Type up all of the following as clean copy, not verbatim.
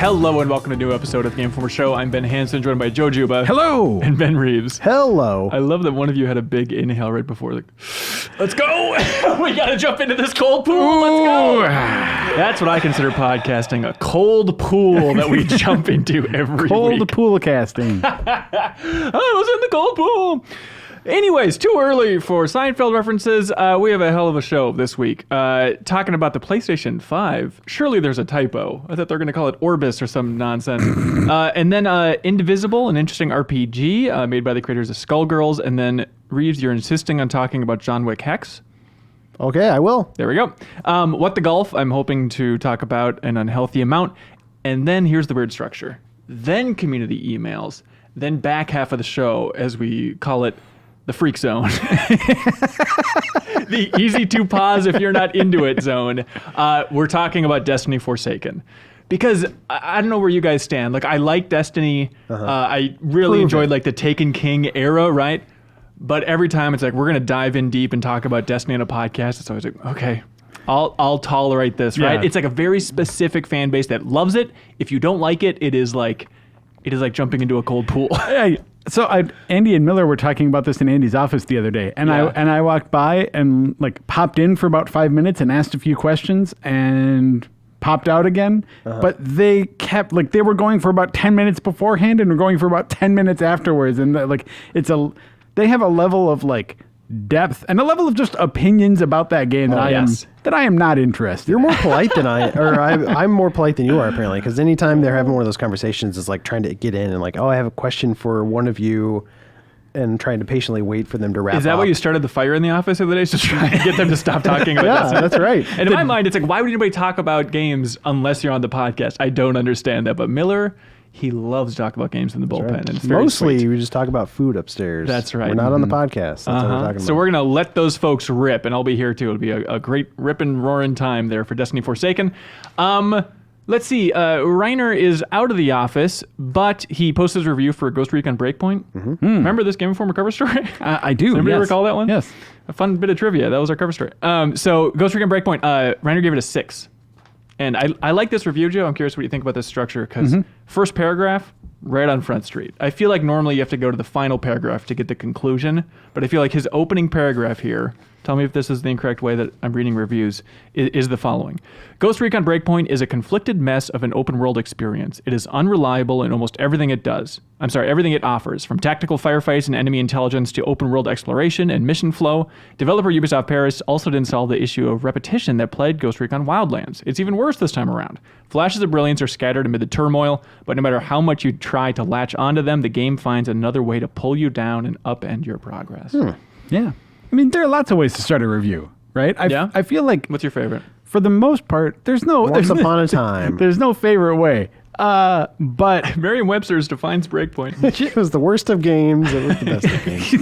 Hello and welcome to a new episode of the Game Informer Show. I'm Ben Hansen, joined by Joe Juba. Hello. And Ben Reeves. Hello. I love that one of you had a big inhale right before. Like, let's go. We got to jump into this cold pool. Let's go. That's what I consider podcasting, a cold pool that we jump into every week. Cold pool casting. I was in the cold pool. Anyways, too early for Seinfeld references. We have a hell of a show this week. Talking about the PlayStation 5. Surely there's a typo. I thought they're going to call it Orbis or some nonsense. And then Indivisible, an interesting RPG made by the creators of Skullgirls. And then, Reeves, you're insisting on talking about Wick Hex. Okay, I will. There we go. What the Golf, I'm hoping to talk about an unhealthy amount. And then here's the weird structure. Then community emails. Then back half of the show, as we call it, the freak zone. The easy to pause if you're not into it zone. We're talking about Destiny Forsaken. Because I don't know where you guys stand. Like, I like Destiny. I really enjoyed like the Taken King era, right? But every time it's like, we're going to dive in deep and talk about Destiny on a podcast. It's always like, okay, I'll tolerate this, right? It's like a very specific fan base that loves it. If you don't like it, it is like jumping into a cold pool. So Andy and Miller were talking about this in Andy's office the other day, and I walked by and like popped in for about 5 minutes and asked a few questions and popped out again. But they kept they were going for about 10 minutes beforehand and were going for about 10 minutes afterwards, and they have a level of like depth and a level of just opinions about that game that I am not interested. You're more polite than I'm more polite than you are apparently, because anytime they're having one of those conversations, it's like trying to get in and like, oh, I have a question for one of you, and trying to patiently wait for them to wrap up. Is that why you started the fire in the office the other day? To try to get them to stop talking about that? That's right. And in my mind, it's like, why would anybody talk about games unless you're on the podcast? I don't understand that. But Miller, he loves to talk about games in the bullpen. Right. And it's very Mostly, sweet. we just talk about food upstairs. That's right. We're not on the podcast. That's what we're talking about. So we're going to let those folks rip, and I'll be here too. It'll be a great ripping, roaring time there for Destiny Forsaken. Let's see. Reiner is out of the office, but he posted his review for Ghost Recon Breakpoint. Remember this Game Informer cover story? I do. Does anybody recall that one? Yes. A fun bit of trivia. That was our cover story. So Ghost Recon Breakpoint, Reiner gave it a 6. And I like this review, Joe. I'm curious what you think about this structure, because first paragraph, right on Front Street. I feel like normally you have to go to the final paragraph to get the conclusion, but I feel like his opening paragraph here, tell me if this is the incorrect way that I'm reading reviews, is the following. Ghost Recon Breakpoint is a conflicted mess of an open world experience. It is unreliable in almost everything it does. Everything it offers, from tactical firefights and enemy intelligence to open world exploration and mission flow. Developer Ubisoft Paris also didn't solve the issue of repetition that plagued Ghost Recon Wildlands. It's even worse this time around. Flashes of brilliance are scattered amid the turmoil, but no matter how much you try to latch onto them, the game finds another way to pull you down and upend your progress. Yeah. I mean, there are lots of ways to start a review, right? I feel like... What's your favorite? For the most part, there's no... Once upon a time. There's no favorite way. But... Merriam-Webster's defines Breakpoint. It was the worst of games. It was the best of games.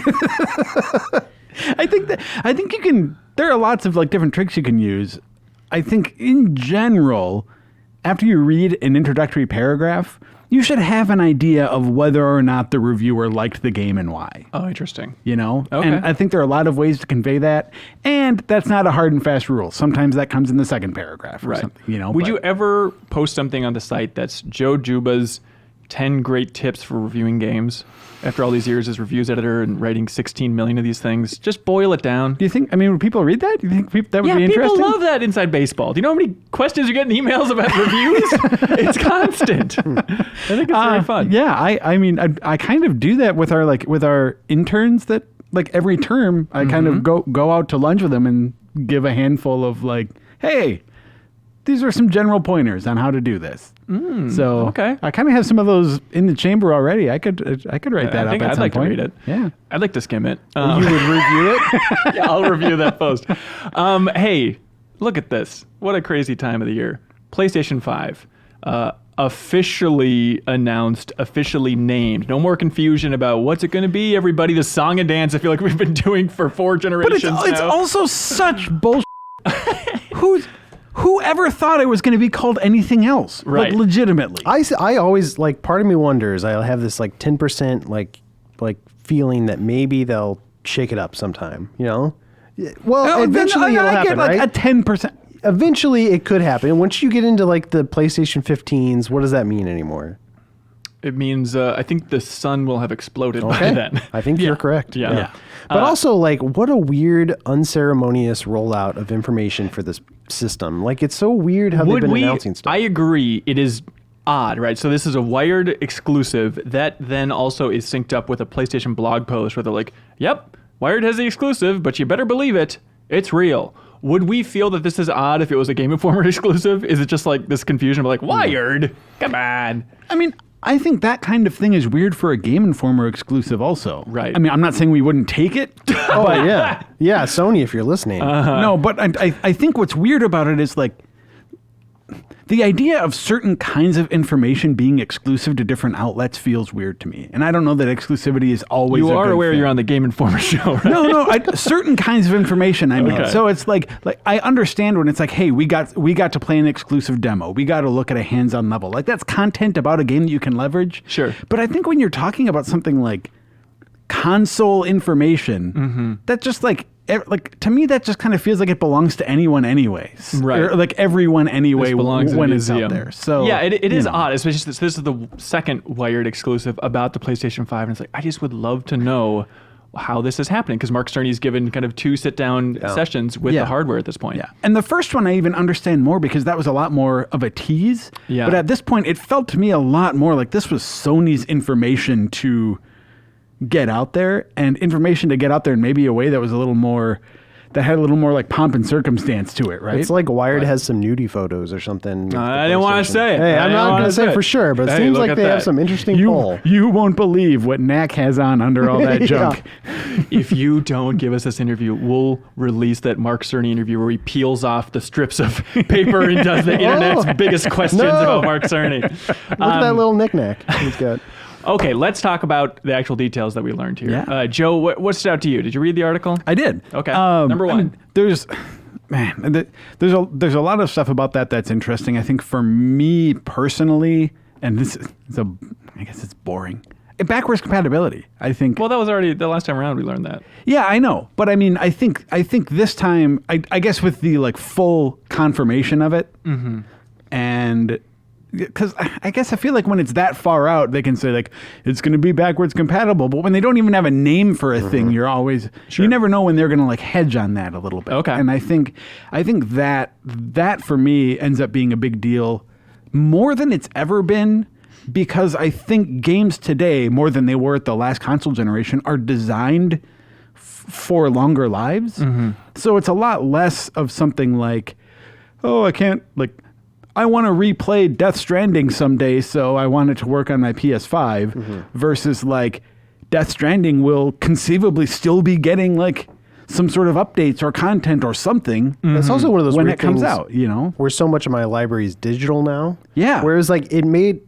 I think you can... There are lots of like different tricks you can use. I think in general, after you read an introductory paragraph, you should have an idea of whether or not the reviewer liked the game and why. Oh, interesting. You know? Okay. And I think there are a lot of ways to convey that. And that's not a hard and fast rule. Sometimes that comes in the second paragraph or something. You know? Would you ever post something on the site that's Joe Juba's 10 great tips for reviewing games? After all these years as reviews editor and writing 16 million of these things, just boil it down. Do you think, would people read that? Do you think that would be interesting? People love that inside baseball. Do you know how many questions you get in emails about reviews? It's constant. I think it's very fun. Yeah, I kind of do that with our interns that like every term I kind of go out to lunch with them and give a handful of like, hey, these are some general pointers on how to do this. So I kind of have some of those in the chamber already. I could write that up at some point. I'd like to read it. Yeah, I'd like to skim it. You would review it? Yeah, I'll review that post. Hey, look at this! What a crazy time of the year. PlayStation 5 officially announced, officially named. No more confusion about what's it going to be. Everybody, the song and dance. I feel like we've been doing for 4 generations. But it's also such bullshit. Whoever thought it was going to be called anything else? Right. Like, legitimately. I always, like, part of me wonders, I'll have this, like, 10%, like feeling that maybe they'll shake it up sometime, you know? Well, eventually it'll happen, like right? a 10%. eventually it could happen. Once you get into like the PlayStation 15s, what does that mean anymore? It means I think the sun will have exploded by then. I think you're correct. Yeah. But also, like, what a weird, unceremonious rollout of information for this system. Like, it's so weird how they've been announcing stuff. I agree. It is odd, right? So this is a Wired exclusive that then also is synced up with a PlayStation blog post where they're like, yep, Wired has the exclusive, but you better believe it. It's real. Would we feel that this is odd if it was a Game Informer exclusive? Is it just like this confusion of like, Wired? Come on. I mean, I think that kind of thing is weird for a Game Informer exclusive also. Right. I mean, I'm not saying we wouldn't take it. Oh, yeah. Yeah, Sony, if you're listening. No, but I think what's weird about it is like the idea of certain kinds of information being exclusive to different outlets feels weird to me. And I don't know that exclusivity is always You a are good aware thing. you're on the Game Informer show, right? No, certain kinds of information. I mean, Okay. so it's like I understand when it's like, hey, we got to play an exclusive demo. We got to look at a hands-on level. Like that's content about a game that you can leverage. Sure. But I think when you're talking about something like console information, that just like to me that just kind of feels like it belongs to anyone anyways. Right. Or like everyone anyway This belongs in when a it's out museum. there. So yeah, it is you know. odd, especially since this is the second Wired exclusive about the PlayStation 5, and it's like I just would love to know how this is happening because Mark Cerny's given kind of 2 sit-down sessions with Yeah. the hardware at this point. Yeah. And the first one I even understand more because that was a lot more of a tease. Yeah. But at this point, it felt to me a lot more like this was Sony's information to get out there and information to get out there in maybe a way that was a little more, that had a little more like pomp and circumstance to it, right? It's like Wired has some nudie photos or something. with the I didn't want to PlayStation. say it. Hey, I I'm didn't not wanna going to say it. for sure, but it Hey, seems look like at they have that. some interesting pull. You won't believe what Knack has on under all that Yeah. junk. If you don't give us this interview, we'll release that Mark Cerny interview where he peels off the strips of paper and does the internet's biggest questions No. about Mark Cerny. Look at that little knickknack he's got. Okay, let's talk about the actual details that we learned here. Yeah. Joe, what stood out to you? Did you read the article? I did. Okay. Number one. I mean, there's a lot of stuff about that that's interesting. I think for me personally, and I guess it's boring. Backwards compatibility. I think. Well, that was already the last time around we learned that. Yeah, I know, but I mean, I think this time, I guess with the like full confirmation of it, and because I guess I feel like when it's that far out, they can say like it's going to be backwards compatible, but when they don't even have a name for a thing, you're always you never know when they're going to like hedge on that a little bit. Okay. And I think that for me ends up being a big deal more than it's ever been. Because I think games today, more than they were at the last console generation, are designed for longer lives. So it's a lot less of something like, oh, I want to replay Death Stranding someday, so I want it to work on my PS5, versus like Death Stranding will conceivably still be getting like some sort of updates or content or something. It's also one of those when weird it comes things out, you know? where so much of my library is digital now. Yeah. Whereas like it made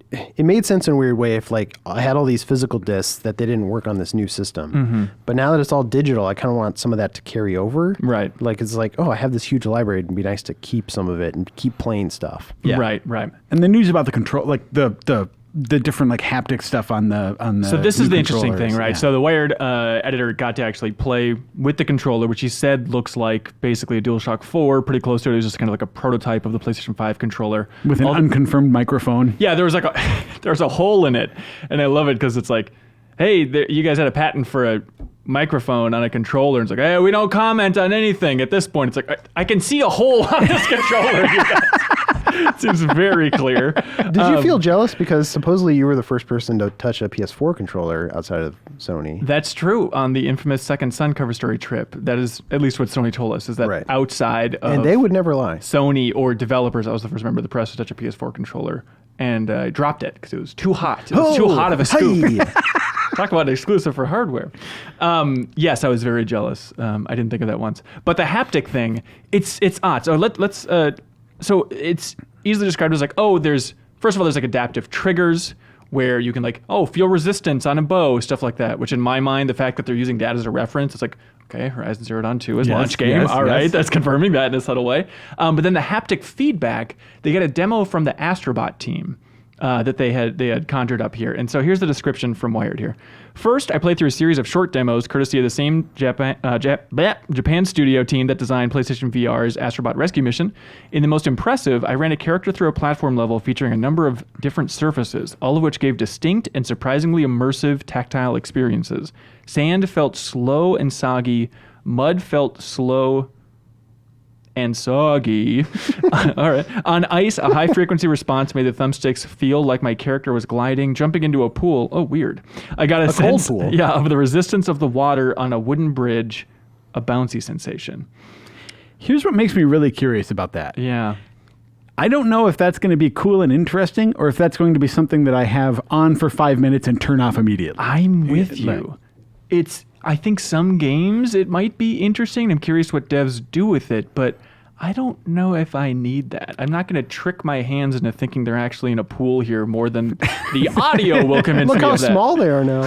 sense in a weird way if like I had all these physical discs that they didn't work on this new system. But now that it's all digital, I kind of want some of that to carry over. Right. Like it's like, oh, I have this huge library. It'd be nice to keep some of it and keep playing stuff. Yeah. Right. And the news about the control, like the different like haptic stuff on the So this is new the interesting controllers. thing, right? Yeah. So the Wired editor got to actually play with the controller, which he said looks like basically a DualShock 4, pretty close to it. It was just kind of like a prototype of the PlayStation 5 controller. with an unconfirmed microphone. Yeah, there was like there's a hole in it, and I love it because it's like, hey, you guys had a patent for a microphone on a controller. And it's like, hey, we don't comment on anything at this point. It's like, I can see a hole on this controller. You guys. It seems very clear. Did you feel jealous because supposedly you were the first person to touch a PS4 controller outside of Sony? That's true. On the infamous Second Son cover story trip, that is at least what Sony told us, is that Right. outside of And they would never lie. Sony or developers, I was the first member of the press to touch a PS4 controller, and I dropped it because it was too hot. It was too hot of a scoop. Hey. Talk about an exclusive for hardware. Yes, I was very jealous. I didn't think of that once. But the haptic thing, it's odd. So let's so it's easily described as like, there's like adaptive triggers where you can like, feel resistance on a bow, stuff like that, which in my mind, the fact that they're using that as a reference, it's like, okay, Horizon Zero Dawn 2 is Yes, launch game. yes, All right, yes. that's confirming that in a subtle way. But then the haptic feedback, they get a demo from the Astrobot team. that they had conjured up here. And so here's the description from Wired here. First, I played through a series of short demos courtesy of the same Japan studio team that designed PlayStation VR's Astrobot Rescue Mission. In the most impressive, I ran a character through a platform level featuring a number of different surfaces, all of which gave distinct and surprisingly immersive tactile experiences. Sand felt slow and soggy. Mud felt slow and soggy. All right. On ice, a high-frequency response made the thumbsticks feel like my character was gliding, jumping into a pool. Oh, weird. I got a sense, cold pool. Yeah, of the resistance of the water on a wooden bridge, a bouncy sensation. Here's what makes me really curious about that. Yeah. I don't know if that's going to be cool and interesting or if that's going to be something that I have on for 5 minutes and turn off immediately. I'm with you. I think some games, it might be interesting. I'm curious what devs do with it, but I don't know if I need that. I'm not going to trick my hands into thinking they're actually in a pool here more than the audio will convince Look me how of that. small they are now.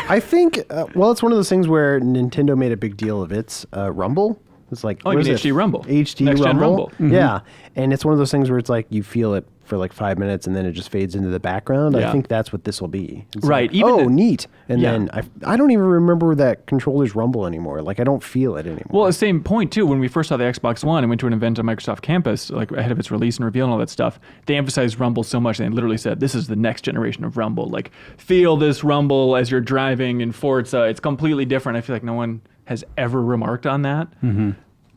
I think, it's one of those things where Nintendo made a big deal of its Rumble. It's like, you mean HD Rumble. HD Next Gen Rumble. Rumble. Yeah. And it's one of those things where it's like you feel it for like 5 minutes and then it just fades into the background. Yeah. I think that's what this will be. It's Right. Like, Even neat. And Yeah. then I don't even remember that controllers rumble anymore. Like I don't feel it anymore. Well, the same point too. When we first saw the Xbox One and went to an event on Microsoft campus, like ahead of its release and reveal and all that stuff, they emphasized Rumble so much. They literally said, "This is the next generation of Rumble. Like, feel this Rumble as you're driving in Forza. It's completely different." I feel like no one has ever remarked on that.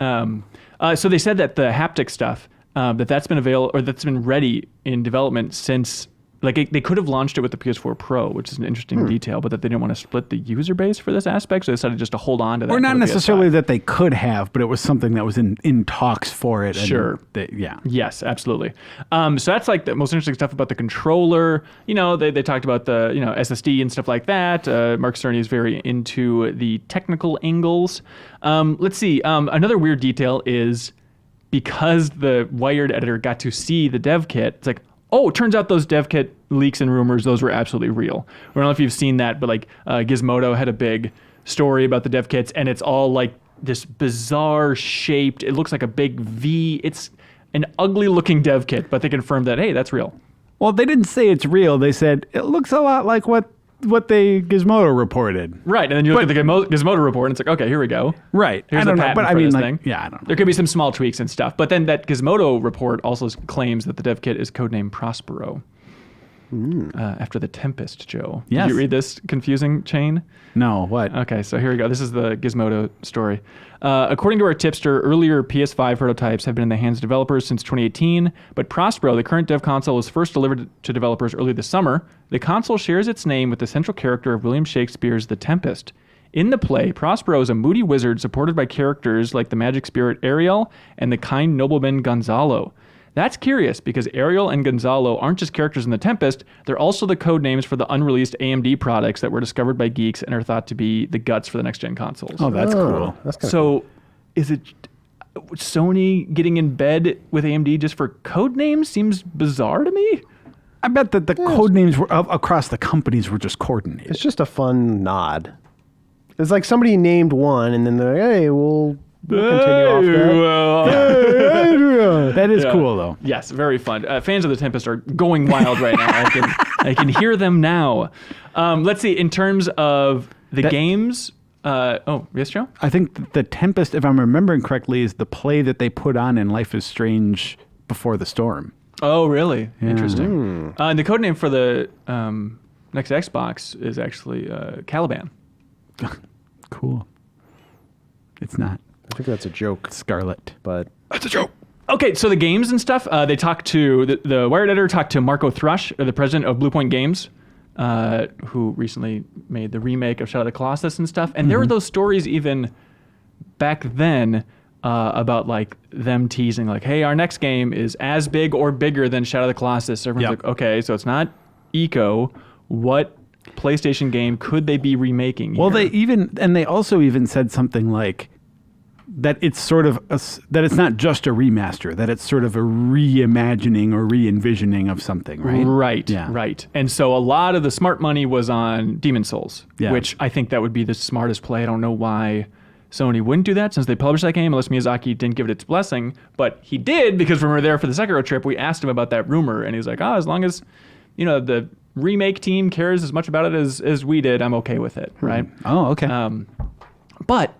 So they said that the haptic stuff that's been available or that's been ready in development since. Like they could have launched it with the PS4 Pro, which is an interesting detail, but that they didn't want to split the user base for this aspect, so they decided just to hold on to that. Or not for the necessarily PS5. that they could have, but it was something that was in talks for it. And Sure. Yeah. Yes, absolutely. So that's like the most interesting stuff about the controller. You know, they talked about the SSD and stuff like that. Mark Cerny is very into the technical angles. Let's see. Another weird detail is because the Wired editor got to see the dev kit, it's like, oh, it turns out those dev kit leaks and rumors, those were absolutely real. I don't know if you've seen that, but like Gizmodo had a big story about the dev kits, and it's all like this bizarre shaped, it looks like a big V. It's an ugly looking dev kit, but they confirmed that, hey, that's real. Well, they didn't say it's real. They said it looks a lot like what they Gizmodo reported. Right, and then you look at the Gizmodo report, and it's like, okay, here we go. Right. Here's I the don't know, patent but I for mean, this like, thing. yeah, I don't know. There could be some small tweaks and stuff, but then that Gizmodo report also claims that the dev kit is codenamed Prospero. After the Tempest, Joe. Yes. Did you read this confusing chain? No, what? Okay, so here we go. This is the Gizmodo story. According to our tipster, earlier PS5 prototypes have been in the hands of developers since 2018, but Prospero, the current dev console, was first delivered to developers early this summer. The console shares its name with the central character of William Shakespeare's The Tempest. In the play, Prospero is a moody wizard supported by characters like the magic spirit Ariel and the kind nobleman Gonzalo. That's curious because Ariel and Gonzalo aren't just characters in The Tempest, they're also the code names for the unreleased AMD products that were discovered by geeks and are thought to be the guts for the next-gen consoles. Oh, that's cool. That's kind of So is it Sony getting in bed with AMD just for code names? Seems bizarre to me. I bet that the code names were across the companies were just coordinated. It's just a fun nod. It's like somebody named one, and then they're like, hey, we'll continue off that. That is cool, though. Yes, very fun. Fans of The Tempest are going wild right now. I can hear them now. Let's see. In terms of the games, yes, Joe? I think The Tempest, if I'm remembering correctly, is the play that they put on in Life is Strange Before the Storm. Oh, really? Interesting. And the code name for the next Xbox is actually Caliban. Cool. It's not. I think that's a joke, Scarlet. but That's a joke. Okay, so the games and stuff, they talked to, the Wired editor talked to Marco Thrush, the president of Bluepoint Games, who recently made the remake of Shadow of the Colossus and stuff. And there were those stories even back then about like them teasing like, hey, our next game is as big or bigger than Shadow of the Colossus. Everyone's like, okay, so it's not Eco. What PlayStation game could they be remaking here? Well, they also even said something like that it's sort of that it's not just a remaster, that it's sort of a reimagining or re-envisioning of something, right? Right, Yeah. right. And so a lot of the smart money was on Demon's Souls, Yeah. which I think that would be the smartest play. I don't know why Sony wouldn't do that since they published that game, unless Miyazaki didn't give it its blessing. But he did, because when we were there for the Sekiro trip, we asked him about that rumor, and he's like, as long as the remake team cares as much about it as we did, I'm okay with it, right? Oh, okay. But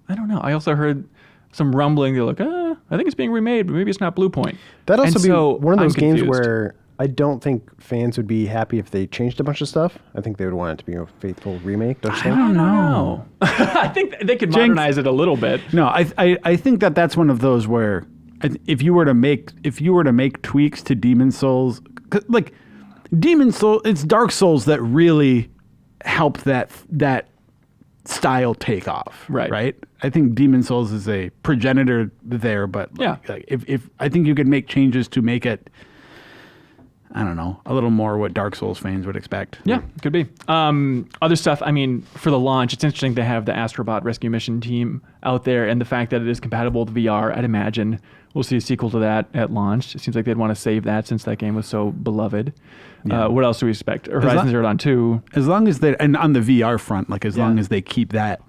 I don't know. I also heard some rumbling. They're like, I think it's being remade, but maybe it's not Bluepoint. That'd also And be so one of those I'm games confused. where I don't think fans would be happy if they changed a bunch of stuff. I think they would want it to be a faithful remake. Don't you I think? don't know. I think they could modernize it a little bit. No, I think that's one of those where if you were to make tweaks to Demon Souls, 'cause, like Demon Souls, it's Dark Souls that really helped that style take off. Right. Right. I think Demon Souls is a progenitor there, but like, if I think you could make changes to make it, I don't know, a little more what Dark Souls fans would expect. Yeah, could be. Other stuff, I mean, for the launch, it's interesting to have the Astrobot Rescue Mission team out there, and the fact that it is compatible with VR, I'd imagine we'll see a sequel to that at launch. It seems like they'd want to save that since that game was so beloved. Yeah. What else do we expect? Horizon Zero Dawn 2. As long as they, and on the VR front, like as long as they keep that,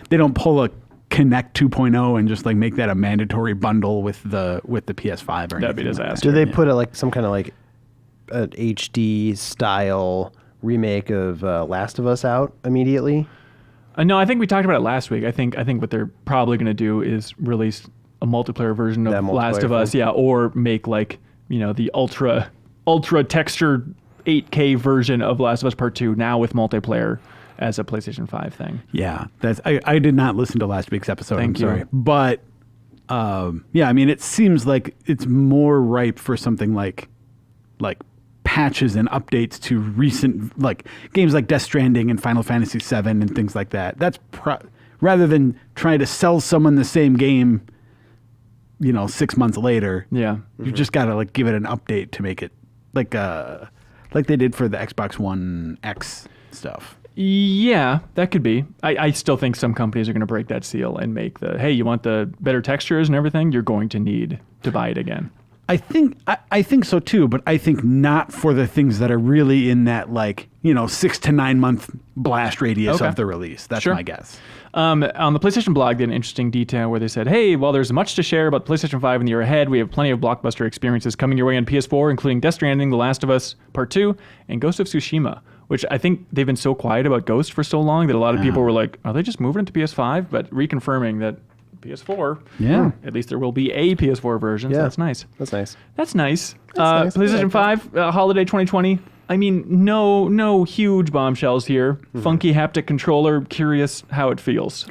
they don't pull a Connect 2.0 and just like make that a mandatory bundle with the PS5 or That'd be anything like that. disaster. Do they put it like some kind of like an HD style remake of Last of Us out immediately? No, I think we talked about it last week. I think what they're probably going to do is release a multiplayer version of Last of Us, or make like the ultra texture 8K version of Last of Us Part 2 now with multiplayer as a PlayStation 5 thing. Yeah, I did not listen to last week's episode. Thank I'm you. sorry, but I mean, it seems like it's more ripe for something like patches and updates to recent like games like Death Stranding and Final Fantasy VII and things like that. That's rather than trying to sell someone the same game, 6 months later. Yeah. You just got to like give it an update to make it like they did for the Xbox One X stuff. Yeah, that could be. I still think some companies are going to break that seal and make hey, you want the better textures and everything? You're going to need to buy it again. I think so too, but I think not for the things that are really in that 6 to 9 month blast radius of the release. That's my guess. On the PlayStation blog, they had an interesting detail where they said, hey, while there's much to share about PlayStation 5 in the year ahead, we have plenty of blockbuster experiences coming your way on PS4, including Death Stranding, The Last of Us Part 2, and Ghost of Tsushima, which I think they've been so quiet about Ghost for so long that a lot of people were like, are they just moving into PS5? But reconfirming that PS4, at least there will be a PS4 version, so that's nice. That's nice. That's nice. Nice. PlayStation 5, holiday 2020. I mean, no huge bombshells here. Funky haptic controller. Curious how it feels.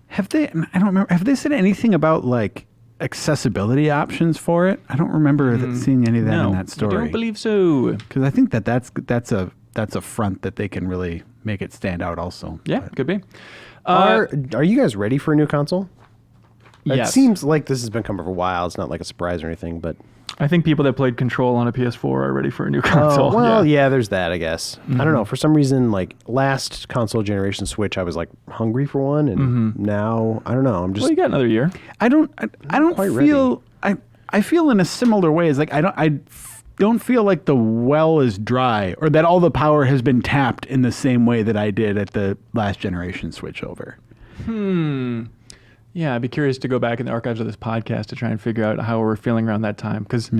Have they? I don't remember. Have they said anything about like accessibility options for it? I don't remember seeing any of that in that story. I don't believe so. Because I think that's a front that they can really make it stand out. Also, Could be. Are you guys ready for a new console? Yes. It seems like this has been coming for a while. It's not like a surprise or anything, but I think people that played Control on a PS4 are ready for a new console. There's that, I guess. I don't know. For some reason, like last console generation Switch, I was like hungry for one, and now I don't know. I'm just. Well, you got another year. I don't quite feel. I feel in a similar way as like I don't feel like the well is dry or that all the power has been tapped in the same way that I did at the last generation switchover. Yeah, I'd be curious to go back in the archives of this podcast to try and figure out how we're feeling around that time because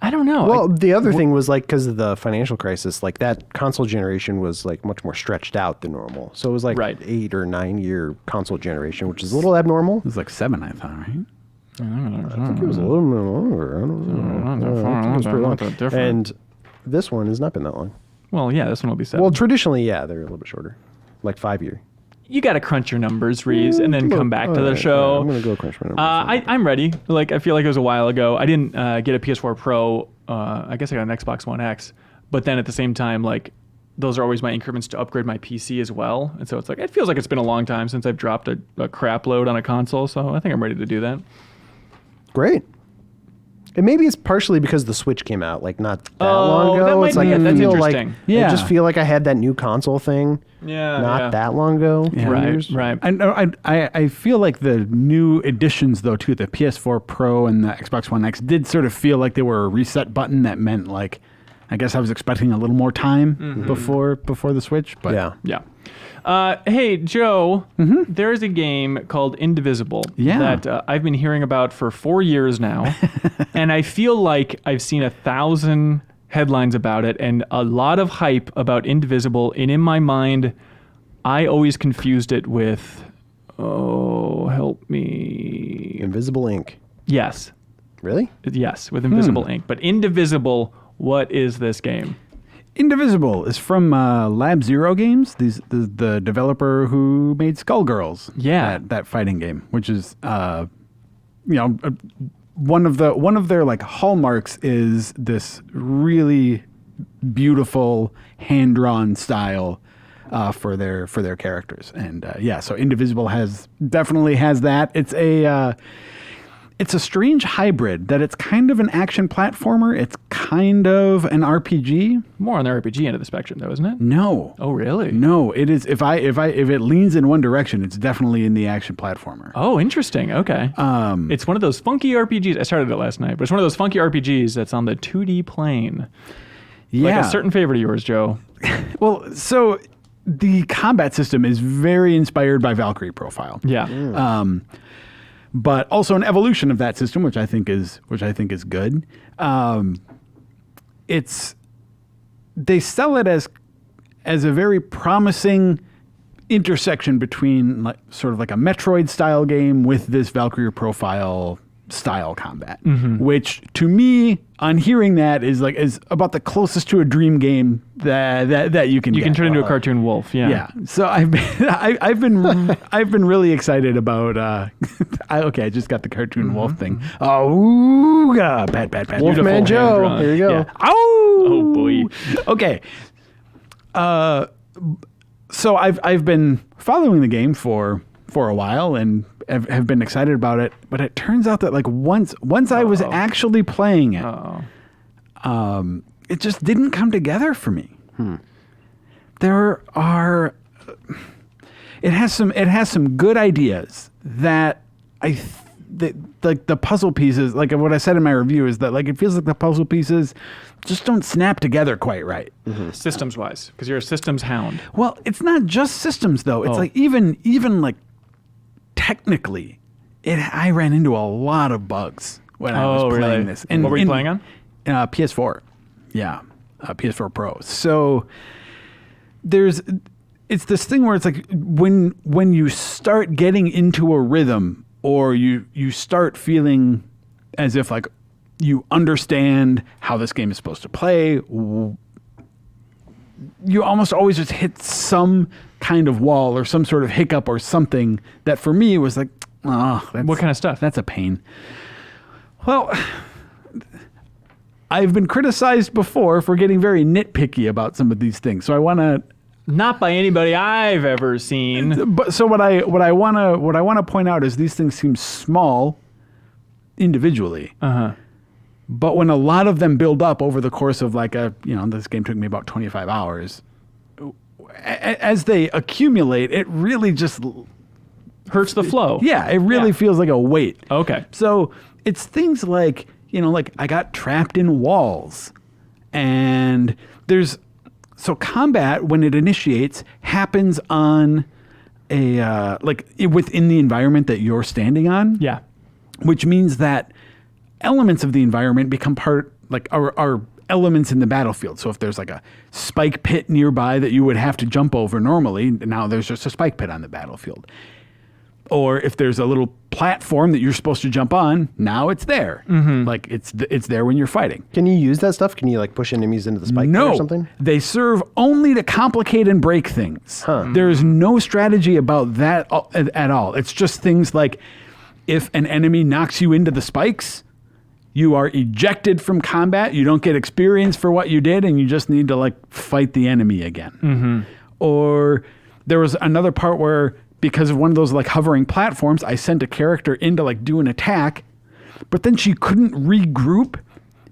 I don't know. Well, the other thing was like because of the financial crisis, like that console generation was like much more stretched out than normal. So it was like 8 or 9 year console generation, which is a little abnormal. It was like 7, I thought, right? I think it was a little bit longer. I don't know. I think it was pretty long. And this one has not been that long. Well, yeah, this one will be 7. Well, traditionally, they're a little bit shorter, like 5 year. You got to crunch your numbers, Reese, and then come back to the show. I'm going to go crunch my numbers. I'm ready. Like, I feel like it was a while ago. I didn't get a PS4 Pro. I guess I got an Xbox One X. But then at the same time, like, those are always my increments to upgrade my PC as well. And so it's like, it feels like it's been a long time since I've dropped a crap load on a console. So I think I'm ready to do that. Great. And maybe it's partially because the Switch came out, like, not that long ago. That might it's like be, I that's feel interesting. like I just feel like I had that new console thing. Not that long ago. 3 years. Right. I feel like the new additions, though, to the PS4 Pro and the Xbox One X did sort of feel like they were a reset button that meant, like, I guess I was expecting a little more time before the Switch. But Yeah. Hey, Joe, there's a game called Indivisible that I've been hearing about for 4 years now. And I feel like I've seen 1,000 headlines about it and a lot of hype about Indivisible. And in my mind, I always confused it with, help me. Invisible Ink. Yes. Really? Yes, with Invisible Ink. But Indivisible, what is this game? Indivisible is from Lab Zero Games, the developer who made Skullgirls. Yeah. That fighting game, which is one of their like hallmarks is this really beautiful hand-drawn style for their characters. And so Indivisible definitely has that. It's a strange hybrid that it's kind of an action platformer. It's kind of an RPG. More on the RPG end of the spectrum, though, isn't it? No. Oh, really? No, it is. If it leans in one direction, it's definitely in the action platformer. Oh, interesting. Okay. It's one of those funky RPGs. I started it last night, but it's one of those funky RPGs that's on the 2D plane. Yeah. Like a certain favorite of yours, Joe. Well, so the combat system is very inspired by Valkyrie Profile. Yeah. But also an evolution of that system, which I think is good. They sell it as a very promising intersection between like sort of like a Metroid style game with this Valkyrie Profile style combat, which to me, on hearing that, is about the closest to a dream game that you can get. You can turn into a cartoon wolf. Yeah. Yeah. So I've been really excited about. I just got the cartoon wolf thing. Oh, bad. Wolfman Joe. hand-drawn. There you go. Yeah. Oh boy. Okay. So I've been following the game for a while and have been excited about it, but it turns out that like once I was actually playing it, it just didn't come together for me. It has some good ideas that like the puzzle pieces, like what I said in my review is that like it feels like the puzzle pieces just don't snap together quite right. Systems wise, because you're a systems hound. Well, it's not just systems though. It's like even like technically, I ran into a lot of bugs when I was playing this. And what were you playing on? PS4. Yeah, PS4 Pro. So it's this thing where it's like when you start getting into a rhythm or you start feeling as if like you understand how this game is supposed to play, you almost always just hit some kind of wall or some sort of hiccup or something that for me was like, what kind of stuff? That's a pain. Well, I've been criticized before for getting very nitpicky about some of these things. So I want to not by anybody I've ever seen. But so what I want to point out is these things seem small individually. But when a lot of them build up over the course of like this game took me about 25 hours, as they accumulate, it really just hurts the flow. Yeah, it really feels like a weight. Okay. So it's things like, like I got trapped in walls and so combat when it initiates happens on a, within the environment that you're standing on. Yeah. Which means that elements of the environment become part, like are elements in the battlefield. So if there's like a spike pit nearby that you would have to jump over normally, now there's just a spike pit on the battlefield. Or if there's a little platform that you're supposed to jump on, now it's there. Like it's there when you're fighting. Can you use that stuff? Can you like push enemies into the spike pit or something? They serve only to complicate and break things. There's no strategy about that at all. It's just things like if an enemy knocks you into the spikes, you are ejected from combat. You don't get experience for what you did, and you just need to like fight the enemy again. Or there was another part where because of one of those like hovering platforms, I sent a character in to like do an attack, but then she couldn't regroup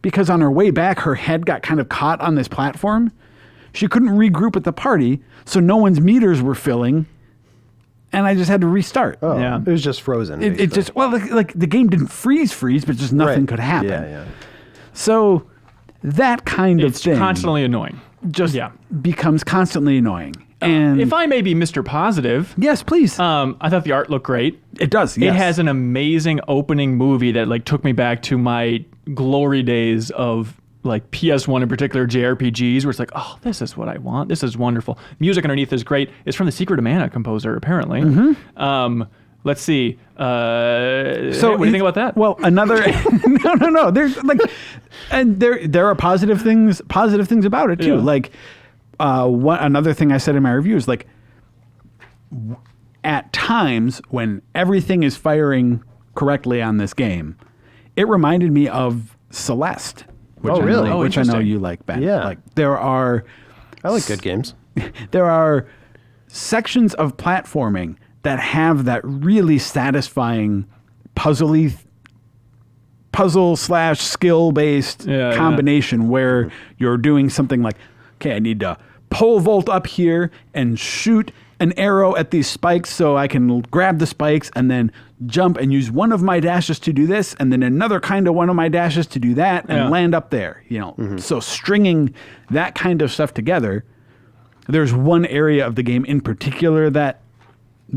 because on her way back, her head got kind of caught on this platform. She couldn't regroup with the party, so no one's meters were filling, and I just had to restart. Oh, yeah. It was just frozen. It just, like the game didn't freeze, but just nothing could happen. Yeah. So that kind of thing. It's constantly annoying. Just becomes constantly annoying. And if I may be Mr. Positive. Yes, please. I thought the art looked great. It does, yes. It has an amazing opening movie that like took me back to my glory days of like PS1 in particular JRPGs where it's like, oh, this is what I want. This is wonderful. Music underneath is great. It's from the Secret of Mana composer, apparently. Let's see. So what do you think about that? Well, another no. There's like, and there are positive things about it too. Yeah. Like, another thing I said in my review is like, at times when everything is firing correctly on this game, it reminded me of Celeste. Which really? Which I know you like, Ben. Yeah. Like I like good games. There are sections of platforming that have that really satisfying puzzle/skill-based combination where you're doing something like, okay, I need to pole vault up here and shoot an arrow at these spikes so I can grab the spikes and then jump and use one of my dashes to do this and then another kind of one of my dashes to do that and land up there. So stringing that kind of stuff together, there's one area of the game in particular that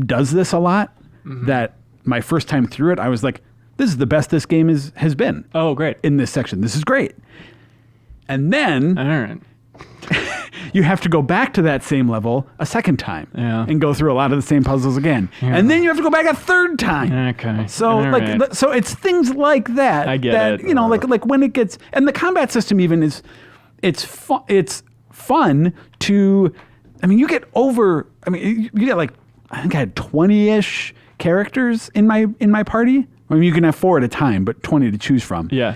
does this a lot, that my first time through it, I was like, this is the best this game has been. Oh, great. In this section. This is great. And then All right. you have to go back to that same level a second time and go through a lot of the same puzzles again. And then you have to go back a third time. Okay. So so it's things like that. I get that, it. Like when it gets, and the combat system even is, it's fun to, you get like, I think I had 20-ish characters in my party. You can have 4 at a time, but 20 to choose from. Yeah.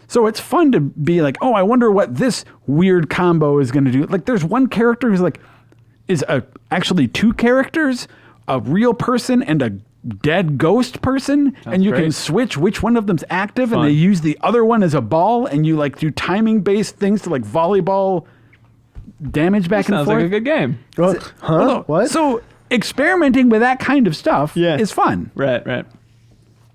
So it's fun to be like, oh, I wonder what this weird combo is going to do. Like, there's one character who's like, actually 2 characters, a real person and a dead ghost person, and you can switch which one of them's active, and they use the other one as a ball, and you like do timing-based things to like volleyball damage back and forth. Sounds like a good game. What? So experimenting with that kind of stuff is fun. Right.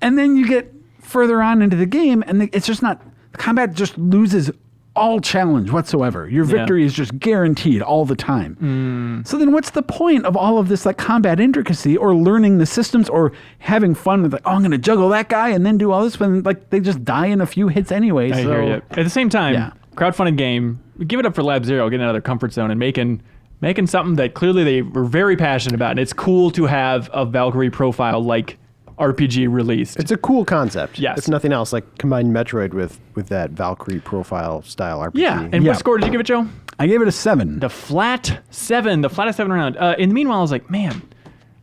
And then you get further on into the game, and it's just not, the combat just loses all challenge whatsoever. Your victory is just guaranteed all the time. So then what's the point of all of this like combat intricacy or learning the systems or having fun with like, oh, I'm going to juggle that guy and then do all this when like they just die in a few hits anyway. I hear you. At the same time, crowdfunded game, give it up for Lab Zero, getting out of their comfort zone and making something that clearly they were very passionate about. And it's cool to have a Valkyrie profile like RPG released. It's a cool concept. Yes. If nothing else, like combine Metroid with that Valkyrie profile style RPG. Yeah. And what score did you give it, Joe? I gave it a 7. The flat 7 round. In the meanwhile, I was like, man,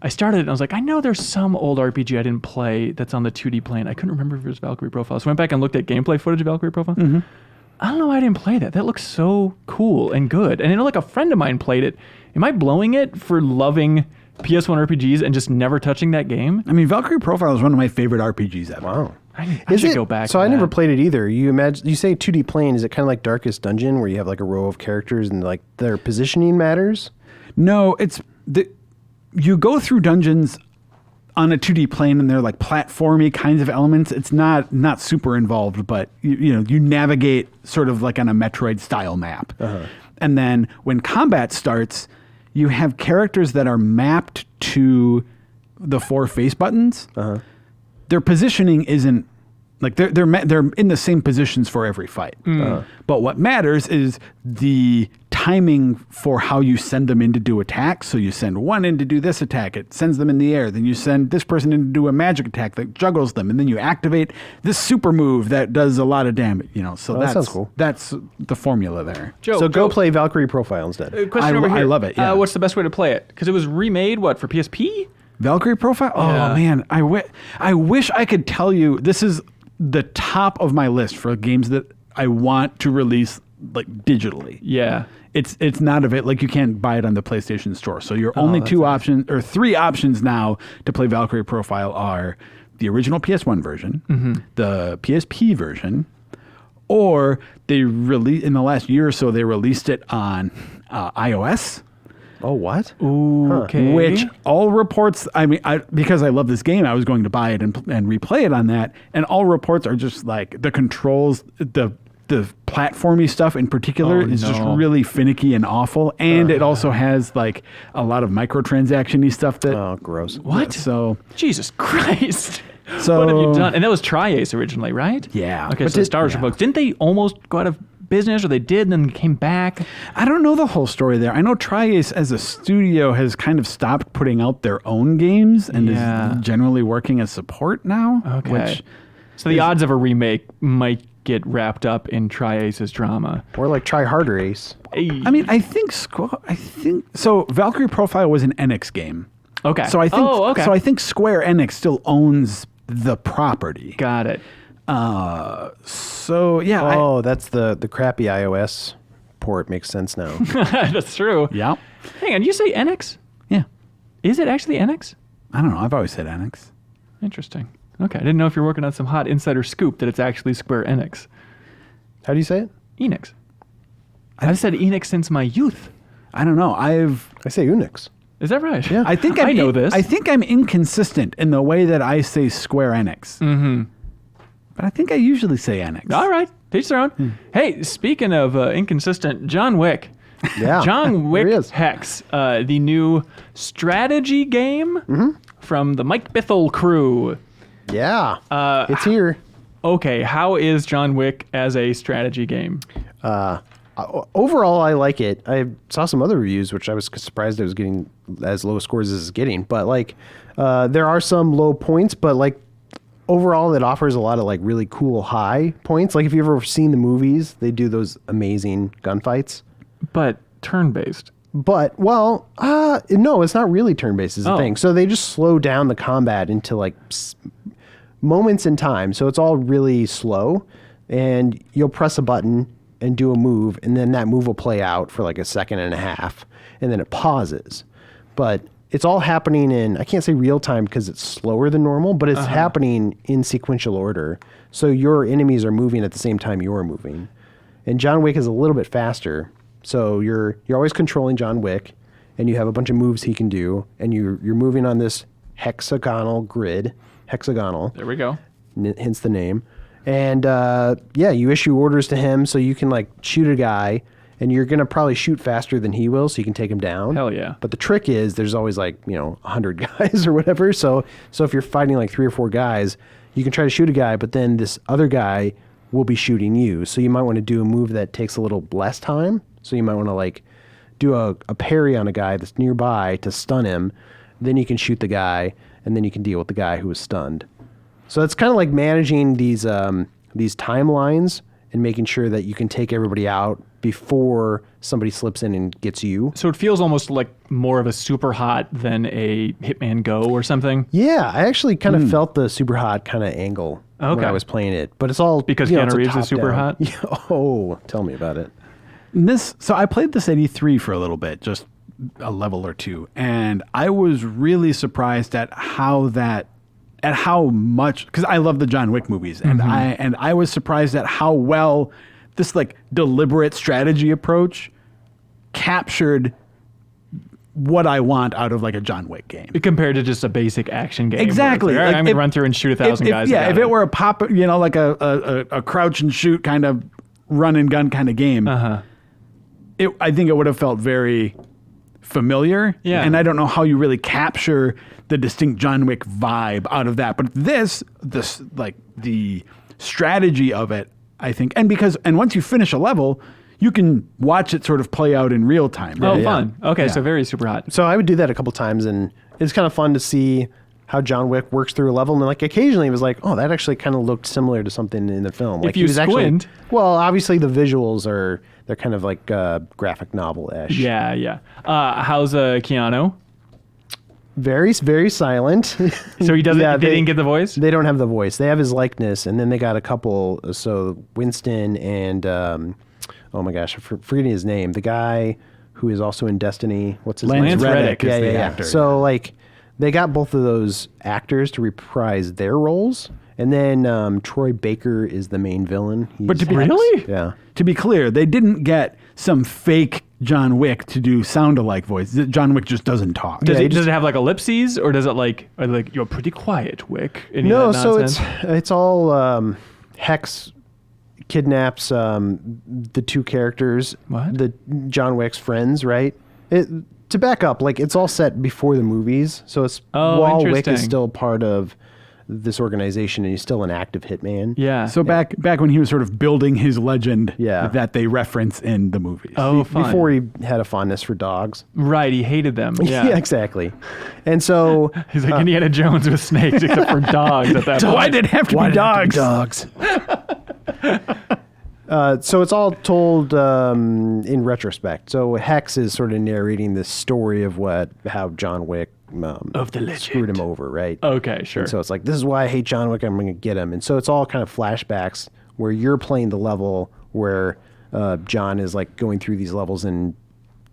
I started it and I was like, I know there's some old RPG I didn't play that's on the 2D plane. I couldn't remember if it was Valkyrie profile. So I went back and looked at gameplay footage of Valkyrie profile. I don't know why I didn't play that. That looks so cool and good. And I know like a friend of mine played it. Am I blowing it for loving PS1 RPGs and just never touching that game? Valkyrie Profile is one of my favorite RPGs ever. Wow. I should go back. So I never played it either. You say 2D plane. Is it kind of like Darkest Dungeon where you have like a row of characters and like their positioning matters? No, you go through dungeons on a 2D plane and they're like platformy kinds of elements. It's not super involved, but you navigate sort of like on a Metroid style map. And then when combat starts, you have characters that are mapped to the 4 face buttons. Their positioning isn't like they're in the same positions for every fight. But what matters is the timing for how you send them in to do attacks. So you send one in to do this attack, it sends them in the air. Then you send this person in to do a magic attack that juggles them, and then you activate this super move that does a lot of damage. So that sounds cool. That's the formula there. Joe, go play Valkyrie Profile instead. Question over here. I love it. Yeah. What's the best way to play it? Because it was remade, for PSP? Valkyrie Profile? Oh, man. I wish I could tell you this is the top of my list for games that I want to release like digitally. Yeah. It's not of it. Like you can't buy it on the PlayStation Store. So your only 2 options or 3 options now to play Valkyrie Profile are the original PS1 version, the PSP version, or they in the last year or so they released it on iOS. Oh, what? Ooh, okay. Which all reports, because I love this game, I was going to buy it and replay it on that. And all reports are just like the controls, the platformy stuff in particular is just really finicky and awful. And it also has like a lot of microtransaction-y stuff that... Oh, gross. What? So... Jesus Christ. So, what have you done? And that was Tri-Ace originally, right? Yeah. Okay, so Star Wars folks, didn't they almost go out of business, or they did and then came back? I don't know the whole story there. I know Tri-Ace as a studio has kind of stopped putting out their own games and is generally working as support now. Okay. Which So the odds of a remake might get wrapped up in Tri-Ace's drama. Or like Try Harder Ace. I mean, I think so. Valkyrie Profile was an Enix game. Okay. So I think Square Enix still owns the property. Got it. So yeah. Oh, that's the crappy iOS port. Makes sense now. That's true. Yeah. Hang on, you say Enix? Yeah. Is it actually Enix? I don't know. I've always said Enix. Interesting. Okay, I didn't know if you're working on some hot insider scoop that it's actually Square Enix. How do you say it? Enix. I've said Enix since my youth. I don't know. I say Unix. Is that right? Yeah. I think I know this. I think I'm inconsistent in the way that I say Square Enix. Mm-hmm. But I think I usually say Enix. All right, teach their own. Hey, speaking of inconsistent, John Wick. Yeah. John There he Wick is. Hex, the new strategy game from the Mike Bithell crew. Yeah. It's here. Okay, how is John Wick as a strategy game? Overall, I like it. I saw some other reviews, which I was surprised it was getting as low scores as it's getting. But like, there are some low points, but like overall, it offers a lot of like really cool high points. Like if you've ever seen the movies, they do those amazing gunfights. But turn-based. But well, no, it's not really turn-based is the thing. So they just slow down the combat into like moments in time. So it's all really slow, and you'll press a button and do a move, and then that move will play out for like a second and a half, and then it pauses. But it's all happening in, I can't say real time because it's slower than normal, but it's happening in sequential order. So your enemies are moving at the same time you're moving. And John Wick is a little bit faster. So you're always controlling John Wick, and you have a bunch of moves he can do, and you're moving on this hexagonal grid. Hexagonal. There we go. Hence the name. And you issue orders to him so you can like shoot a guy, and you're gonna probably shoot faster than he will, so you can take him down. Hell yeah. But the trick is there's always like 100 guys or whatever. So if you're fighting like 3 or 4 guys, you can try to shoot a guy, but then this other guy will be shooting you. So you might want to do a move that takes a little less time. So you might want to like do a parry on a guy that's nearby to stun him. Then you can shoot the guy, and then you can deal with the guy who was stunned. So it's kind of like managing these timelines and making sure that you can take everybody out before somebody slips in and gets you. So it feels almost like more of a super hot than a Hitman Go or something. Yeah, I actually kind of felt the super hot kind of angle when I was playing it. But it's all because it's Keanu a Reeves is super top-down. hot? Oh, tell me about it. So I played this at E3 for a little bit, just a level or two, and I was really surprised at how much, because I love the John Wick movies, and I was surprised at how well this like deliberate strategy approach captured what I want out of like a John Wick game. Compared to just a basic action game. Exactly. Like, I'm going to run through and shoot 1,000 guys. If it were a pop, like a crouch and shoot kind of run and gun kind of game, I think it would have felt very familiar. Yeah. And I don't know how you really capture the distinct John Wick vibe out of that. But this like the strategy of it, I think, and once you finish a level, you can watch it sort of play out in real time. Oh, Right? fun. Okay, Yeah. so very super hot. So I would do that a couple times, and it's kind of fun to see how John Wick works through a level. And like occasionally it was like, oh, that actually kind of looked similar to something in the film. Like If you squint. well, obviously the visuals they're kind of like graphic novel-ish. Yeah. How's Keanu? Very, very silent. So he doesn't. Yeah, they didn't get the voice. They don't have the voice. They have his likeness, and then they got a couple. So Winston and oh my gosh, I'm forgetting his name. The guy who is also in Destiny. What's his name? Lance Reddick is the actor. So like they got both of those actors to reprise their roles, and then Troy Baker is the main villain. But to be Really? Yeah. To be clear, they didn't get some fake John Wick to do sound-alike voice. John Wick just doesn't talk. Does Yeah, it have like ellipses, or does it like you're pretty quiet, Wick? Any No, of that so nonsense? it's all Hex kidnaps the two characters, What? the John Wick's friends, right? To back up, like it's all set before the movies, so it's Oh, while Wick interesting. is still part of this organization, and he's still an active hitman. Yeah. So back when he was sort of building his legend Yeah. that they reference in the movies. Oh, fun. Before he had a fondness for dogs. Right, he hated them. Yeah. Yeah, exactly. And so He's like Indiana Jones with snakes, except for dogs at that point. Why did it have to be dogs? So it's all told in retrospect. So Hex is sort of narrating this story of how John Wick Of the legend. screwed him over, right? Okay, sure. And so it's like, this is why I hate John Wick. I'm going to get him. And so it's all kind of flashbacks where you're playing the level where John is like going through these levels and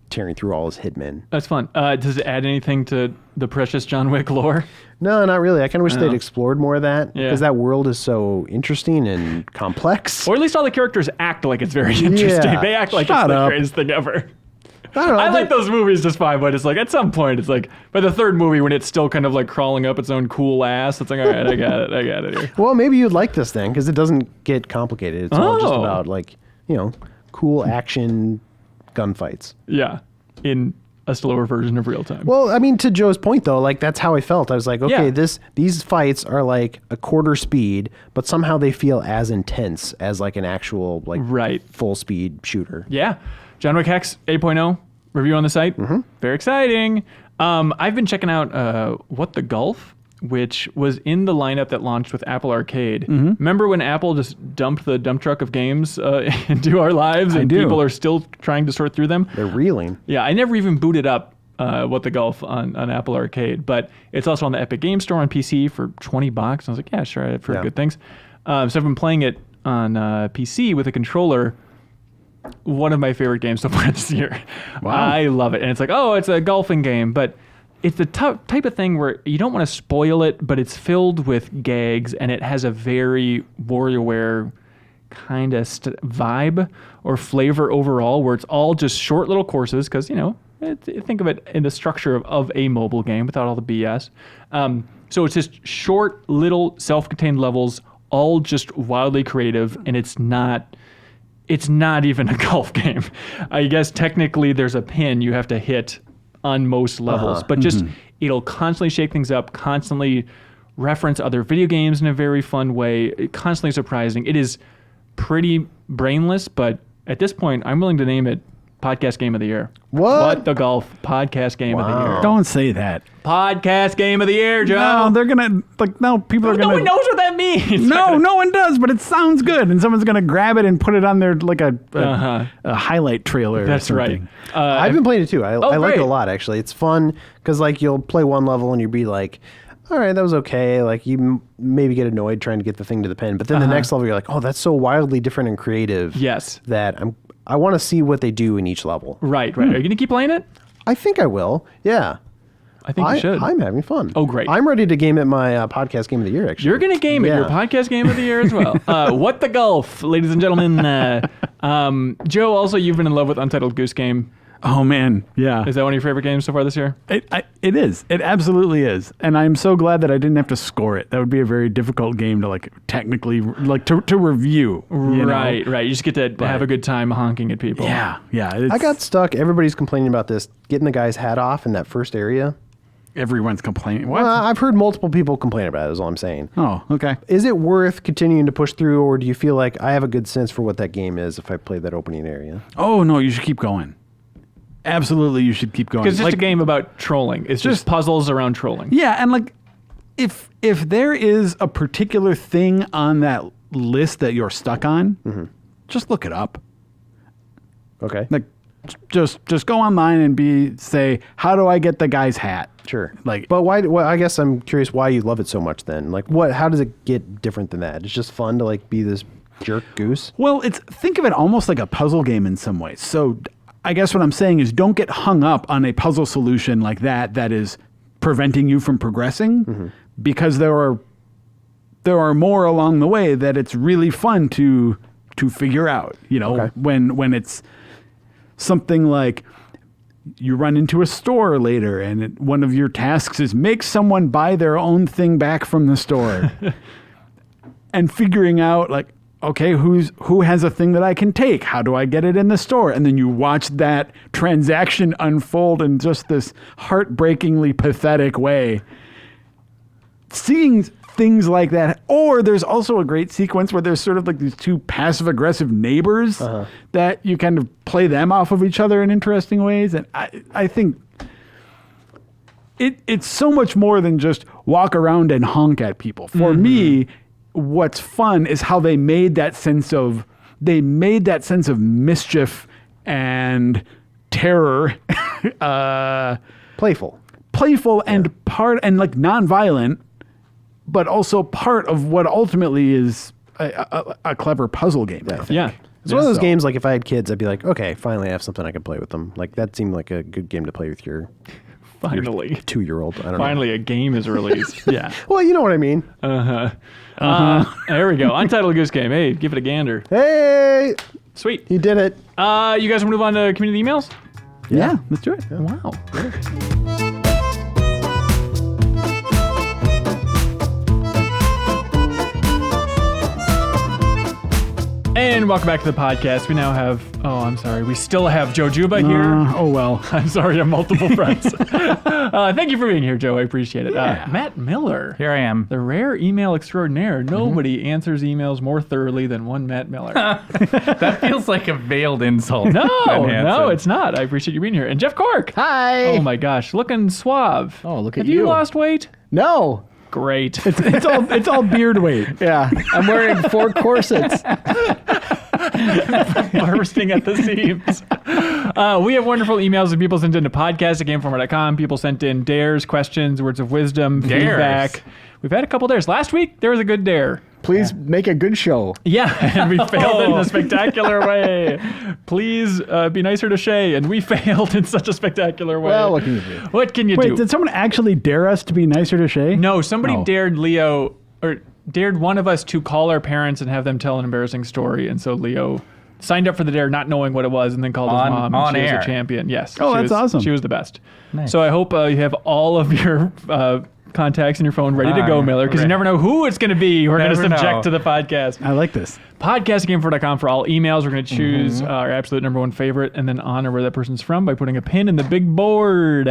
tearing through all his hitmen. That's fun. Does it add anything to the precious John Wick lore? No, not really. I kind of wish they'd explored more of that Yeah. because that world is so interesting and complex. Or at least all the characters act like it's very interesting. Yeah. They act like Shut it's the up. greatest thing ever. I don't know. I like those movies just fine, but it's like at some point, it's like by the third movie when it's still kind of like crawling up its own cool ass, it's like, all right, I got it here. Well, maybe you'd like this then because it doesn't get complicated. It's all just Oh. about like, cool action gunfights. Yeah, in a slower version of real time. Well, I mean, to Joe's point though, like that's how I felt. I was like, okay, Yeah. these fights are like a quarter speed, but somehow they feel as intense as like an actual like Right. full speed shooter. Yeah. John Wick Hex 8.0 review on the site. Very exciting. I've been checking out What the Gulf, which was in the lineup that launched with Apple Arcade. Remember when Apple just dumped the dump truck of games into our lives and do. people are still trying to sort through them? They're reeling. Yeah, I never even booted up What the Gulf on Apple Arcade, but it's also on the Epic Game Store on PC for $20. I was like, yeah, sure, I've heard Yeah. good things. So I've been playing it on PC with a controller. One of my favorite games so far this year. Wow. I love it. And it's like, oh, it's a golfing game, but it's the type of thing where you don't want to spoil it, but it's filled with gags and it has a very WarioWare kind of vibe or flavor overall, where it's all just short little courses because, think of it in the structure of a mobile game without all the BS. So it's just short little self-contained levels, all just wildly creative, and it's not even a golf game. I guess technically there's a pin you have to hit on most levels, but just it'll constantly shake things up, constantly reference other video games in a very fun way, constantly surprising. It is pretty brainless, but at this point, I'm willing to name it Podcast Game of the Year. What? the Golf Podcast Game of the Wow. Year. Don't say that. Podcast Game of the Year, Joe. No, they're gonna people are no gonna. one knows what that means. No one does, but it sounds good, and someone's gonna grab it and put it on their like a highlight trailer. That's or right. something. I've been playing it too. I like it great. a lot actually. It's fun because like you'll play one level and you'll be like, all right, that was okay. Like you maybe get annoyed trying to get the thing to the pin, but then the next level you're like, oh, that's so wildly different and creative. Yes. That I want to see what they do in each level. Right. Are you going to keep playing it? I think I will. Yeah. I think you should. I'm having fun. Oh, great. I'm ready to game it my podcast game of the year, actually. You're going to game it, Yeah. your podcast game of the year as well. What the Golf, ladies and gentlemen. Joe, also, you've been in love with Untitled Goose Game. Oh man, yeah. Is that one of your favorite games so far this year? It is. It absolutely is. And I'm so glad that I didn't have to score it. That would be a very difficult game to like technically like to review. You know? Right. You just get to have a good time honking at people. Yeah. I got stuck. Everybody's complaining about this, getting the guy's hat off in that first area. Everyone's complaining. What? I've heard multiple people complain about it, is all I'm saying. Oh, okay. Is it worth continuing to push through, or do you feel like I have a good sense for what that game is if I play that opening area? Oh no, you should keep going. Absolutely, you should keep going. Because it's just a game about trolling. It's just puzzles around trolling. Yeah, and like if there is a particular thing on that list that you're stuck on, just look it up. Okay. Like just go online and say, how do I get the guy's hat? Sure. Like, But why? Well, I guess I'm curious why you love it so much then. Like, how does it get different than that? It's just fun to like be this jerk goose? well, think of it almost like a puzzle game in some ways. So I guess what I'm saying is don't get hung up on a puzzle solution like that is preventing you from progressing, because there are more along the way that it's really fun to figure out, Okay. when it's something like you run into a store later and one of your tasks is make someone buy their own thing back from the store and figuring out like, okay, who has a thing that I can take? How do I get it in the store? And then you watch that transaction unfold in just this heartbreakingly pathetic way. seeing things like that. Or there's also a great sequence where there's sort of like these two passive-aggressive neighbors that you kind of play them off of each other in interesting ways. And I think it's so much more than just walk around and honk at people. For me, what's fun is how they made that sense of mischief and terror Playful and like nonviolent, but also part of what ultimately is a clever puzzle game. I think. Yeah. It's one of those games, like, if I had kids, I'd be like, okay, finally I have something I can play with them. Like, that seemed like a good game to play with your Finally. 2-year-old. I don't know. Finally, a game is released. Yeah. Well, you know what I mean. There we go. Untitled Goose Game. Hey, give it a gander. Hey! Sweet. He did it. You guys want to move on to community emails? Yeah, let's do it. Wow. And welcome back to the podcast. We now have, we still have Joe Juba here. Oh, well. I'm sorry, I have multiple friends. Thank you for being here, Joe. I appreciate it. Matt Miller. Here I am. The rare email extraordinaire. Nobody answers emails more thoroughly than one Matt Miller. That feels like a veiled insult. No, it's not. I appreciate you being here. And Jeff Cork. Hi. Oh my gosh, looking suave. Oh, look at Have you. you lost weight? No. Great. It's all beard weight. Yeah. I'm wearing 4 corsets. Bursting at the seams. We have wonderful emails that people sent into podcast@gameformer.com. People sent in dares, questions, words of wisdom, feedback. We've had a couple dares. Last week, there was a good dare. Please make a good show. Yeah, and we failed in a spectacular way. Please be nicer to Shay, and we failed in such a spectacular way. Well, what can you do? What can you Wait, do? did someone actually dare us to be nicer to Shay? No, somebody Oh. dared Leo, or dared one of us to call our parents and have them tell an embarrassing story, and so Leo signed up for the dare not knowing what it was and then called his mom. On and she air. was a champion. Yes. Oh, she that's was, awesome. She was the best. Nice. So I hope you have all of your contacts in your phone ready to go, Alright, Miller, because you right. never know who it's going to be we're going to Never subject know. to the podcast. I like this. Podcast@gameformer.com for all emails. We're going to choose our absolute number one favorite and then honor where that person's from by putting a pin in the big board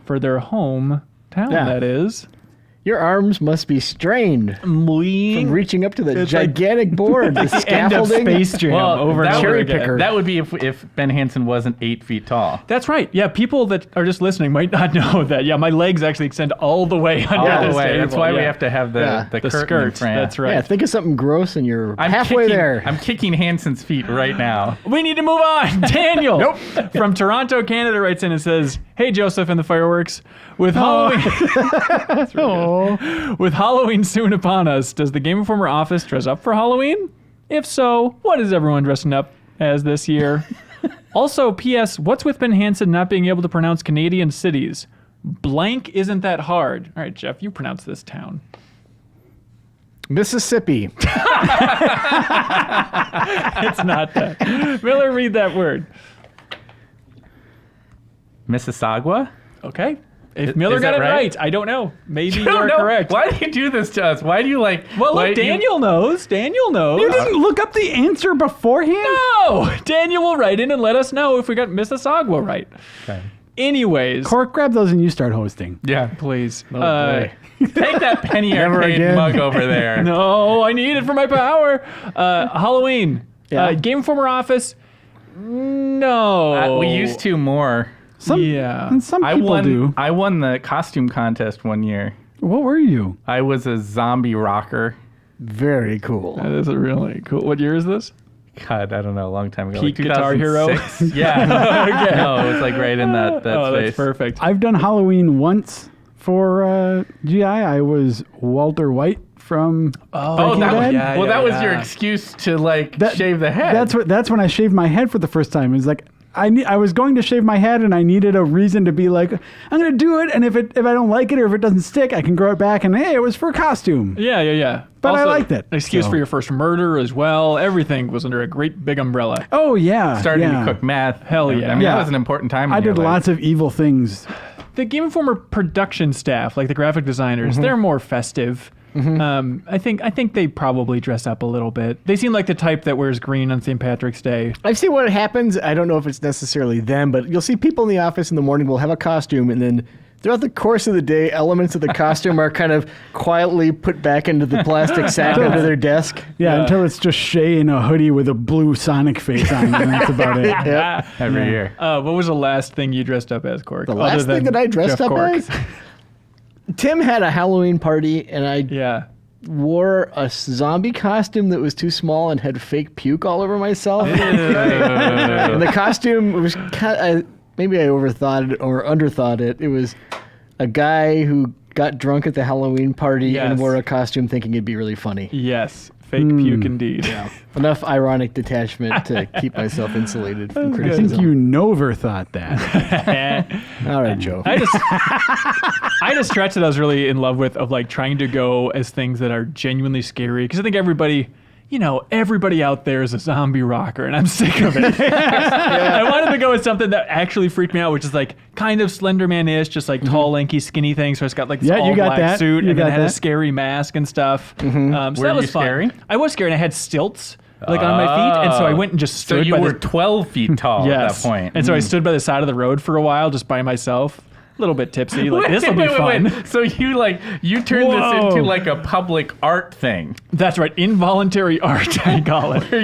for their hometown, that is. Your arms must be strained from reaching up to the It's like gigantic board, the End of scaffolding. Space Jam over and that over would, again. that would be if Ben Hansen wasn't 8 feet tall. That's right. Yeah, people that are just listening might not know that. Yeah, my legs actually extend all the way under All this the way. table. That's why we Yeah. have to have the the curtain in skirt. front. That's right. Yeah, think of something gross and you're I'm halfway kicking, there. I'm kicking Hansen's feet right now. We need to move on. Daniel from Toronto, Canada writes in and says, "Hey Joseph and the fireworks. With Halloween with Halloween soon upon us, does the Game Informer office dress up for Halloween? If so, what is everyone dressing up as this year? Also, P.S. What's with Ben Hansen not being able to pronounce Canadian cities? Blank isn't that hard. All right, Jeff, you pronounce this town. Mississippi. It's not that. Miller, read that word. Mississauga? Okay. If Miller is got that it right? right, I don't know. Maybe you No, are correct. Why do you do this to us? Why do you like... Well, why look, do you- Daniel knows. Daniel knows. You didn't look up the answer beforehand? No! Daniel will write in and let us know if we got Mississauga right. Okay. Anyways, Cork, grab those and you start hosting. Yeah. please. boy. Take that penny arcade again. mug over there. No, I need it for my power. Halloween. Yeah. Game Informer office. No. We used to more. Yeah. And some people do. I won the costume contest one year. What were you? I was a zombie rocker. Very cool. That is a really cool. What year is this? God, I don't know, a long time ago. Peak Guitar Hero? 2006? Yeah. Okay. No, it was like right in that Oh, space. that's perfect. I've done Halloween once for GI. I was Walter White from Oh, Breaking that was, Bad. yeah, well, that was your yeah. excuse to like That- shave the head. That's when I shaved my head for the first time. It was like I was going to shave my head and I needed a reason to be like, I'm going to do it, and if I don't like it or if it doesn't stick, I can grow it back, and hey, it was for costume. Yeah. But I Also, liked it, An excuse so. for your first murder as well. Everything was under a great big umbrella. Oh yeah, starting yeah. to cook meth. Hell yeah. I mean, Yeah. that was an important time. I in your did life. lots of evil things. The Game Informer production staff, like the graphic designers, they're more festive. I think they probably dress up a little bit. They seem like the type that wears green on St. Patrick's Day. I've seen what happens. I don't know if it's necessarily them, but you'll see people in the office in the morning will have a costume, and then Throughout the course of the day, elements of the costume are kind of quietly put back into the plastic sack under their desk. Yeah, until it's just Shay in a hoodie with a blue Sonic face on, and that's about it. Yep. Every year. What was the last thing you dressed up as, Cork? The last thing that I dressed up as? Tim had a Halloween party, and I wore a zombie costume that was too small and had fake puke all over myself. And the costume was maybe I overthought it or underthought it. It was a guy who got drunk at the Halloween party and wore a costume thinking it'd be really funny. Yes. Fake puke indeed. Yeah. Enough ironic detachment to keep myself insulated from I criticism. think you overthought that. All right, Joe. I had a stretch that I was really in love with of like trying to go as things that are genuinely scary because I think everybody out there is a zombie rocker and I'm sick of it. I wanted to go with something that actually freaked me out, which is like kind of Slenderman-ish, just like tall, lanky, skinny thing. So it's got like this all black suit and then it had a scary mask and stuff. So that was fun. Scary? I was scary and I had stilts like on my feet. And so I went and just stood So you by were 12 feet tall at that point. And so I stood by the side of the road for a while just by myself. A little bit tipsy. Like, this will be fun. So you turned this into like a public art thing. That's right. Involuntary art, I call it. Where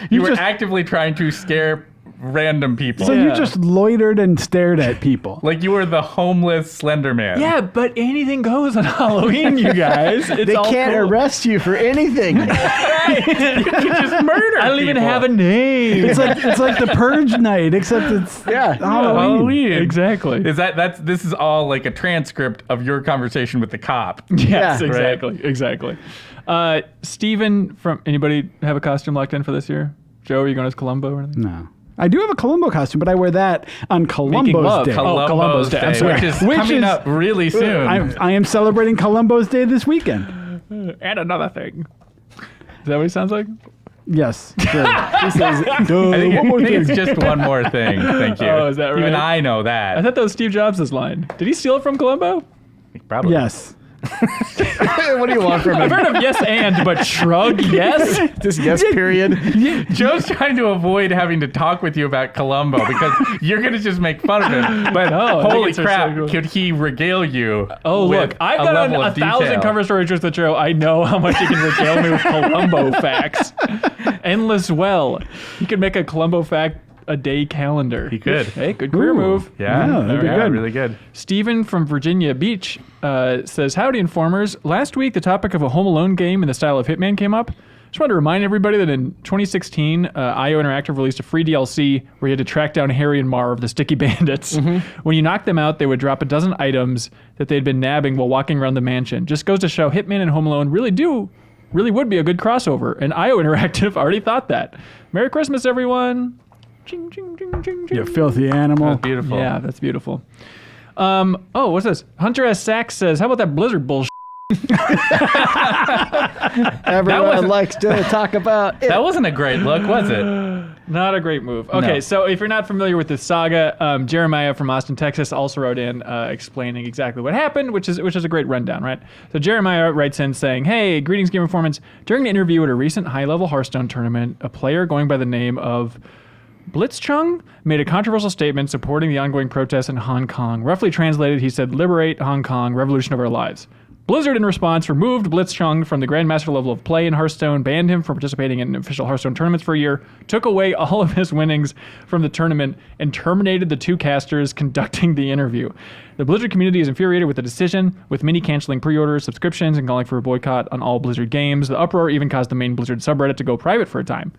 you were actively trying to scare random people. So you just loitered and stared at people. Like you were the homeless Slender Man. Yeah, but anything goes on Halloween, you guys. It's They all can't cool. arrest you for anything. You just murder I don't even people. have a name. It's like the Purge night, except it's Halloween. Exactly. This is all like a transcript of your conversation with the cop. Yes, Yeah. exactly. Steven, from anybody have a costume locked in for this year? Joe, are you going as Columbo or anything? No. I do have a Columbo costume, but I wear that on Columbo's Day. Columbus Day. I'm sorry. Which is coming up really soon. I am celebrating Columbo's Day this weekend. And another thing. Is that what he sounds like? Yes. Sure. I think it's just one more thing. Thank you. Oh, is that right? Even I know I that. thought that was Steve Jobs' line. Did he steal it from Columbo? Probably. Yes. What do you want from I've me? heard of yes and, but shrug yes? Just yes, period. Joe's trying to avoid having to talk with you about Columbo because you're going to just make fun of him. But holy tickets are crap, so good. could he regale you? Oh, with look, I've a got level a of 1,000 detail? cover stories with the Joe. I know how much he can regale me with Columbo facts. Endless well. He could make a Columbo fact a day calendar. He could. Hey, good career move. Yeah, that'd be good. really good. Steven from Virginia Beach says, Howdy, Informers. Last week, the topic of a Home Alone game in the style of Hitman came up. Just wanted to remind everybody that in 2016, IO Interactive released a free DLC where you had to track down Harry and Marv, the sticky bandits. When you knocked them out, they would drop a dozen items that they'd been nabbing while walking around the mansion. Just goes to show Hitman and Home Alone really would be a good crossover. And IO Interactive already thought that. Merry Christmas, everyone. Ching, ching, ching, ching, ching. You filthy animal. That's beautiful. Yeah, that's beautiful. What's this? Hunter S. Sachs says, how about that Blizzard bullshit? Everyone likes to talk about it. That wasn't a great look, was it? Not a great move. Okay, No. so if you're not familiar with this saga, Jeremiah from Austin, Texas also wrote in explaining exactly what happened, which is a great rundown, right? So Jeremiah writes in saying, hey, greetings, Game Informants. During an interview at a recent high-level Hearthstone tournament, a player going by the name of Blitzchung made a controversial statement supporting the ongoing protests in Hong Kong. Roughly translated, he said, liberate Hong Kong, revolution of our lives. Blizzard, in response, removed Blitzchung from the Grandmaster level of play in Hearthstone, banned him from participating in official Hearthstone tournaments for a year, took away all of his winnings from the tournament, and terminated the two casters conducting the interview. The Blizzard community is infuriated with the decision, with many canceling pre-orders, subscriptions, and calling for a boycott on all Blizzard games. The uproar even caused the main Blizzard subreddit to go private for a time.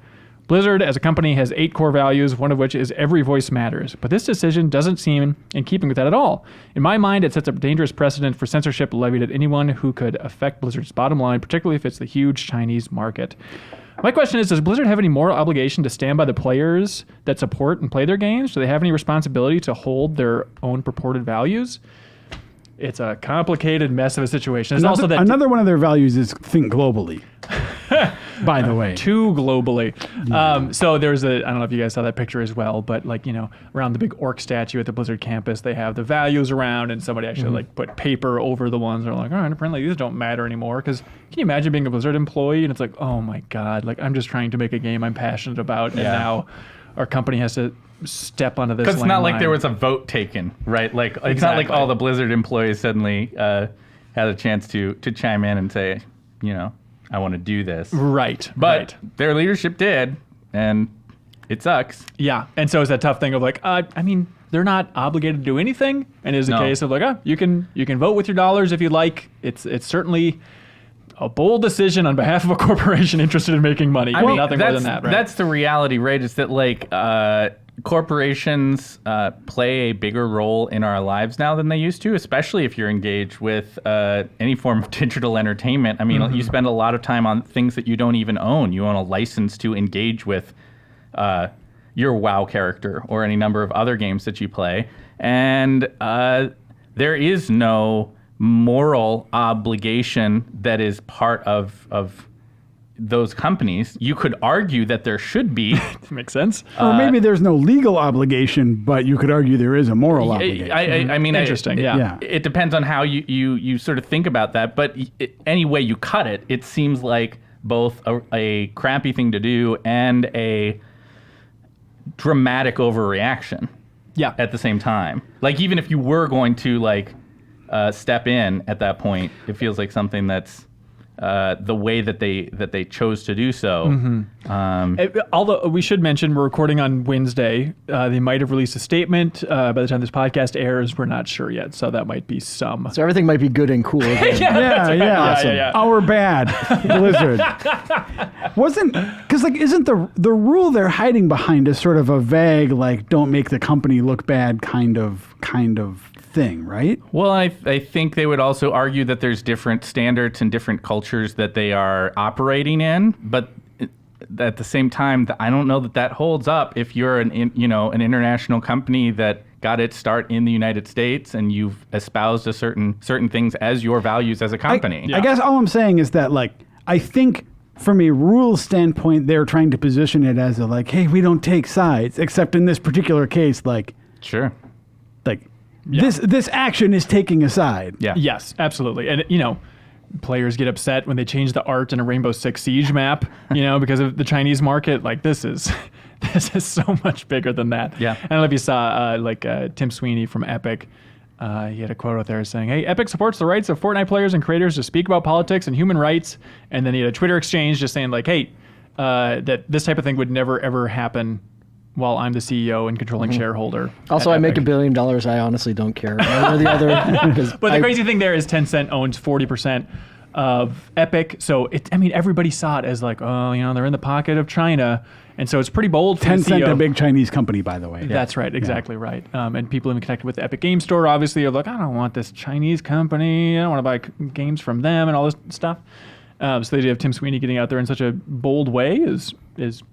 Blizzard, as a company, has 8 core values, one of which is every voice matters. But this decision doesn't seem in keeping with that at all. In my mind, it sets a dangerous precedent for censorship levied at anyone who could affect Blizzard's bottom line, particularly if it's the huge Chinese market. My question is, does Blizzard have any moral obligation to stand by the players that support and play their games? Do they have any responsibility to hold their own purported values? It's a complicated mess of a situation. There's also that Another one of their values is think globally. By the way. too globally. So there's I don't know if you guys saw that picture as well, but around the big orc statue at the Blizzard campus, they have the values around, and somebody actually put paper over the ones that are like, all right, apparently these don't matter anymore. Because can you imagine being a Blizzard employee and it's like, oh my God, like I'm just trying to make a game I'm passionate about, and now our company has to step onto this. Because it's not like landmine. there was a vote taken, right? Like it's not like all the Blizzard employees suddenly had a chance to chime in and say, I want to do this. Right. But their leadership did, and it sucks. Yeah. And so it's that tough thing of like, they're not obligated to do anything. And it's a case of like, you can vote with your dollars if you'd like. It's certainly a bold decision on behalf of a corporation interested in making money. Nothing more than that, right? That's the reality, right? Is that like corporations play a bigger role in our lives now than they used to, especially if you're engaged with any form of digital entertainment. I mean, you spend a lot of time on things that you don't even own. You own a license to engage with your WoW character or any number of other games that you play. And there is no moral obligation that is part of those companies. You could argue that there should be. Makes sense. Or maybe there's no legal obligation, but you could argue there is a moral obligation. I mean, interesting. Yeah. It depends on how you sort of think about that. But any way you cut it, it seems like both a crappy thing to do and a dramatic overreaction. Yeah. At the same time, like even if you were going to step in at that point, it feels like something that's the way that they chose to do so. Although we should mention we're recording on Wednesday, they might have released a statement. By the time this podcast airs, we're not sure yet, so that might be some. So everything might be good and cool. Yeah. Our bad, Blizzard. Isn't the rule they're hiding behind is sort of a vague, like, don't make the company look bad kind of thing, right? Well, I think they would also argue that there's different standards and different cultures that they are operating in, but at the same time, I don't know that holds up if you're an international company that got its start in the United States and you've espoused a certain things as your values as a company. I guess all I'm saying is that, like, I think from a rules standpoint, they're trying to position it as a, like, hey, we don't take sides, except in this particular case, like, sure. Like, this action is taking a side. Yeah. Yes, absolutely. And, players get upset when they change the art in a Rainbow Six Siege map, because of the Chinese market. Like, this is so much bigger than that. Yeah. I don't know if you saw, Tim Sweeney from Epic. He had a quote out there saying, hey, Epic supports the rights of Fortnite players and creators to speak about politics and human rights. And then he had a Twitter exchange just saying, like, hey, that this type of thing would never, ever happen while I'm the CEO and controlling shareholder. Also, I make $1 billion. I honestly don't care one or the other. But the crazy thing there is Tencent owns 40% of Epic. So, everybody saw it as like, they're in the pocket of China. And so it's pretty bold for Tencent, the CEO. a big Chinese company, by the way. That's right. Exactly right. And people even connected with the Epic Game Store, obviously, are like, I don't want this Chinese company. I don't want to buy games from them and all this stuff. So the idea of Tim Sweeney getting out there in such a bold way is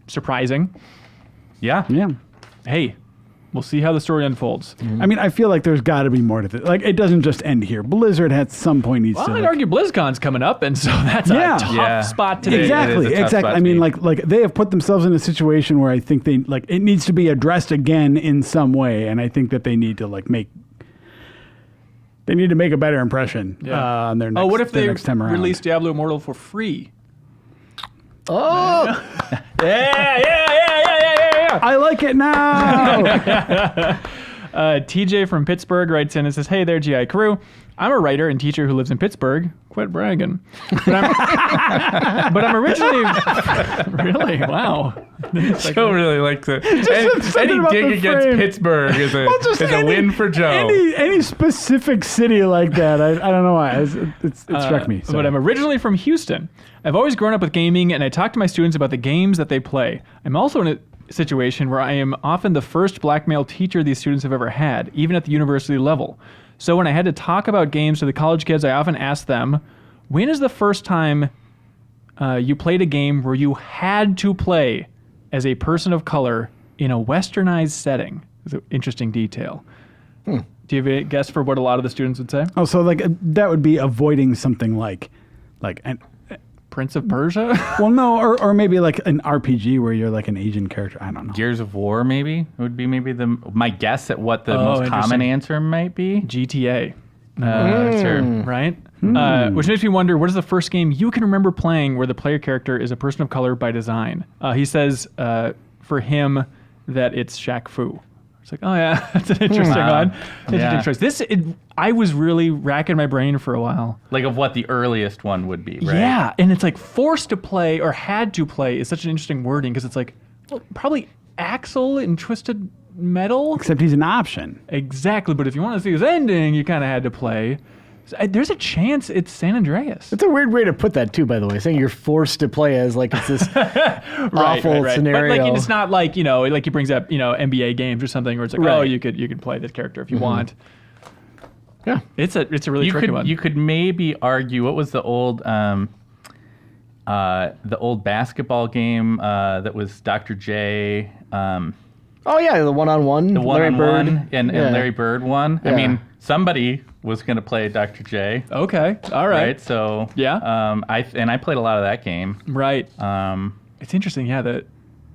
surprising. Yeah. Yeah. Hey, we'll see how the story unfolds. I mean, I feel like there's got to be more to this. Like, it doesn't just end here. Blizzard at some point needs to. I'd argue BlizzCon's coming up, and so that's a tough spot to be. Exactly. I mean, like they have put themselves in a situation where I think it needs to be addressed again in some way, and I think that they need to make a better impression on their next. What if they next time around. release Diablo Immortal for free? Oh, Yeah. I like it now. TJ from Pittsburgh writes in and says, hey there, GI crew. I'm a writer and teacher who lives in Pittsburgh. Quit bragging. But I'm originally... Really? Wow. Joe really likes it. Any dig against Pittsburgh is a win for Joe. Any specific city like that, I don't know why. It struck me. So. But I'm originally from Houston. I've always grown up with gaming, and I talk to my students about the games that they play. I'm also in a situation where I am often the first black male teacher these students have ever had, even at the university level. So when I had to talk about games to the college kids, I often asked them, when is the first time you played a game where you had to play as a person of color in a westernized setting? It's an interesting detail. Do you have a guess for what a lot of the students would say? Oh, so that would be avoiding something like an Prince of Persia? Well, no, or maybe like an RPG where you're like an Asian character. I don't know. Gears of War, maybe would be my guess at what the most common answer might be. GTA. Sure. Right? Which makes me wonder, what is the first game you can remember playing where the player character is a person of color by design? He says for him, that it's Shaq Fu. It's like, oh yeah, that's an interesting one. Interesting choice. I was really racking my brain for a while. Like of what the earliest one would be, right? Yeah, and it's like forced to play or had to play is such an interesting wording because it's like, well, probably Axel in Twisted Metal. Except he's an option. Exactly, but if you want to see his ending, you kind of had to play. There's a chance it's San Andreas. It's a weird way to put that too, by the way. Saying you're forced to play as like it's this awful scenario. But like it's not like like he brings up NBA games or something where it's like oh you could play this character if you want. Yeah, it's a really tricky one. You could maybe argue what was the old basketball game that was Dr. J. Oh yeah, the one-on-one. The Larry Bird and Larry Bird one. Yeah. I mean, somebody was going to play Dr. J. Okay, all right. Right, so yeah. I played a lot of that game. Right. It's interesting, yeah.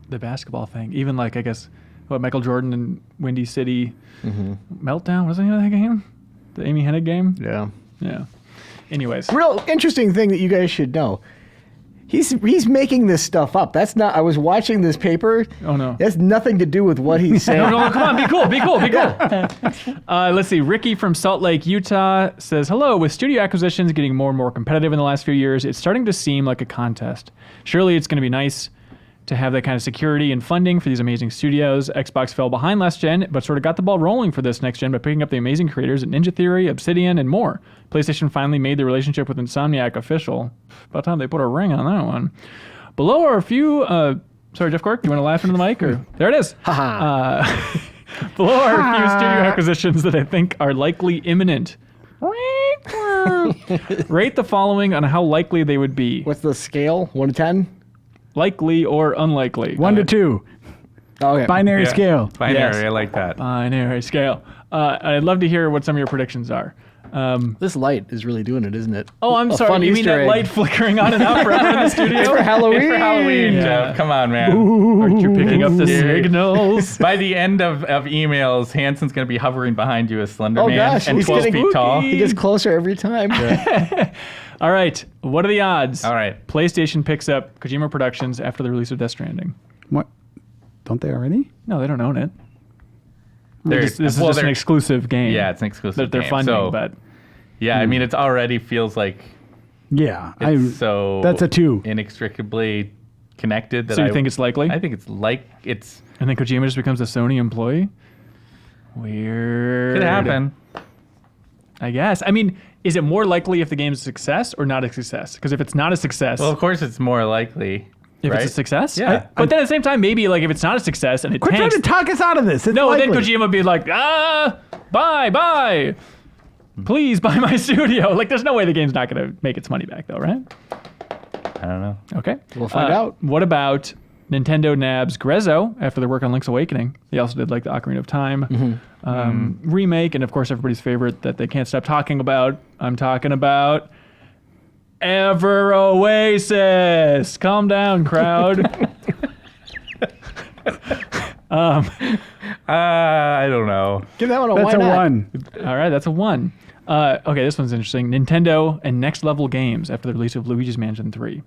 The basketball thing, even like I guess Michael Jordan and Windy City Meltdown wasn't that game? The Amy Hennig game. Yeah. Yeah. Anyways, real interesting thing that you guys should know. He's making this stuff up. That's not. I was watching this paper. Oh no, that's nothing to do with what he's saying. No, come on, be cool. Let's see. Ricky from Salt Lake, Utah says, "Hello. With studio acquisitions getting more and more competitive in the last few years, it's starting to seem like a contest. Surely it's going to be nice to have that kind of security and funding for these amazing studios. Xbox fell behind last gen, but sort of got the ball rolling for this next gen by picking up the amazing creators at Ninja Theory, Obsidian, and more. PlayStation finally made the relationship with Insomniac official. About time they put a ring on that one. Below are a few... sorry, Jeff Cork, do you want to laugh into the mic? Or there it is. Below are a few studio acquisitions that I think are likely imminent. Rate the following on how likely they would be. What's the scale? 1 to 10? Likely or unlikely? 1 to 2. Okay. Binary scale. Binary, Yes. I like that. Binary scale. I'd love to hear what some of your predictions are. This light is really doing it, isn't it? Oh, I'm A sorry. fun You mean Easter that egg. light flickering on and off forever in the studio? It's for Halloween. It's for Halloween, Yeah. Jeff. Come on, man. Aren't you picking up the signals? By the end of emails, Hanson's going to be hovering behind you as Slender Oh, Man gosh, and he's 12 getting feet tall. He gets closer every time. All right. What are the odds? All right. PlayStation picks up Kojima Productions after the release of Death Stranding. What? Don't they already? No, they don't own it. There's- This is well, just an they're- exclusive game. Yeah, it's an exclusive that they're game, funding, so- but Yeah, I mean, it already feels like Yeah. it's so that's a 2. inextricably connected. That so you think it's likely? I think it's And then Kojima just becomes a Sony employee? Weird. could happen. I guess. I mean, is it more likely if the game's a success or not a success? Because if it's not a success, Well, of course, it's more likely. if right? it's a success, Yeah. but then at the same time, maybe like if it's not a success and it Quit trying tanks, to talk us out of this. It's no, likely. then Kojima would be like, bye, please buy my studio. Like, there's no way the game's not going to make its money back, though, right? I don't know. Okay, We'll find out. What about Nintendo nabs Grezzo after their work on Link's Awakening? They also did like the Ocarina of Time remake, and of course everybody's favorite that they can't stop talking about. I'm talking about Ever Oasis. Calm down, crowd. I don't know. Give that one a That's why a not? 1. All right, that's a 1. Okay, this one's interesting. Nintendo and Next Level Games after the release of Luigi's Mansion 3.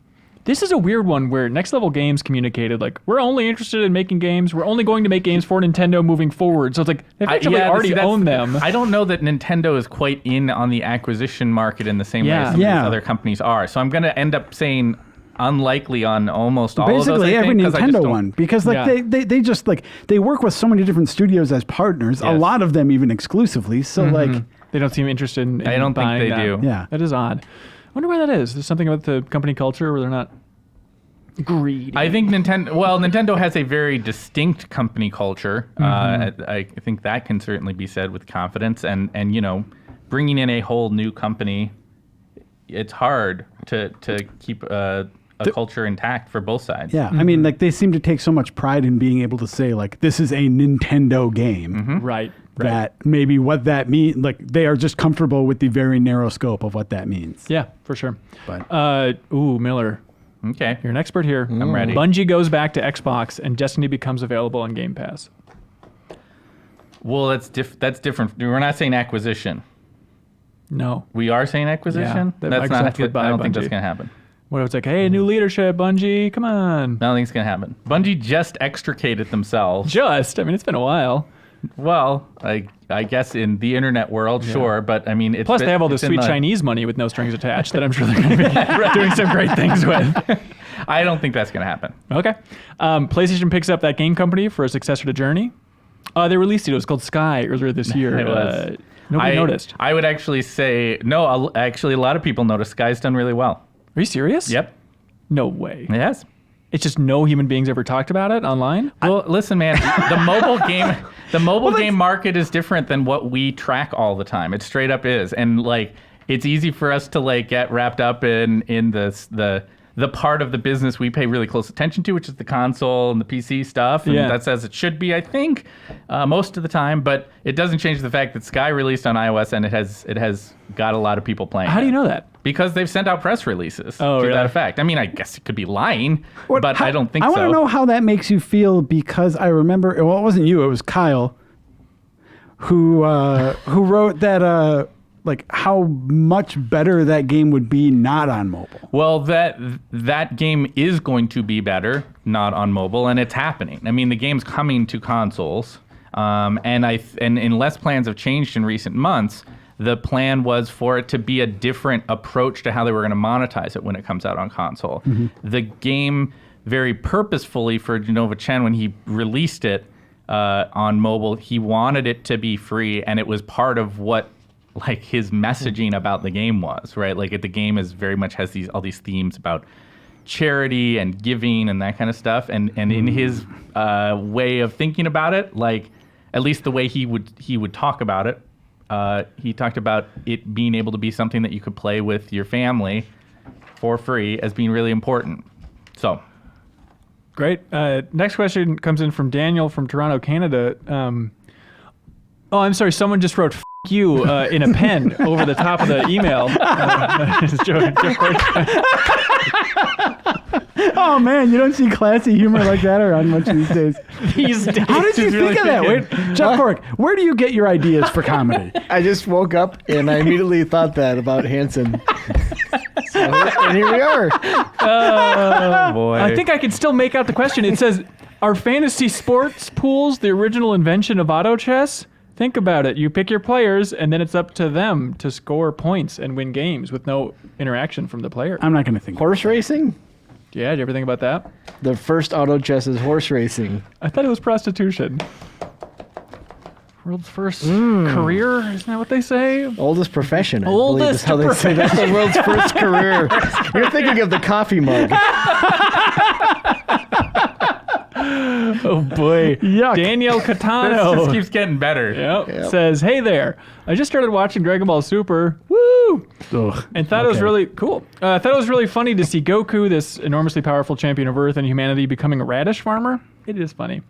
This is a weird one where Next Level Games communicated, like, we're only interested in making games. We're only going to make games for Nintendo moving forward. So it's like, they effectively already own them. I don't know that Nintendo is quite in on the acquisition market in the same way as some of these other companies are. So I'm going to end up saying unlikely on almost all of those. Basically every I think, 'cause I just Nintendo don't- one, because like they just like they work with so many different studios as partners. A Yes. lot of them even exclusively. So like They don't seem interested in I don't think buying they that. do. Yeah. That is odd. I wonder why that is. There's something about the company culture where they're not greedy. I think Nintendo has a very distinct company culture. I think that can certainly be said with confidence. And bringing in a whole new company, it's hard to keep a culture intact for both sides. yeah, I mean like they seem to take so much pride in being able to say like this is a Nintendo game. Right. That maybe what that means, like they are just comfortable with the very narrow scope of what that means. Yeah, for sure. But Miller, Okay. you're an expert here. I'm ready. Bungie goes back to Xbox and Destiny becomes available on Game Pass. Well, that's different. We're not saying acquisition. No. We are saying acquisition. Yeah, that That's Microsoft not. would buy I don't think that's Bungie. going to happen. What if it's like, hey, new leadership, Bungie, come on. Nothing's going to happen. Bungie just extricated themselves. I mean, it's been a while. Well, I guess in the internet world, sure, but I mean, plus they have all this sweet Chinese money with no strings attached that I'm sure they're going to be doing some great things with. I don't think that's going to happen. Okay. PlayStation picks up that game company for a successor to Journey. They released it. It was called Sky earlier this year. It was. Nobody noticed. I would actually say no. Actually, a lot of people noticed. Sky's done really well. Are you serious? Yep. No way. It has. It's just no human beings ever talked about it online? Well, listen, man, the mobile game market is different than what we track all the time. It straight up is. And like it's easy for us to like get wrapped up in the part of the business we pay really close attention to, which is the console and the PC stuff. And that's as it should be, I think, most of the time. But it doesn't change the fact that Sky released on iOS and it has got a lot of people playing. How do you know that? Because they've sent out press releases to that effect. I mean, I guess it could be lying, but I don't think so. I want to know how that makes you feel because I remember, well, it wasn't you, it was Kyle who wrote that, like how much better that game would be not on mobile. Well, that game is going to be better not on mobile, and it's happening. I mean, the game's coming to consoles, and unless plans have changed in recent months, the plan was for it to be a different approach to how they were going to monetize it when it comes out on console. Mm-hmm. The game, very purposefully for Genova Chen, when he released it on mobile, he wanted it to be free, and it was part of what like his messaging about the game was, right? Like the game is very much has all these themes about charity and giving and that kind of stuff. And in his way of thinking about it, like at least the way he would talk about it, he talked about it being able to be something that you could play with your family for free as being really important. So. Great. Next question comes in from Daniel from Toronto, Canada. I'm sorry. Someone just wrote "f*** you" in a pen over the top of the email. Oh man, you don't see classy humor like that around much these days. How did you think of that? Wait, Jeff Cork, where do you get your ideas for comedy? I just woke up and I immediately thought that about Hanson. And here we are. Oh boy! I think I can still make out the question. It says, "Are fantasy sports pools the original invention of auto chess?" Think about it. You pick your players, and then it's up to them to score points and win games with no interaction from the player. I'm not going to think. Horse racing? Yeah, did you ever think about that? The first auto chess is horse racing. I thought it was prostitution. World's first career? Isn't that what they say? Oldest profession. Oldest I believe is how they say that's the world's first career. You're thinking of the coffee mug. Oh boy. Yuck. Daniel Catano. This just keeps getting better. Yep. Says, hey there. I just started watching Dragon Ball Super. Woo! Ugh. And thought it was really cool. I thought it was really funny to see Goku, this enormously powerful champion of Earth and humanity, becoming a radish farmer. It is funny.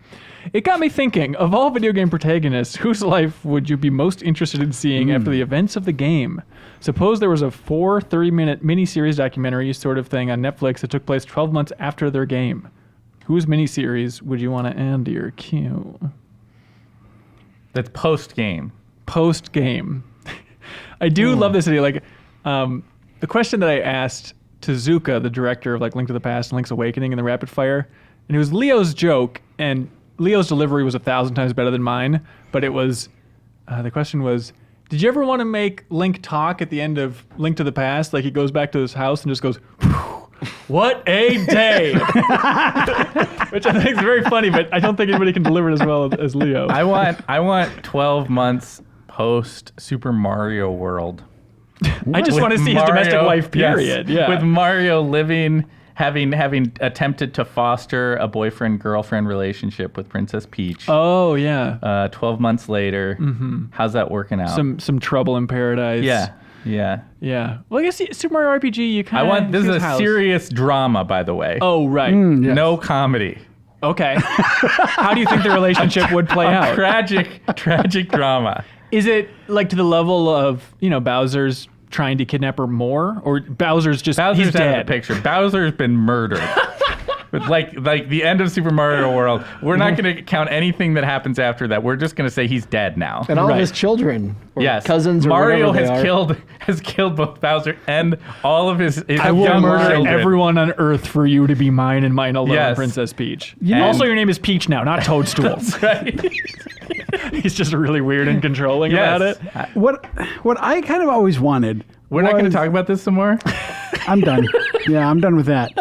It got me thinking, of all video game protagonists, whose life would you be most interested in seeing after the events of the game? Suppose there was a 4 30-minute miniseries documentary sort of thing on Netflix that took place 12 months after their game. Whose miniseries would you want to add to your queue? That's post-game. Post-game. I do love this idea. Like, the question that I asked to Zuka, the director of like Link to the Past and Link's Awakening and the Rapid Fire, and it was Leo's joke, and Leo's delivery was 1,000 times better than mine, but it was, the question was, did you ever want to make Link talk at the end of Link to the Past? Like he goes back to his house and just goes, what a day! Which I think is very funny, but I don't think anybody can deliver it as well as Leo. I want 12 months post Super Mario World. I just want to see his domestic life, period. Yes, yeah. With Mario having attempted to foster a boyfriend-girlfriend relationship with Princess Peach. Oh, yeah. 12 months later. Mm-hmm. How's that working out? Some trouble in paradise. Yeah. Well, I guess Super Mario RPG, you kind of... This is a serious drama, by the way. Oh, right. Yes. No comedy. Okay. How do you think the relationship would play out? Tragic drama. Is it like to the level of, Bowser's trying to kidnap her more? Or Bowser's he's dead? out of the picture. Bowser's been murdered. like the end of Super Mario World. We're not going to count anything that happens after that. We're just going to say he's dead now. And all of his children, or yes, cousins, or Mario whatever they has killed both Bowser and all of his I will young murder children. everyone on Earth for you to be mine and mine alone, Yes. Princess Peach. know- Also, your name is Peach now, not Toadstool. That's right. He's just really weird and controlling about it. What I kind of always wanted. We're not going to talk about this some more. I'm done. Yeah, I'm done with that.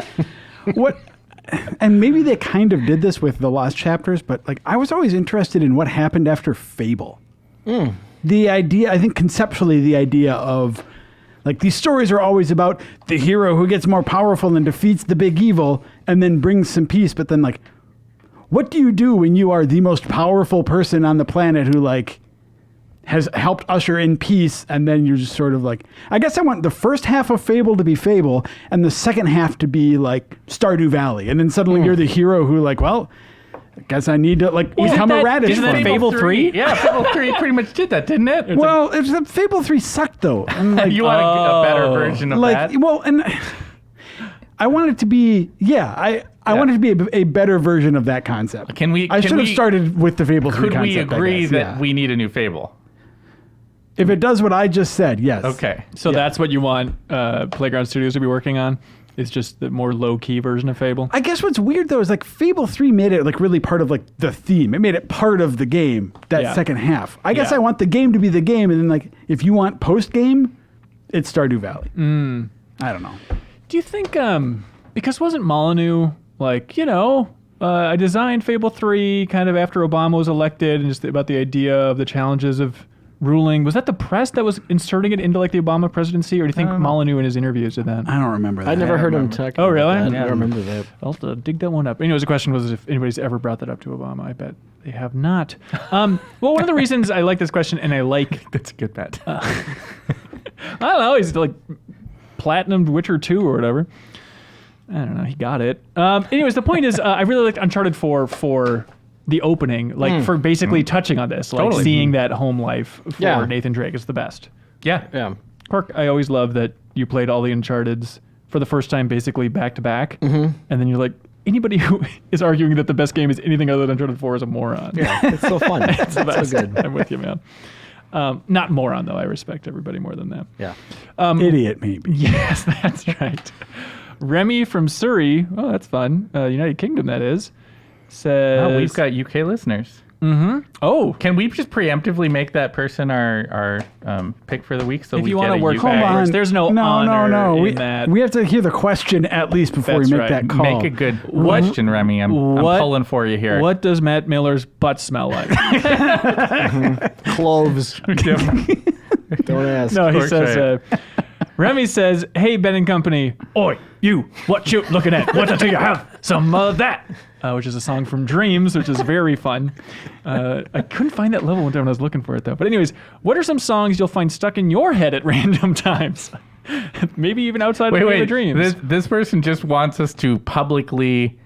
And maybe they kind of did this with the Lost Chapters, but like I was always interested in what happened after Fable. The idea, I think conceptually, the idea of like these stories are always about the hero who gets more powerful and defeats the big evil and then brings some peace. But then like, what do you do when you are the most powerful person on the planet who like has helped usher in peace, and then you're just sort of like, I guess I want the first half of Fable to be Fable and the second half to be like Stardew Valley, and then suddenly you're the hero who like, well, I guess I need to like become a radish isn't that farmer. Fable 3? Yeah, Fable 3 pretty much did that, didn't it? Well, Fable 3 sucked though. And like, You want a better version of like, that? well, and I want it to be, I want it to be a better version of that concept. I should have started with the Fable 3 Could concept. we agree that yeah. we need a new Fable? If it does what I just said, yes. Okay. So that's what you want Playground Studios to be working on? Is just the more low-key version of Fable? I guess what's weird though is like Fable 3 made it like really part of like the theme. It made it part of the game, that second half. I guess I want the game to be the game, and then like if you want post-game, it's Stardew Valley. I don't know. Do you think, because wasn't Molyneux like, I designed Fable 3 kind of after Obama was elected and just about the idea of the challenges of ruling. Was that the press that was inserting it into like the Obama presidency, or do you think Molyneux in his interviews did that? I don't remember that. I never heard him talk. Oh, really? About that. Yeah. I don't remember that. I'll have to dig that one up. Anyways, the question was if anybody's ever brought that up to Obama. I bet they have not. Well, one of the reasons I like this question, and I like... That's a good bet. I don't know, he's like platinumed Witcher 2 or whatever. I don't know, he got it. Anyways, the point is, I really liked Uncharted 4 for the opening, like for basically touching on this, like Totally. seeing that home life for Yeah. Nathan Drake is the best. Yeah. Cork, I always love that you played all the Uncharteds for the first time basically back to back, and then you're like, anybody who is arguing that the best game is anything other than Uncharted 4 is a moron. Yeah, it's so fun. It's the best. so good. I'm with you, man. Not moron, though. I respect everybody more than that. Yeah. Idiot, maybe. Yes, that's right. Remy from Surrey, oh, that's fun. United Kingdom, that is, says... Oh, we've got UK listeners. Oh, Can we just preemptively make that person our pick for the week? So if we you get want a to work UK backwards, there's no honor in we, that. We have to hear the question at least before That's we make right. that call. Make a good question, Remy. I'm pulling for you here. What does Matt Miller's butt smell like? Cloves. Don't ask. No, he Cork's says, Remy says, hey, Ben and Company. Oi, you, what you looking at? What do you have? Some of that. Which is a song from Dreams, which is very fun. I couldn't find that level one time when I was looking for it, though. But anyways, what are some songs you'll find stuck in your head at random times? Maybe even outside of the Dreams. This person just wants us to publicly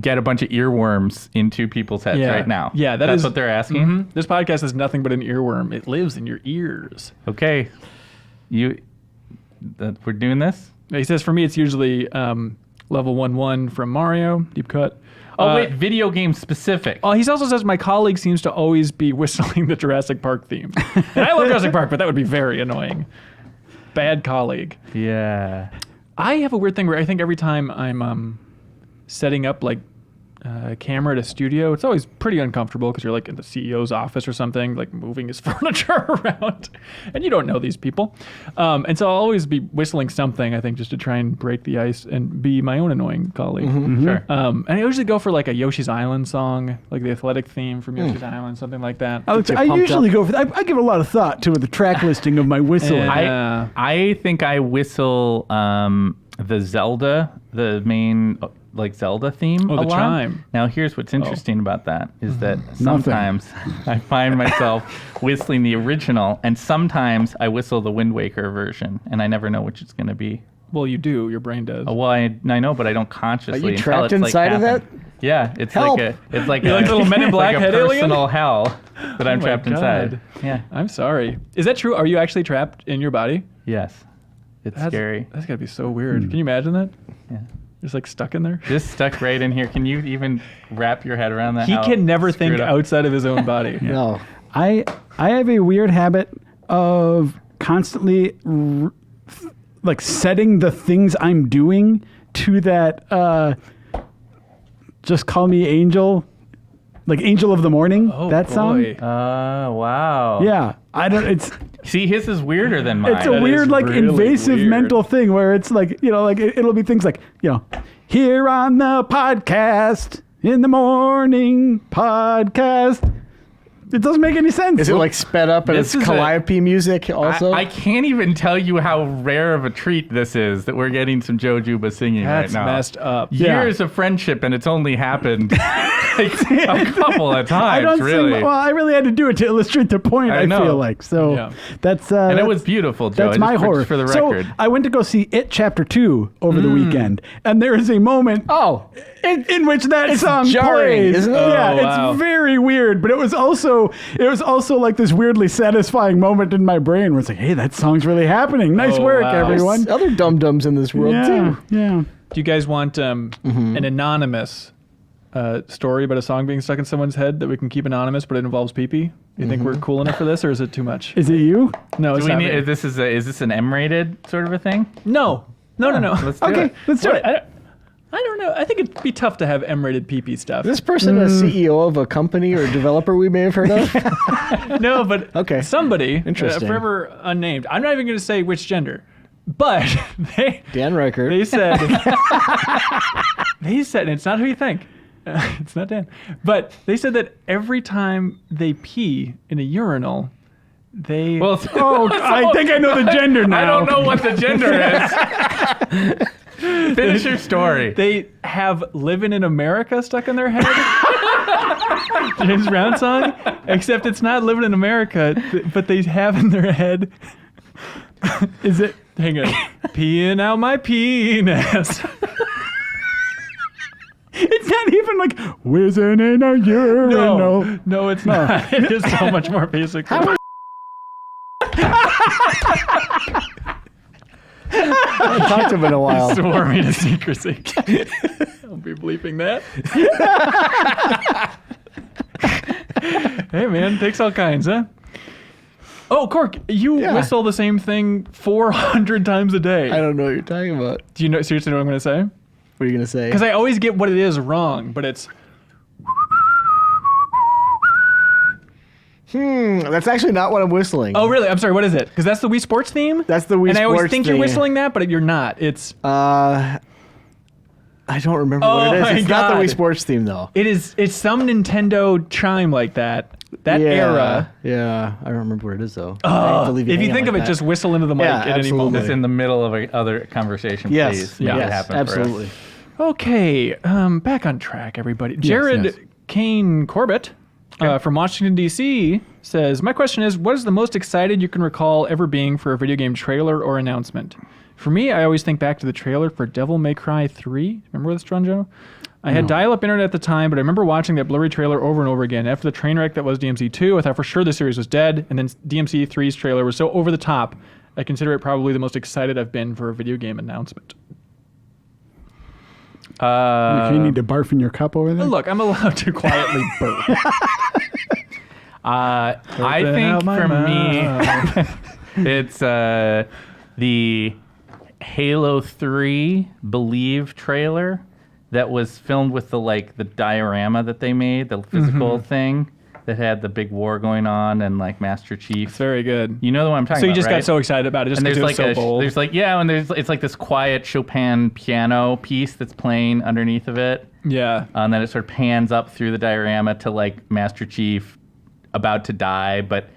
get a bunch of earworms into people's heads right now. Yeah, that's what they're asking. This podcast is nothing but an earworm. It lives in your ears. Okay, we're doing this. He says, for me, it's usually level 1-1 from Mario, deep cut. Oh, wait, video game specific. Oh, he also says, my colleague seems to always be whistling the Jurassic Park theme. And I love Jurassic Park, but that would be very annoying. Bad colleague. Yeah. I have a weird thing where I think every time I'm setting up like a camera at a studio, it's always pretty uncomfortable because you're like in the CEO's office or something, like moving his furniture around, and you don't know these people. And so I'll always be whistling something, I think, just to try and break the ice and be my own annoying colleague. Sure. And I usually go for like a Yoshi's Island song, like the athletic theme from Yoshi's Island, something like that. I usually go for I give a lot of thought to the track listing of my whistling. I think I whistle the Zelda, the main like Zelda theme Oh, a the lot. chime. Now here's what's interesting about that is that sometimes I find myself whistling the original, and sometimes I whistle the Wind Waker version, and I never know which it's going to be. Well, you do. Your brain does. Well, I know, but I don't consciously. Are you until trapped it's, inside of happened. Yeah, it's Help. like You're like a little Men in Black like head a alien? personal hell that I'm my trapped inside. God. Yeah. I'm sorry. Is that true? Are you actually trapped in your body? Yes. It's scary. That's got to be so weird. Can you imagine that? Yeah. Just like stuck in there. Just stuck right in here. Can you even wrap your head around that? He How can never screwed think up? outside of his own body. No. I have a weird habit of constantly like setting the things I'm doing to that just call me Angel, like Angel of the Morning, that song. Wow. Yeah. I don't it's See, his is weirder than mine. it's a That weird is like really invasive weird. mental thing where it's like, like it'll be things like, here on the podcast in the morning podcast. It doesn't make any sense. Is it like sped up and This it's is Calliope music also? I can't even tell you how rare of a treat this is that we're getting some Joe Juba singing That's right now. messed up. Years of friendship, and it's only happened like a couple of times, really. well, I really had to do it to illustrate the point, I I know. feel like. So Yeah. that's and it that's- was beautiful, Joe. That's Just my horror. for the so record. I went to go see It Chapter 2 over the weekend, and there is a moment in which that song jarring, plays. isn't it? Yeah, Oh, wow. it's very weird, but it was also like this weirdly satisfying moment in my brain where it's like, hey, that song's really happening. Nice Oh, work, wow. everyone. There's other dum-dums in this world Yeah, too. yeah. Do you guys want an anonymous story about a song being stuck in someone's head that we can keep anonymous, but it involves pee-pee? You think we're cool enough for this, or is it too much? Is it you? No, it's Do we not need, me. is this an M-rated sort of a thing? No. No. Let's do Okay, it. let's do it. I don't know. I think it'd be tough to have M-rated pee-pee stuff. Is this person a CEO of a company or a developer we may have heard of? No, but Okay. somebody, Interesting. forever unnamed. I'm not even going to say which gender, but Dan Reichert. they said, and it's not who you think. It's not Dan. But they said that every time they pee in a urinal, they... Well, Oh, I think I know the gender now. I don't know what the gender is. Finish your story. They have "Living in America" stuck in their head. James Brown song, except it's not "Living in America," but they have in their head. Is it? Hang on, peeing out my penis. It's not even like whizzing in a urinal. No, it's not. It is so much more basic. I haven't talked to him in a while. Swore me to secrecy. I'll be bleeping that. Hey man, takes all kinds, huh? Oh, Cork, you whistle the same thing 400 times a day. I don't know what you're talking about. Do you know seriously know what I'm going to say? What are you going to say? Because I always get what it is wrong, but it's... That's actually not what I'm whistling. Oh, really? I'm sorry, what is it? Because that's the Wii Sports theme? That's the Wii And I always Sports think you're thing. whistling that, but you're not. It's... I don't remember Oh what it is. my It's not the God. Wii Sports theme, though. It's some Nintendo chime like that. That era. Yeah, I don't remember what it is, though. I hate to leave If you hanging think of like it, that. just whistle into the mic Yeah, at any absolutely. moment. It's in the middle of another conversation, Yes, please. Make yes, it happen absolutely. for us. Okay, back on track, everybody. Jared yes. Kane Corbett from Washington, D.C. says, my question is, what is the most excited you can recall ever being for a video game trailer or announcement? For me, I always think back to the trailer for Devil May Cry 3. Remember this, John Joe? I had dial-up internet at the time, but I remember watching that blurry trailer over and over again. After the train wreck that was DMC 2, I thought for sure the series was dead, and then DMC 3's trailer was so over the top, I consider it probably the most excited I've been for a video game announcement. You need to barf in your cup over there? Look, I'm allowed to quietly burp. I Open think out my for mouth. me, it's the Halo 3 Believe trailer that was filmed with the diorama that they made, the physical thing that had the big war going on and Master Chief. It's very good. You know the one I'm talking So about, you just right? got so excited about it just And because there's it was so bold. it's like this quiet Chopin piano piece that's playing underneath of it. Yeah. And then it sort of pans up through the diorama to Master Chief about to die, but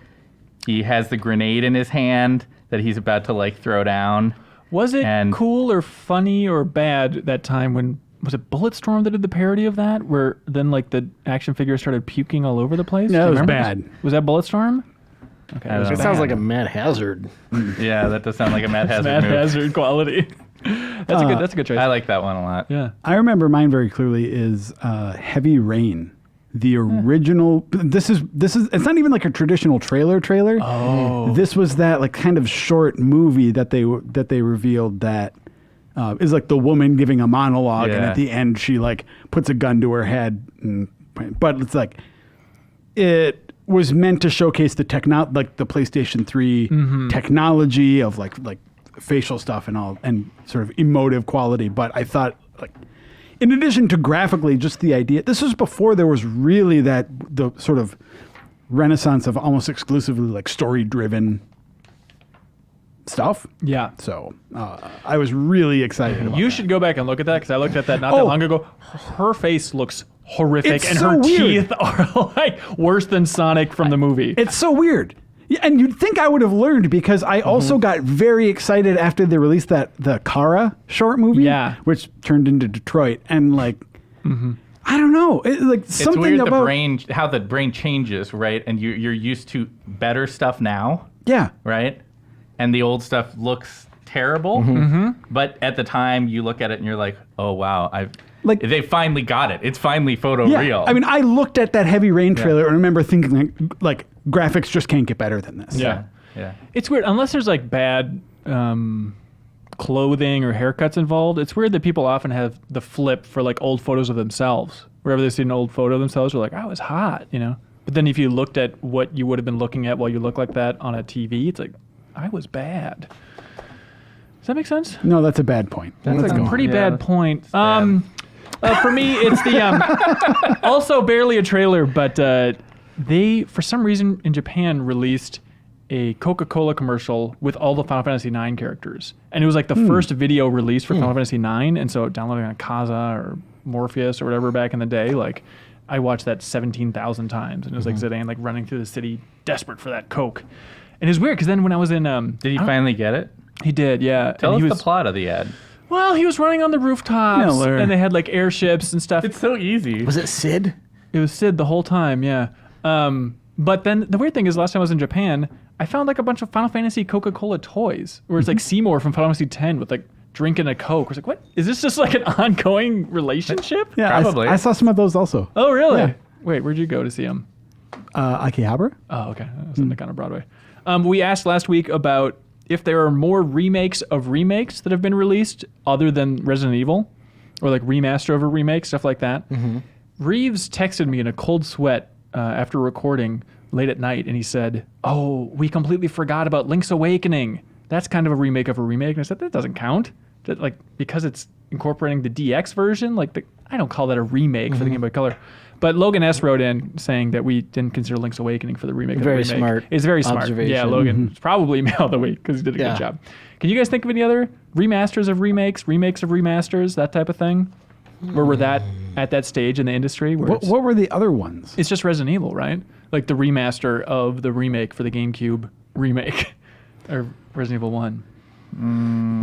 he has the grenade in his hand that he's about to throw down. Was it And- cool or funny or bad that time when, was it Bulletstorm that did the parody of that? Where then the action figures started puking all over the place? No, Do you it was remember? bad. Was that Bulletstorm? Okay. I don't It know. sounds like a Mad Hazard. Yeah, that does sound like a Mad Hazard Mad move. Hazard quality. That's a good choice. I like that one a lot. Yeah. I remember mine very clearly is Heavy Rain. The original. This is. It's not even like a traditional trailer. Oh. This was that kind of short movie that they revealed that is like the woman giving a monologue, and at the end she like puts a gun to her head. But it's like it was meant to showcase the like the PlayStation 3 technology of like facial stuff and all, and sort of emotive quality. But I thought, like, in addition to graphically, just the idea. This was before there was really the sort of renaissance of almost exclusively like story-driven stuff. Yeah. So I was really excited about You should go back and look at that, because I looked at that not that long ago. Her face looks horrific, It's and so her weird. teeth are like worse than Sonic from the movie. It's so weird. Yeah, and you'd think I would have learned, because I also got very excited after they released the Kara short movie, which turned into Detroit, and like, I don't know, It's something weird about how the brain changes, right? And you're used to better stuff now, right? And the old stuff looks terrible, but at the time you look at it and you're like, oh wow, they finally got it. It's finally real. I mean, I looked at that Heavy Rain trailer and remember thinking like graphics just can't get better than this. Yeah. It's weird, unless there's like bad clothing or haircuts involved. It's weird that people often have the flip for like old photos of themselves. Wherever they see an old photo of themselves, they're like, I was hot, you know? But then if you looked at what you would have been looking at while you look like that on a TV, it's like, I was bad. Does that make sense? No, that's a bad point. That's a pretty bad point. For me, it's the also barely a trailer, but they, for some reason in Japan, released a Coca-Cola commercial with all the Final Fantasy IX characters. And it was like the first video released for Final Fantasy IX, and so downloading on Kaza or Morpheus or whatever back in the day, like I watched that 17,000 times, and it was like Zidane like running through the city desperate for that Coke. And it's weird, because then when I was in... Did he finally get it? He did, yeah. Tell us the plot of the ad. Well, he was running on the rooftops, and they had like airships and stuff. It's so easy. Was it Sid? It was Sid the whole time, yeah. But then the weird thing is, last time I was in Japan, I found like a bunch of Final Fantasy Coca-Cola toys, where it's like Seymour from Final Fantasy X with like drinking a Coke. I was like, what? Is this just like an ongoing relationship? Yeah, probably. I saw some of those also. Oh, really? Yeah. Wait, where'd you go to see them? Akihabara? Oh, okay. That was in the kind of Broadway. We asked last week about if there are more remakes of remakes that have been released other than Resident Evil, or like remaster of a remake, stuff like that. Reeves texted me in a cold sweat after recording late at night, and he said, oh, we completely forgot about Link's Awakening. That's kind of a remake of a remake. And I said, that doesn't count. That, like, because it's incorporating the DX version, like I don't call that a remake for the Game Boy Color. But Logan S. wrote in saying that we didn't consider Link's Awakening for the remake. Very of the remake. smart. It's very smart. Observation. Yeah, Logan probably mail of the week, because he did a good job. Can you guys think of any other remasters of remakes, remakes of remasters, that type of thing? Where we're at that stage in the industry? Where What were the other ones? it's just Resident Evil, right? Like the remaster of the remake for the GameCube remake, or Resident Evil 1.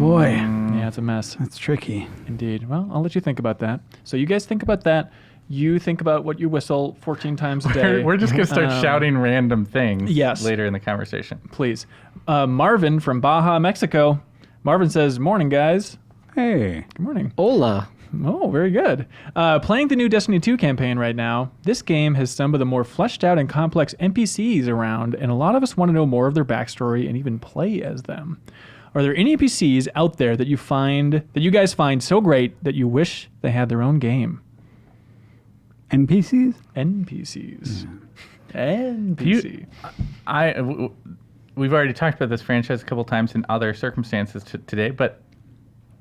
Boy, Yeah, it's a mess. that's tricky. Indeed. Well, I'll let you think about that. So you guys think about that. You think about what you whistle 14 times a day. We're just going to start shouting random things later in the conversation. Please. Marvin from Baja, Mexico. Marvin says, morning, guys. Hey. Good morning. Hola. Oh, very good. Playing the new Destiny 2 campaign right now. This game has some of the more fleshed out and complex NPCs around, and a lot of us want to know more of their backstory and even play as them. Are there any NPCs out there that you guys find so great that you wish they had their own game? NPCs? NPCs. NPC. We've already talked about this franchise a couple times in other circumstances today, but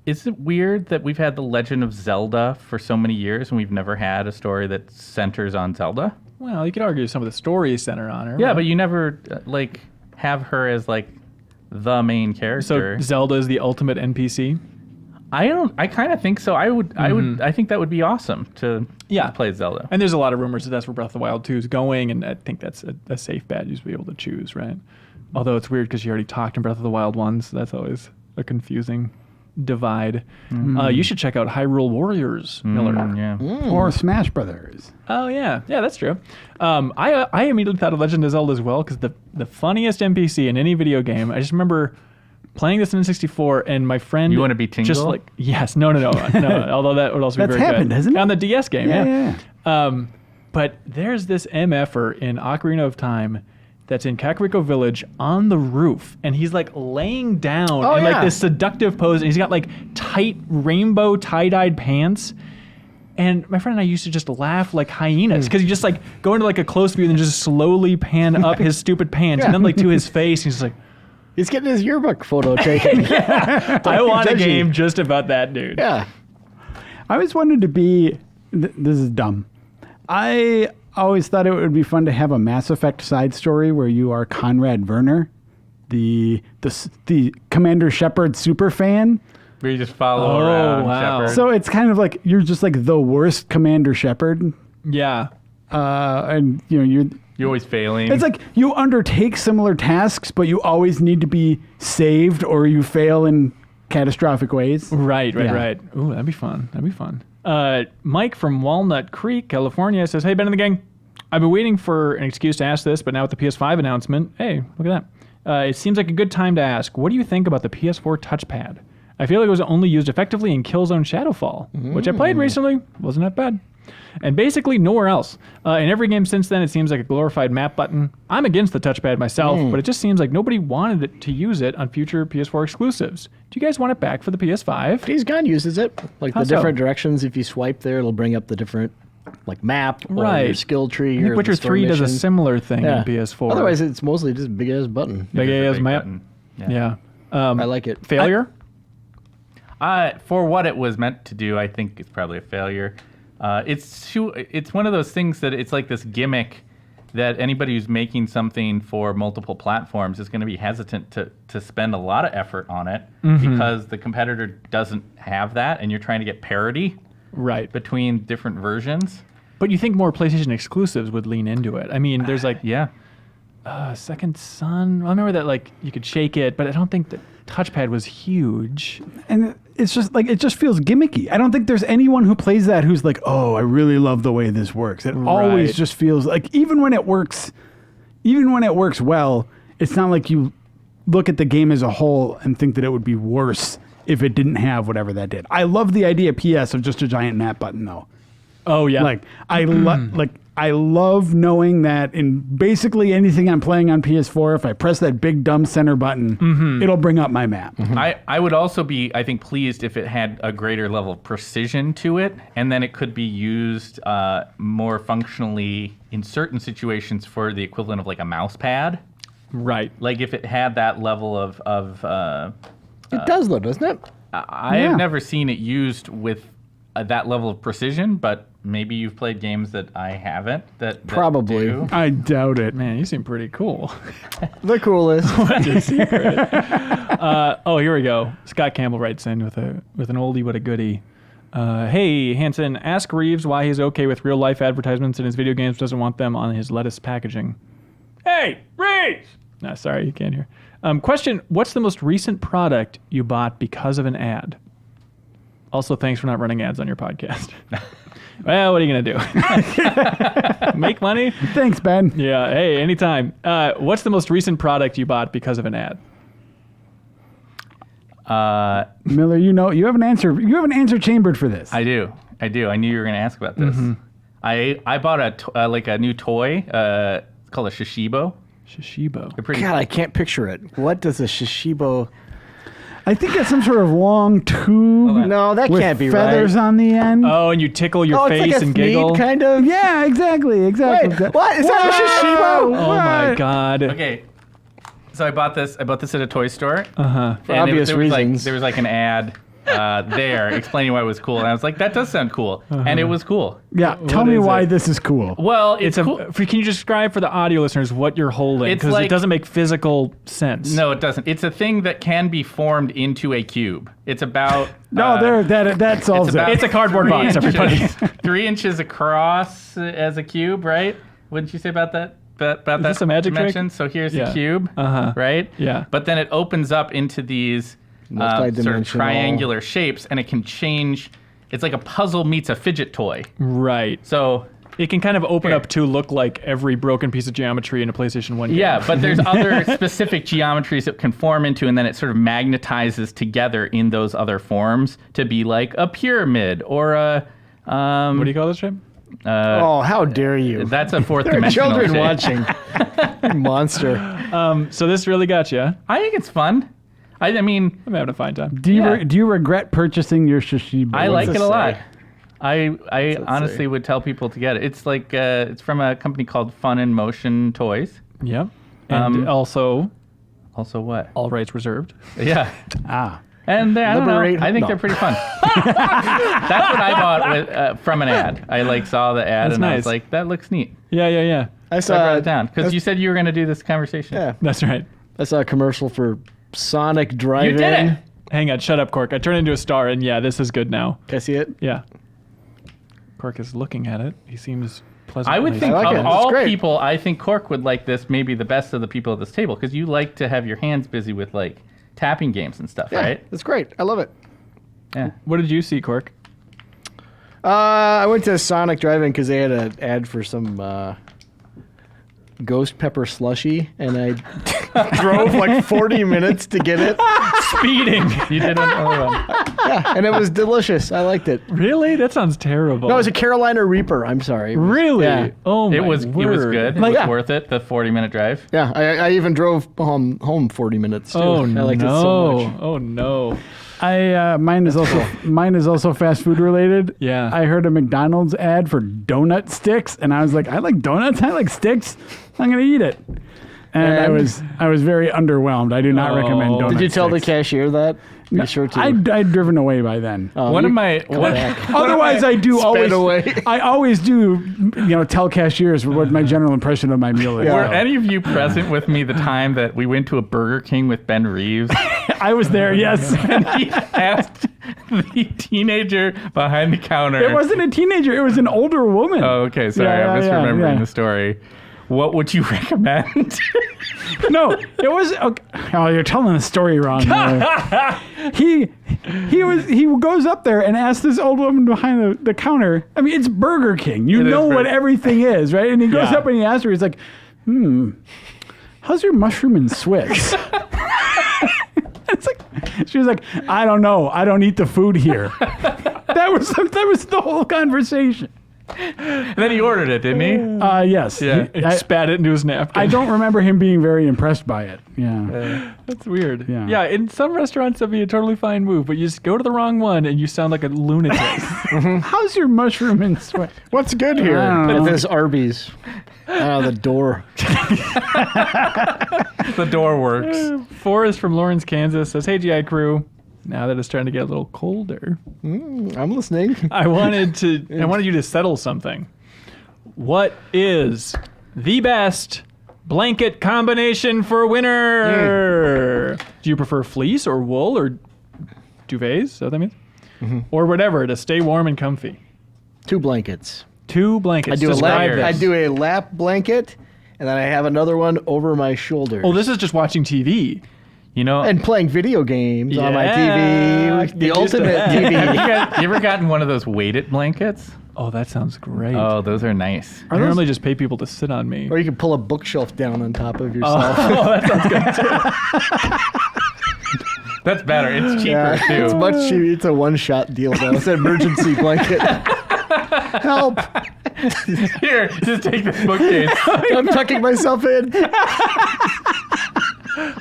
is it weird that we've had The Legend of Zelda for so many years and we've never had a story that centers on Zelda? Well, you could argue some of the stories center on her. Yeah, right? but you never have her as the main character. So Zelda is the ultimate NPC? I kind of think so. I think that would be awesome to play Zelda. And there's a lot of rumors that that's where Breath of the Wild 2 is going, and I think that's a safe bet you should be able to choose, right? Although it's weird because you already talked in Breath of the Wild 1, so that's always a confusing divide. You should check out Hyrule Warriors, Miller. Or Smash Brothers. Oh, yeah. Yeah, that's true. I immediately thought of Legend of Zelda as well, because the funniest NPC in any video game, I just remember playing this in N64, and my friend... You want to be Tingle? Just like, yes. No. Although that would also be very good. That's happened, hasn't it? On the DS game, Yeah. But there's this MFer in Ocarina of Time that's in Kakariko Village on the roof, and he's like laying down in like this seductive pose, and he's got like tight rainbow tie-dyed pants. And my friend and I used to just laugh like hyenas because you just like go into like a close view and then just slowly pan up his stupid pants and then like to his face. And he's like, he's getting his yearbook photo taken. I want a game just about that dude. Yeah. I always wanted to be. This is dumb. I always thought it would be fun to have a Mass Effect side story where you are Conrad Werner, the Commander Shepard super fan. Where you just follow around Shepard. So it's kind of like you're just like the worst Commander Shepard. Yeah. And you're always failing. It's like you undertake similar tasks, but you always need to be saved or you fail in catastrophic ways. Right. Ooh, that'd be fun. Mike from Walnut Creek, California says, "Hey, Ben and the gang, I've been waiting for an excuse to ask this, but now with the PS5 announcement, hey, look at that. It seems like a good time to ask, what do you think about the PS4 touchpad? I feel like it was only used effectively in Killzone Shadowfall, which I played recently. Wasn't that bad. And basically nowhere else. In every game since then, it seems like a glorified map button. I'm against the touchpad myself, but it just seems like nobody wanted to use it on future PS4 exclusives. Do you guys want it back for the PS5? Days Gone uses it. Like the different directions, if you swipe there, it'll bring up the different map or your skill tree. I think Witcher 3 does a similar thing in PS4. Otherwise, it's mostly just big ass button. Big ass map. Yeah. I like it. Failure? For what it was meant to do, I think it's probably a failure. It's one of those things that it's like this gimmick that anybody who's making something for multiple platforms is going to be hesitant to spend a lot of effort on it because the competitor doesn't have that, and you're trying to get parity between different versions. But you think more PlayStation exclusives would lean into it? I mean, there's like Second Son. I remember that like you could shake it, but I don't think the touchpad was huge. And it's just like it just feels gimmicky. I don't think there's anyone who plays that who's like, oh, I really love the way this works. It always just feels like even when it works well, it's not like you look at the game as a whole and think that it would be worse if it didn't have whatever that did. I love the idea, PS, of just a giant map button though. Oh yeah. Like I love knowing that in basically anything I'm playing on PS4, if I press that big dumb center button, it'll bring up my map. I would also be, I think, pleased if it had a greater level of precision to it, and then it could be used more functionally in certain situations for the equivalent of like a mouse pad. Right. Like if it had that level of it does though, doesn't it? I have never seen it used with that level of precision, but maybe you've played games that I haven't. That probably. do. I doubt it. Man, you seem pretty cool. The coolest. What's your secret? Here we go. Scott Campbell writes in with an oldie but a goodie. Hey, Hanson, ask Reeves why he's okay with real life advertisements in his video games, doesn't want them on his lettuce packaging. Hey, Reeves! No, sorry, you can't hear. Question, what's the most recent product you bought because of an ad? Also, thanks for not running ads on your podcast. Well, what are you going to do? Make money? Thanks, Ben. Yeah, hey, anytime. What's the most recent product you bought because of an ad? Miller, you have an answer. You have an answer chambered for this. I do. I knew you were going to ask about this. I bought a new toy. It's called a Shishibo. Shishibo. God, I can't picture it. What does a Shishibo... I think it's some sort of long tube. No, that with can't be feathers on the end. Oh, and you tickle your face like and giggle. Kind of. Yeah, exactly. Wait, what? Is that a Shishibo? Oh my God. Okay. So I bought this at a toy store. For obvious reasons. There was like an ad there explaining why it was cool, and I was like, that does sound cool, and it was cool. Yeah, tell me why this is cool. Well, it's cool. Can you describe for the audio listeners what you're holding? Because it doesn't make physical sense. No, it doesn't. It's a thing that can be formed into a cube. It's about that solves it. It's a cardboard box, everybody. 3 inches across as a cube, right? Wouldn't you say about that? About is this a magic dimension? trick? So here's the cube, right? Yeah. But then it opens up into these sort of triangular shapes, and it can change. It's like a puzzle meets a fidget toy. Right. So it can kind of open up to look like every broken piece of geometry in a PlayStation 1 game. Yeah, but there's other specific geometries it can form into, and then it sort of magnetizes together in those other forms to be like a pyramid or a... what do you call this shape? Oh, how dare you! That's a fourth There are dimensional children shape. watching. You monster. So this really got you. I think it's fun. I mean, I'm having a fine time. Do you regret purchasing your Shishiba? I like it a lot. say? I honestly would tell people to get it. It's like it's from a company called Fun in Motion Toys. Yep. And also, Also, what? all rights reserved. Yeah. And I don't know. Liberate- I think no. they're pretty fun. That's what I bought with, from an ad. I saw the ad That's and I nice. was like, that looks neat. Yeah. I So I saw brought it down because you said you were going to do this conversation. Yeah, That's right. I saw a commercial for Sonic Drive-In. You did it. Hang on, shut up, Cork. I turned into a star, and yeah, this is good now. Can I see it? Yeah. Cork is looking at it. He seems pleasant. I would think I like it. of It's all great. people, I think Cork would like this maybe the best of the people at this table because you like to have your hands busy with like tapping games and stuff, Yeah, right? it's great. I love it. Yeah. What did you see, Cork? I went to Sonic Drive-In because they had an ad for some ghost pepper slushy, and I drove like 40 minutes to get it. Speeding. You did another one. Yeah, and it was delicious. I liked it. Really? That sounds terrible. No, it was a Carolina Reaper. I'm sorry. It was- Really? Yeah. Oh my It was word. good. It Like- was Yeah. worth it. The 40-minute drive. Yeah, I even drove home 40 minutes too. Oh I no. liked it so much. Oh no. mine is also fast food related. Yeah. I heard a McDonald's ad for donut sticks, and I was like, I like donuts. I like sticks. I'm gonna eat it. And I was very underwhelmed. I do not recommend donut Did you tell the sticks. cashier that? Be sure to. I'd driven away by then. One of my Otherwise, I do always. away. I always do, tell cashiers what my general impression of my meal is. Were any of you present with me the time that we went to a Burger King with Ben Reeves? I was there. Yes. And he asked the teenager behind the counter. It wasn't a teenager. It was an older woman. Oh, okay. Sorry. Yeah, I'm yeah, misremembering yeah. the story. What would you recommend? No, it was. Okay. Oh, you're telling the story wrong. He goes up there and asks this old woman behind the counter. I mean, it's Burger King. You It is know what Burger- everything is, right? And he goes Yeah. up and he asks her. He's like, how's your mushroom and Swiss? It's like she was like, I don't know. I don't eat the food here. That was the whole conversation. And then he ordered it, didn't he? Yes. Yeah. He spat it into his napkin. I don't remember him being very impressed by it. Yeah. That's weird. Yeah. Yeah, in some restaurants that'd be a totally fine move, but you just go to the wrong one and you sound like a lunatic. How's your mushroom and Swiss? What's good here? I don't At know. this Arby's. The door. The door works. Forrest from Lawrence, Kansas says, "Hey GI crew, now that it's starting to get a little colder, I'm listening. I wanted you to settle something. What is the best blanket combination for winter? Do you prefer fleece or wool or duvets? Is that what that means? Or whatever to stay warm and comfy. 2 blankets. 2 blankets. I do Describe this. I do a lap blanket, and then I have another one over my shoulders. Oh, this is just watching TV. You know, And playing video games on my Yeah, TV. The get used to ultimate that. TV. you ever gotten one of those weighted blankets? Oh, that sounds great. Oh, those are nice. I normally just pay people to sit on me. Or you can pull a bookshelf down on top of yourself. Oh, that sounds good. That's better. It's cheaper too. It's much cheaper. It's a one-shot deal, though. It's an emergency blanket. Help! Here, just take this bookcase. I'm tucking myself in.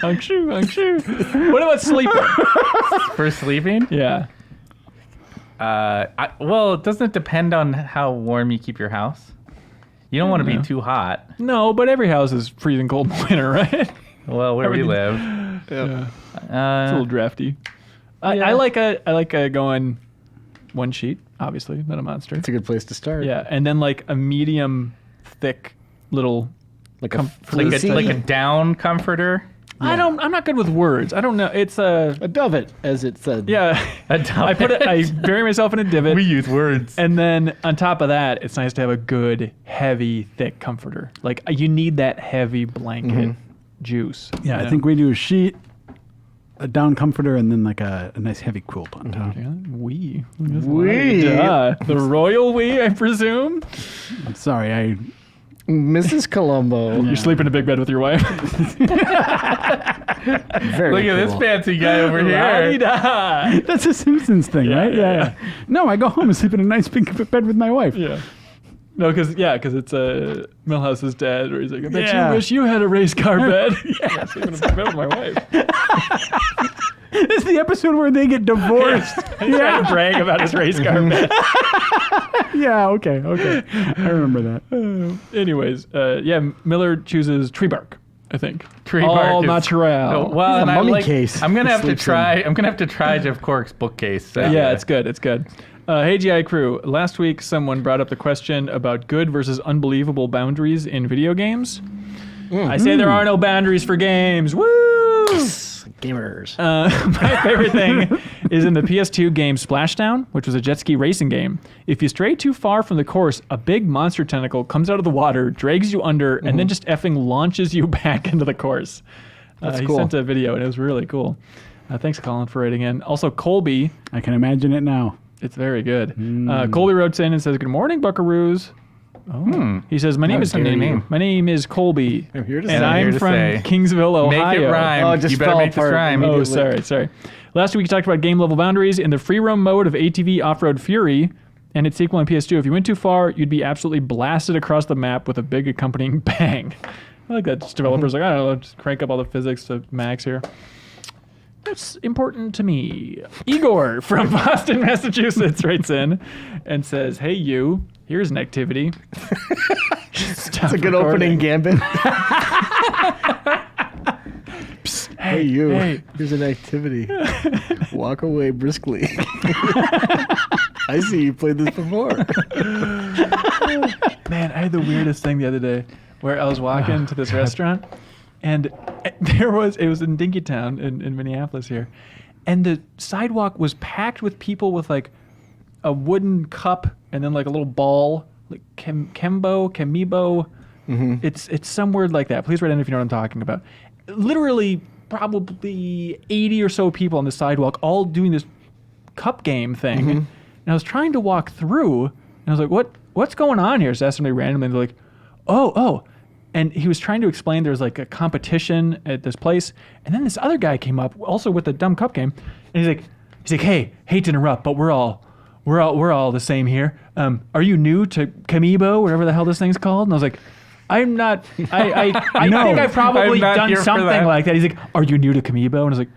What about sleeping? For sleeping? Yeah. Well, doesn't it depend on how warm you keep your house? You don't want to be too hot. No, but every house is freezing cold in winter, right? Well, where we live. Yeah. It's a little drafty. I like going one sheet, obviously, not a monster. It's a good place to start. Yeah, and then like a medium thick little. Like Like a down comforter. I'm not good with words. I don't know. It's a a dovet, as it said. yeah. I bury myself in a divot. We use words. And then on top of that, it's nice to have a good, heavy, thick comforter. Like you need that heavy blanket juice. Yeah, you I know? think we do a sheet, a down comforter, and then like a nice heavy quilt on top. Yeah, we. The royal we, I presume. I'm sorry, Mrs. Colombo. You're sleeping in a big bed with your wife. Very Look at this cool. fancy guy over here. La-di-da. that's a Simpsons thing, right? Yeah. No, I go home and sleep in a nice big bed with my wife. Yeah. No, because it's Milhouse's dad, where he's like, I bet you wish you had a race car bed. Yes, I'm gonna bed with my wife. This is the episode where they get divorced. He's trying to brag about his race car bed. Yeah, okay. I remember that. Anyways, Miller chooses tree bark, I think. Tree All bark is- natural. Well, He's and a I mummy like, case. I'm gonna have to Sleeps try. I'm gonna have to try Jeff Cork's bookcase. It's good. It's good. Hey, GI crew. Last week, someone brought up the question about good versus unbelievable boundaries in video games. I say there are no boundaries for games. Woo! Gamers. My favorite thing is in the PS2 game Splashdown, which was a jet ski racing game. If you stray too far from the course, a big monster tentacle comes out of the water, drags you under, and then just effing launches you back into the course. That's he cool. sent a video, and it was really cool. Thanks, Colin, for writing in. Also, Colby. I can imagine it now. It's very good. Colby wrote in and says, "Good morning, Buckaroos." He says, "My name is name. My name is Colby, I'm here to and say. I'm here to from say, Kingsville, Ohio." Make it rhyme. Oh, it just you better fell make this apart rhyme. Oh, immediately. sorry. Last week we talked about game level boundaries in the free roam mode of ATV Off-Road Fury and its sequel on PS2. If you went too far, you'd be absolutely blasted across the map with a big accompanying bang. I like that. Just developers like, I don't know, just crank up all the physics to max here. That's important to me. Igor from Boston, Massachusetts writes in and says, "Hey, you, here's an activity." That's a good opening gambit. Psst, hey, you. hey. Here's an activity. Walk away briskly. I see you played this before. Man, I had the weirdest thing the other day where I was walking to this restaurant and it was in Dinkytown in Minneapolis here. And the sidewalk was packed with people with like a wooden cup and then like a little ball, like Kemibo. It's some word like that. Please write in if you know what I'm talking about. Literally probably 80 or so people on the sidewalk all doing this cup game thing. And I was trying to walk through and I was like, what's going on here? So I asked somebody randomly and they're like, oh. And he was trying to explain there was like a competition at this place. And then this other guy came up also with a dumb cup game. And he's like, hey, hate to interrupt, but we're all the same here. Are you new to Kamibo, whatever the hell this thing's called? And I was like, I'm not, I think I've probably done something like that. He's like, are you new to Kamibo? And I was like,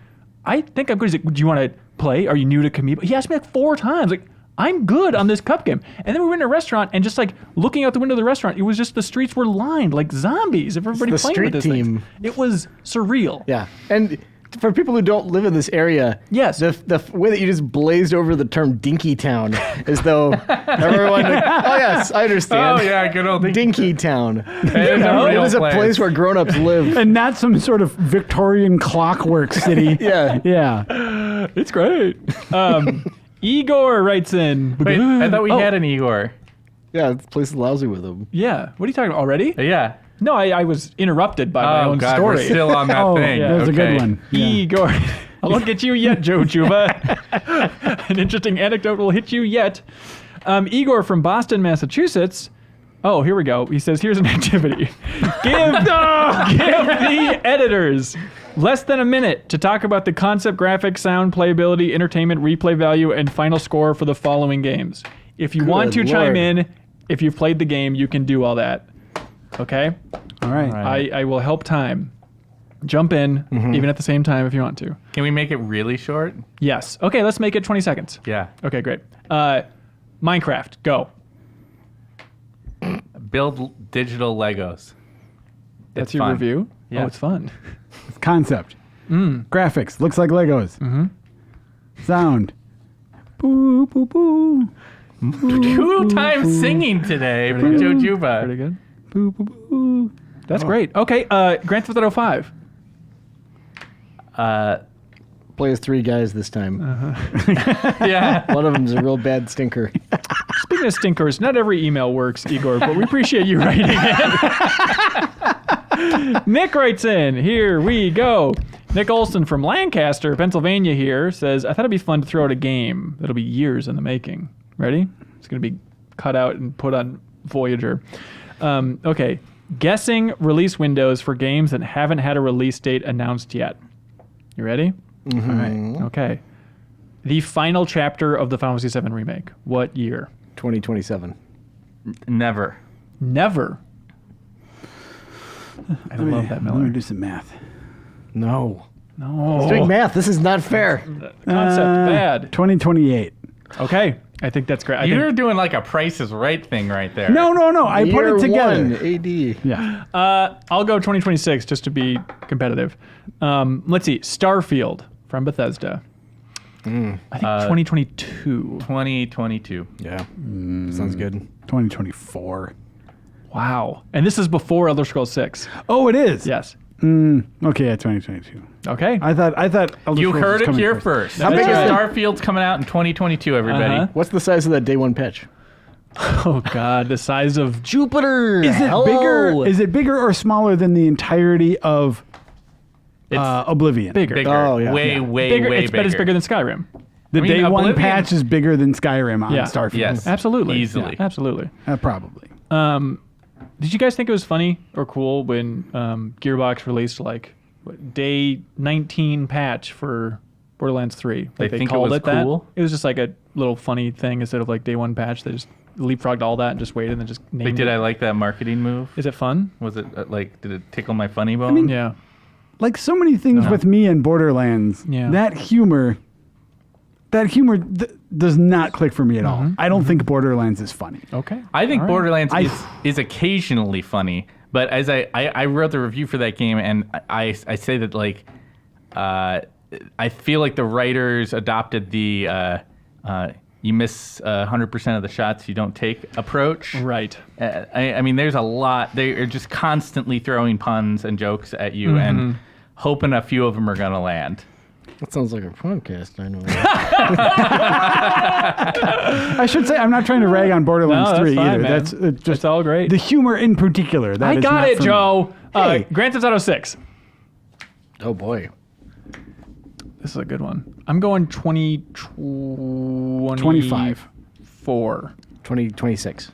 I think I'm good. He's like, do you want to play? Are you new to Kamibo? He asked me like 4 times. Like, I'm good on this cup game. And then we went to a restaurant and just like looking out the window of the restaurant, it was just the streets were lined like zombies. Everybody the playing street with this team. thing. It was surreal. Yeah. And for people who don't live in this area, Yes. the way that you just blazed over the term Dinky Town as though everyone, like, oh yes, I understand. Oh yeah, good old Dinky Town. It It is a place where grown-ups live. And not some sort of Victorian clockwork city. Yeah. Yeah. It's great. Igor writes in. Wait, I thought we had an Igor. Yeah, this place is lousy with them. Yeah. What are you talking about already? Yeah. No, I was interrupted by my own God, story. we're still on that thing. yeah. That was a Okay. good one. Yeah. Igor. I won't get you yet, Joe Chuba. An interesting anecdote will hit you yet. Igor from Boston, Massachusetts. Oh, here we go. He says, here's an activity. Give the editors less than a minute to talk about the concept, graphics, sound, playability, entertainment, replay value, and final score for the following games. If you want to Good chime Lord. in, if you've played the game, you can do all that. Okay? All right. I will help time. Jump in, even at the same time if you want to. Can we make it really short? Yes. Okay, let's make it 20 seconds. Yeah. Okay, great. Minecraft, go. Build digital Legos. That's It's your fun. review? Yeah. Oh, it's fun. Concept. Graphics. Looks like Legos. Sound. Boo, boo, boo. 2 times singing today from Joe Juba. Pretty good. Boo, boo, boo. That's great. Okay, Grand Theft Auto 5. Play as 3 guys this time. Yeah. One of them's a real bad stinker. Speaking of stinkers, not every email works, Igor, but we appreciate you writing in. Nick writes in. Here we go. Nick Olson from Lancaster, Pennsylvania here says, I thought it'd be fun to throw out a game that'll be years in the making. Ready? It's going to be cut out and put on Voyager. Okay. Guessing release windows for games that haven't had a release date announced yet. You ready? All right. Okay. The final chapter of the Final Fantasy VII Remake. What year? 2027. Never. Never. I love that, Miller. Let me do some math. No. No. He's doing math. This is not fair. Concept bad. 2028. Okay. I think that's great. You're doing like a Price is Right thing right there. No. I put Year it together. 1, AD. Yeah. I'll go 2026 just to be competitive. Let's see. Starfield from Bethesda. I think 2022. 2022. Yeah. Sounds good. 2024. Wow. And this is before Elder Scrolls 6. Oh, it is. Yes. Okay, yeah, 2022. Okay. I thought. Elder You Scrolls heard was it coming here first. How big is it? Starfield's coming out in 2022, everybody. Uh-huh. What's the size of that day one pitch? Oh God, the size of Jupiter. Is it bigger? Is it bigger or smaller than the entirety of Oblivion? bigger. Bigger. Oh, yeah. Way Bigger. way It's, bigger. but it's bigger than Skyrim. The I mean, day one Oblivion- patch is bigger than Skyrim on Yeah. Starfield. Yes. Absolutely. Easily. Yeah, absolutely. Probably. Did you guys think it was funny or cool when Gearbox released day 19 patch for Borderlands 3? They think it called was that. cool? It was just like a little funny thing instead of day one patch. They just leapfrogged all that and just waited and then just named Like, did it. I like that marketing move? Is it fun? Was it did it tickle my funny bone? Yeah. Like so many things with me and Borderlands, Yeah. that humor does not click for me at all. I don't think Borderlands is funny. Okay. I think All right. Borderlands is occasionally funny, but as I wrote the review for that game, and I say that I feel like the writers adopted the you miss 100% of the shots you don't take approach. Right. I mean, there's a lot. They are just constantly throwing puns and jokes at you and hoping a few of them are gonna land. That sounds like a podcast. I know. I should say I'm not trying to rag on Borderlands No, that's 3 fine, either. man. That's just It's all great. the humor in particular. That I is got not it, for me. Joe. Hey. Grand Theft Auto 6. Oh boy. This is a good one. I'm going 2024. 25. 2026.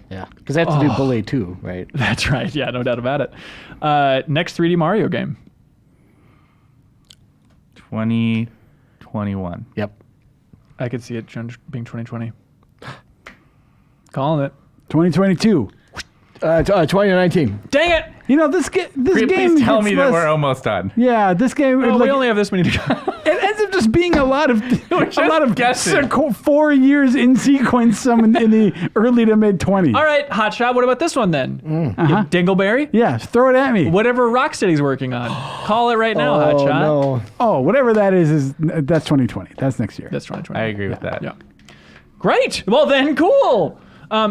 Yeah, because I have to do Bully too, right? That's right. Yeah, no doubt about it. Next 3D Mario game. 2021. Yep. I could see it being 2020. Calling it. 2022. 2019. Dang it! You know, this game. Please tell gets me that less- we're almost done. Yeah, this game. Oh, like, we only have this many to go. it ends up just being a lot of guessing. 4 years in sequence. Some in the early to mid 20s. All right, Hotshot. What about this one then? You Dingleberry? Yeah, throw it at me. Whatever Rocksteady's working on. Call it right now, Oh Hotshot. no. Oh, whatever that is that's 2020. That's next year. That's 2020. I agree with that. Yeah. Great. Well then, cool.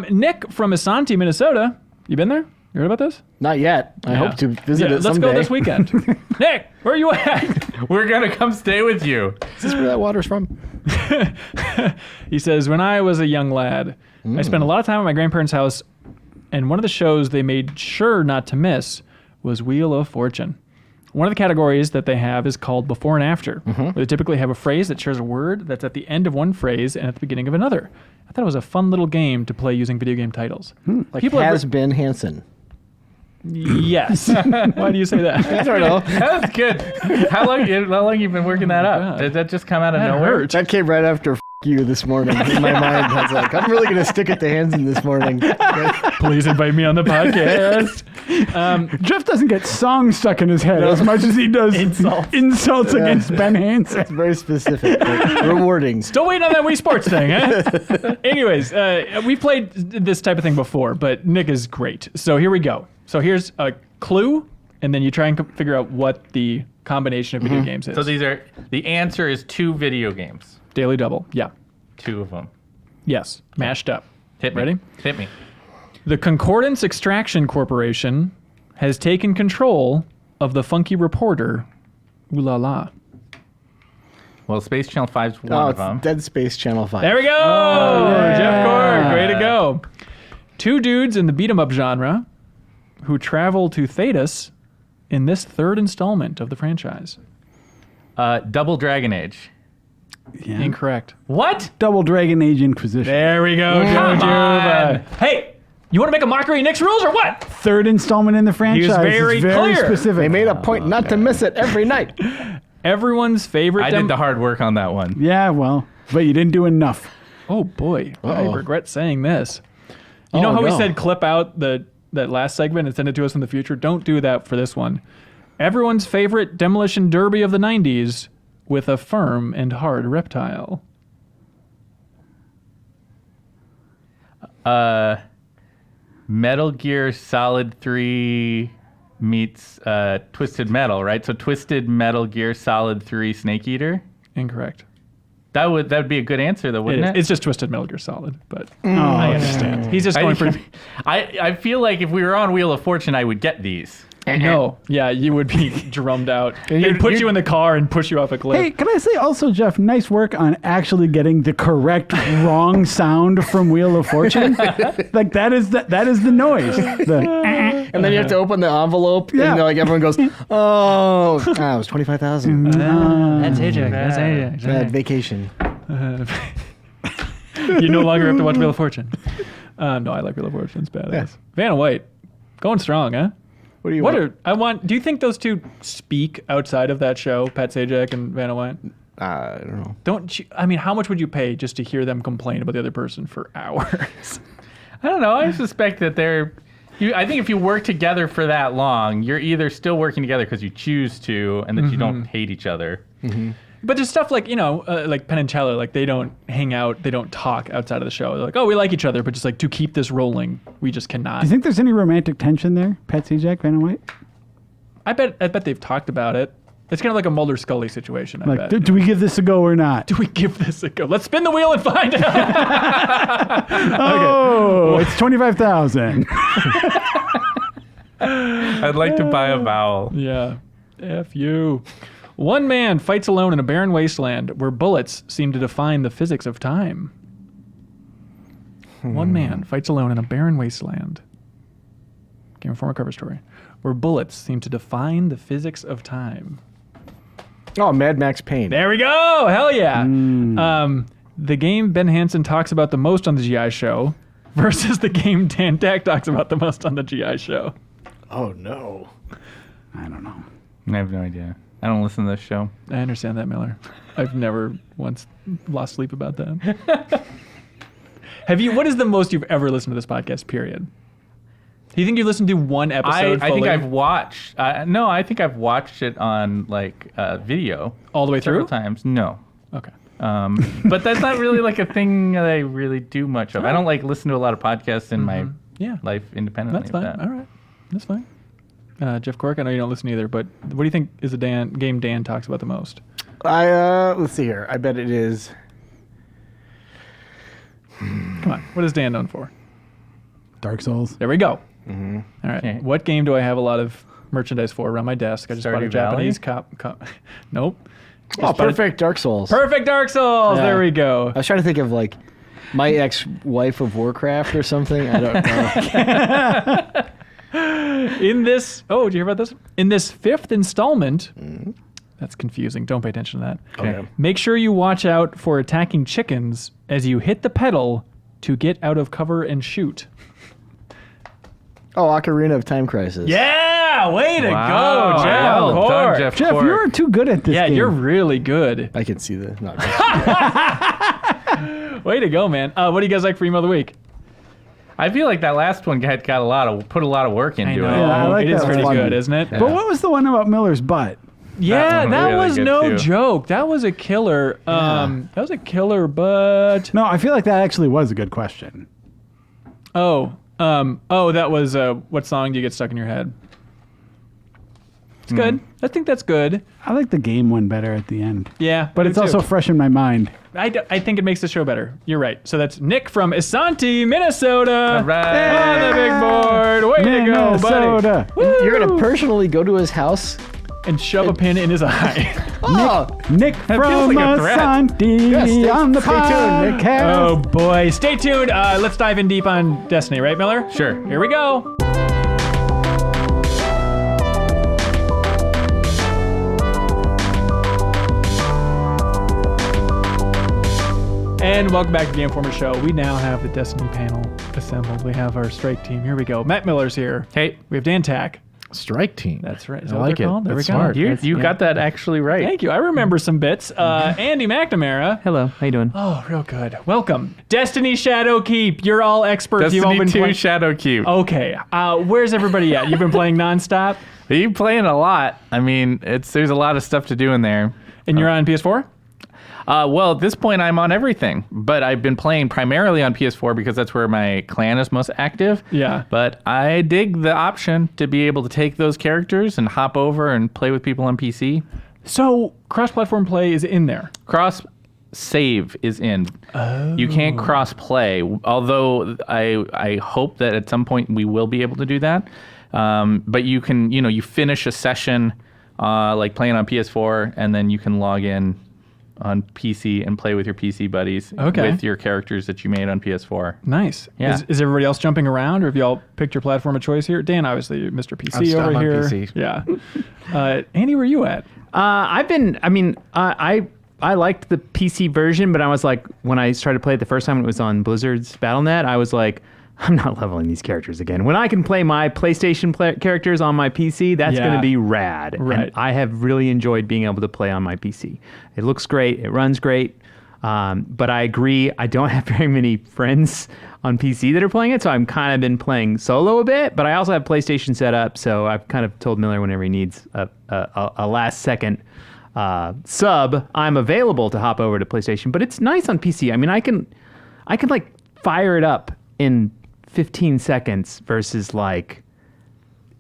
Nick from Isanti, Minnesota. You been there? You heard about this? Not yet. I hope to visit it Let's someday. go this weekend. Nick, where are you at? We're gonna come stay with you. Is this where that water's from? He says, when I was a young lad, I spent a lot of time at my grandparents' house, and one of the shows they made sure not to miss was Wheel of Fortune. One of the categories that they have is called Before and After, where they typically have a phrase that shares a word that's at the end of one phrase and at the beginning of another. I thought it was a fun little game to play using video game titles. Like People have has been Hansen. Yes. Why do you say that? I don't know. That was good. How long you been working that up? God. Did that just come out of That nowhere? hurt. That came right after F you this morning in my mind. I was like, I'm really going to stick it to Hansen this morning. Please invite me on the podcast. Jeff doesn't get songs stuck in his head as much as he does insults against Ben Hansen. It's very specific, but rewarding. Still waiting on that Wii Sports thing, eh? Anyways, we played this type of thing before, but Nick is great. So here we go. So here's a clue, and then you try and figure out what the combination of video games is. So the answer is 2 video games. Daily Double. Yeah. 2 of them. Yes. Mashed up. Hit me. Ready? Hit me. The Concordance Extraction Corporation has taken control of the Funky Reporter. Ooh la la. Well, Space Channel 5's one Oh, of it's them. Dead Space Channel 5. There we go! Jeff Cord, way to go. 2 dudes in the beat-em-up genre who travel to Thedas in this 3rd installment of the franchise. Double Dragon Age. Yeah. Incorrect. What? Double Dragon Age Inquisition. There we go, Come on. Hey, you want to make a mockery of Nick's rules or what? 3rd installment in the franchise. very It's very clear. specific. They made a point not to miss it every night. Everyone's favorite. I did the hard work on that one. Yeah, well, but you didn't do enough. Oh boy, I regret saying this. You know how we no. said clip out that last segment and send it to us in the future? Don't do that for this one. Everyone's favorite demolition derby of the 90s with a firm and hard reptile. Metal Gear Solid 3 meets Twisted Metal, right? So Twisted Metal Gear Solid 3 Snake Eater. Incorrect. That would be a good answer, though, wouldn't it? It's just Twisted Metal Gear Solid, but I understand. He's just going for... I feel like if we were on Wheel of Fortune, I would get these. No, yeah, you would be drummed out. They'd put you in the car and push you off a cliff. Hey, can I say also, Jeff, nice work on actually getting the correct wrong sound from Wheel of Fortune. Like that is the noise. And then you have to open the envelope, and like everyone goes, "Oh, it was 25,000." That's AJ. That's AJ. Bad vacation. You no longer have to watch Wheel of Fortune. No, I like Wheel of Fortune. It's badass. Yeah. Vanna White, going strong, huh? What do you want? Do you think those two speak outside of that show, Pat Sajak and Vanna White? I don't know. Don't you? I mean, how much would you pay just to hear them complain about the other person for hours? I don't know. I suspect that I think if you work together for that long, you're either still working together because you choose to, and that you don't hate each other. Mm-hmm. But there's stuff like, like Penn and Teller, like they don't hang out, they don't talk outside of the show. They're like, oh, we like each other, but just like to keep this rolling, we just cannot. Do you think there's any romantic tension there, Pat Sajak, Vanna White? I bet they've talked about it. It's kind of like a Mulder Scully situation. I Like, bet. do we give this a go or not? Do we give this a go? Let's spin the wheel and find out. Oh, it's 25,000. I'd like to buy a vowel. Yeah. F you. One man fights alone in a barren wasteland where bullets seem to define the physics of time. One man fights alone in a barren wasteland. Game of former cover story. Where bullets seem to define the physics of time. Oh, Mad Max Payne. There we go. Hell yeah. The game Ben Hansen talks about the most on the GI show versus the game Dan Tack talks about the most on the GI show. Oh, no. I don't know. I have no idea. I don't listen to this show. I understand that, Miller. I've never once lost sleep about that. Have you? What is the most you've ever listened to this podcast, period? Do you think you listened to one episode I think fully? I've watched... no, I think I've watched it on like video. All the way several through? times. No. Okay. But that's not really like a thing that I really do much of. I don't like listen to a lot of podcasts in my life independently. That's fine. of that. All right. That's fine. Jeff Cork, I know you don't listen either, but what do you think is a game Dan talks about the most? Let's see here. I bet it is. Come on. What is Dan known for? Dark Souls. There we go. Mm-hmm. All right. Okay. What game do I have a lot of merchandise for around my desk? I just bought a Stardew Valley? Japanese cup. Nope. Oh, Perfect Dark Souls. Perfect Dark Souls. Yeah. There we go. I was trying to think of like my ex-wife of Warcraft or something. I don't know. In this, did you hear about this? In this fifth installment, that's confusing. Don't pay attention to that. Okay. Make sure you watch out for attacking chickens as you hit the pedal to get out of cover and shoot. Oh, Ocarina of Time Crisis. Yeah, way to Wow. go, Jeff. Well done, Cork. Jeff. Jeff, Cork. you're too good at this Yeah, game. you're really good. I can see the. No, Way to go, man. What do you guys like for email of the week? I feel like that last one had put a lot of work into it. Yeah, I like it is that pretty one. good, isn't it? Yeah. But what was the one about Miller's butt? Yeah, one was that really was good, no too. joke. That was a killer. That was a killer, but No, I feel like that actually was a good question. that was what song do you get stuck in your head? It's good. I think that's good. I like the game one better at the end. Yeah, But I it's do also too. fresh in my mind. I think it makes the show better. You're right. So that's Nick from Isanti, Minnesota. All right. On the big board. Way to go, buddy. Minnesota. you're gonna personally go to his house. And shove a pin in his eye. Oh, Nick from like a threat. Asanti stay- on the stay tuned, Nick. podcast. Oh boy. Stay tuned. Let's dive in deep on Destiny, right, Miller? Sure. Here we go. And welcome back to the Informer Show. We now have the Destiny panel assembled. We have our strike team. Here we go. Matt Miller's here. Hey. We have Dan Tack. Strike Team. That's right. Is I that what like they're it. called? There That's we go. smart. You got that actually right. Thank you. I remember some bits. Andy McNamara. Hello, how you doing? Oh, real good. Welcome. Destiny Shadowkeep. You're all experts. You've all Destiny been 2 playing. Shadowkeep. Okay. Where's everybody at? You've been playing nonstop, Are you playing a lot? I mean, there's a lot of stuff to do in there. and you're on PS4. Well, at this point, I'm on everything, but I've been playing primarily on PS4 because that's where my clan is most active. Yeah. But I dig the option to be able to take those characters and hop over and play with people on PC. So cross-platform play is in there. Cross save is in. You can't cross play, although I hope that at some point we will be able to do that. But you can, you finish a session like playing on PS4, and then you can log in on PC and play with your PC buddies with your characters that you made on PS4. Nice. Yeah. Is everybody else jumping around, or have y'all picked your platform of choice here? Dan, obviously, Mr. PC I'm still over on here. PC. Yeah. Andy, where you at? I liked the PC version, but I was like, when I started to play it the first time, it was on Blizzard's Battle.net, I was like, I'm not leveling these characters again. When I can play my PlayStation characters on my PC, that's going to be rad. Right. And I have really enjoyed being able to play on my PC. It looks great. It runs great. But I agree, I don't have very many friends on PC that are playing it, so I've kind of been playing solo a bit, but I also have PlayStation set up, so I've kind of told Miller whenever he needs a last-second sub, I'm available to hop over to PlayStation. But it's nice on PC. I mean, I can like fire it up in 15 seconds versus like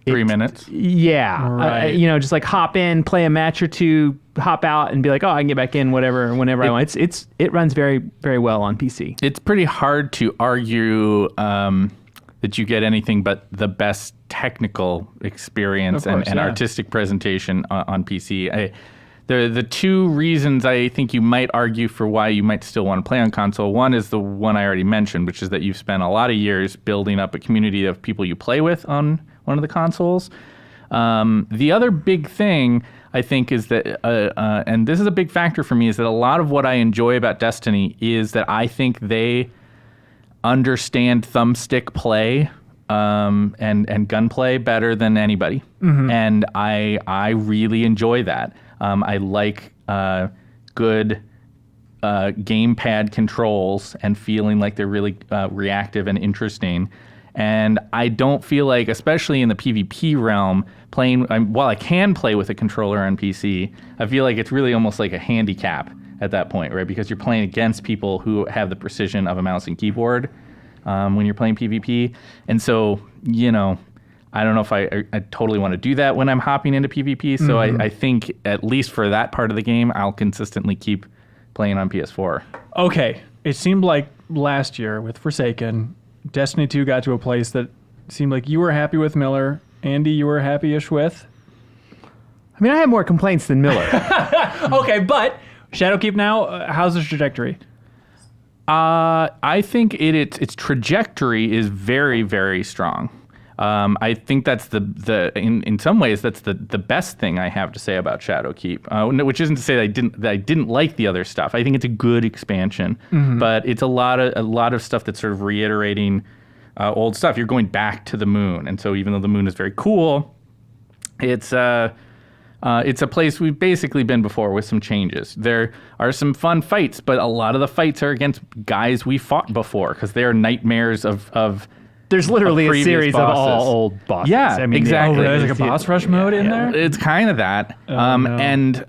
3 minutes. Yeah. Right. Just like hop in, play a match or two, hop out and be like, oh, I can get back in whenever I want. It runs very, very well on PC. It's pretty hard to argue that you get anything but the best technical experience Of course, and yeah. artistic presentation on PC. The two reasons I think you might argue for why you might still want to play on console. One is the one I already mentioned, which is that you've spent a lot of years building up a community of people you play with on one of the consoles. The other big thing I think is that, and this is a big factor for me, is that a lot of what I enjoy about Destiny is that I think they understand thumbstick play and gunplay better than anybody. Mm-hmm. And I really enjoy that. I like good gamepad controls and feeling like they're really reactive and interesting. And I don't feel like, especially in the PvP realm, while I can play with a controller on PC, I feel like it's really almost like a handicap at that point, right? Because you're playing against people who have the precision of a mouse and keyboard when you're playing PvP. And so, I don't know if I totally want to do that when I'm hopping into PvP. So I think, at least for that part of the game, I'll consistently keep playing on PS4. Okay. It seemed like last year with Forsaken, Destiny 2 got to a place that seemed like you were happy with, Miller. Andy, you were happy-ish with? I mean, I have more complaints than Miller. Okay, but Shadowkeep now, how's the trajectory? I think its trajectory is very, very strong. I think that's in some ways that's the best thing I have to say about Shadowkeep, which isn't to say that I didn't like the other stuff. I think it's a good expansion, but it's a lot of stuff that's sort of reiterating old stuff. You're going back to the moon, and so even though the moon is very cool, it's a place we've basically been before with some changes. There are some fun fights, but a lot of the fights are against guys we fought before because they are nightmares of There's literally a series bosses. of all old bosses. Yeah, exactly. There's like a boss rush mode in there? It's kind of that. And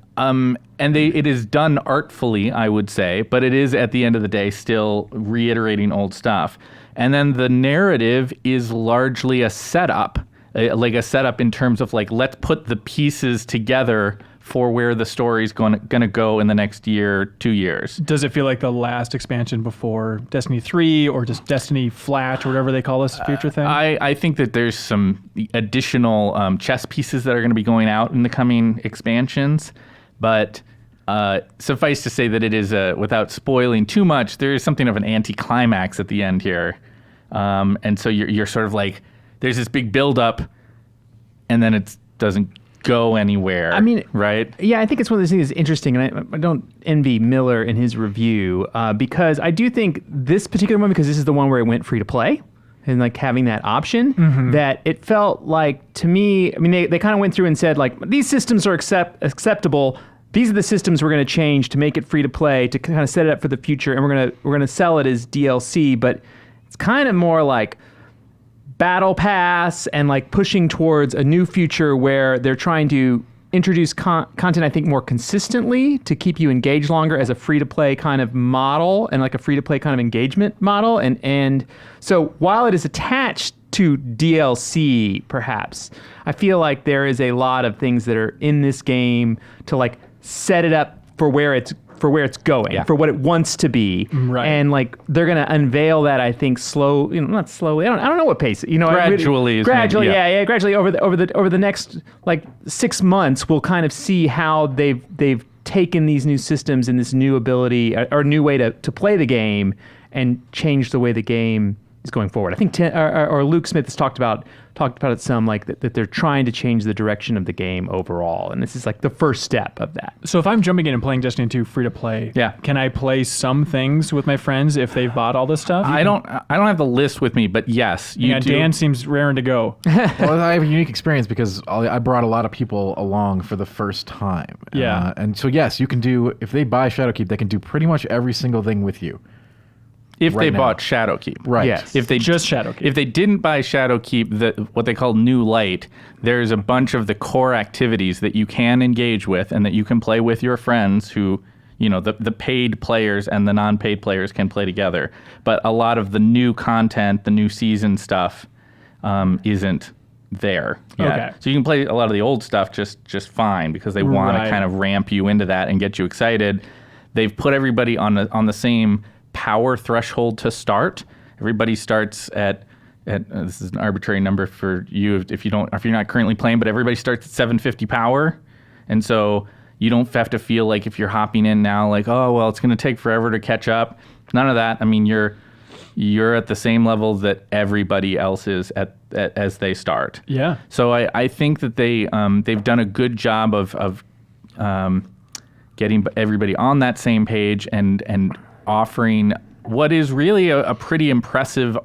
it is done artfully, I would say, but it is at the end of the day still reiterating old stuff. And then the narrative is largely a setup, in terms of like, let's put the pieces together for where the story's going to go in the next year, 2 years. Does it feel like the last expansion before Destiny 3 or just Destiny Flat or whatever they call this future thing? I think that there's some additional chess pieces that are going to be going out in the coming expansions, but suffice to say that it is, without spoiling too much, there is something of an anticlimax at the end here. And so you're sort of like, there's this big buildup, and then it doesn't go anywhere. I mean, right? Yeah, I think it's one of those things that's interesting, and I don't envy Miller in his review because I do think this particular one, because this is the one where it went free to play, and like having that option that it felt like to me, I mean, they kind of went through and said like, these systems are acceptable. These are the systems we're going to change to make it free to play, to kind of set it up for the future. And we're going to sell it as DLC, but it's kind of more like battle pass and like pushing towards a new future where they're trying to introduce content, I think, more consistently to keep you engaged longer as a free-to-play kind of model and like a free-to-play kind of engagement model. And so while it is attached to DLC, perhaps, I feel like there is a lot of things that are in this game to like set it up for where it's going, for what it wants to be. Right. And like they're going to unveil that, I think, not slowly. I don't know what pace. Gradually. Gradually over the next like 6 months, we'll kind of see how they've taken these new systems and this new ability or new way to play the game and change the way the game is going forward. I think or Luke Smith has talked about it some, like that they're trying to change the direction of the game overall, and this is like the first step of that. So if I'm jumping in and playing Destiny 2 free to play, can I play some things with my friends if they've bought all this stuff? I don't have the list with me, but yes, you do. Dan seems raring to go. Well, I have a unique experience because I brought a lot of people along for the first time. Yeah. And so yes, you can do, if they buy Shadowkeep, they can do pretty much every single thing with you. If right they now. bought Shadowkeep. Right. Yes. If they Just Shadowkeep. If they didn't buy Shadowkeep, what they call New Light, there's a bunch of the core activities that you can engage with and that you can play with your friends who, the paid players and the non-paid players can play together. But a lot of the new content, the new season stuff, isn't there yet. Okay. So you can play a lot of the old stuff just fine because they want to kind of ramp you into that and get you excited. They've put everybody on the same power threshold to start. Everybody starts at this is an arbitrary number for you if you're not currently playing, but everybody starts at 750 power, and so you don't have to feel like if you're hopping in now like, oh well, it's going to take forever to catch up. None of that. I mean, you're at the same level that everybody else is at as they start. Yeah. So I think that they've done a good job of getting everybody on that same page and offering what is really a pretty impressive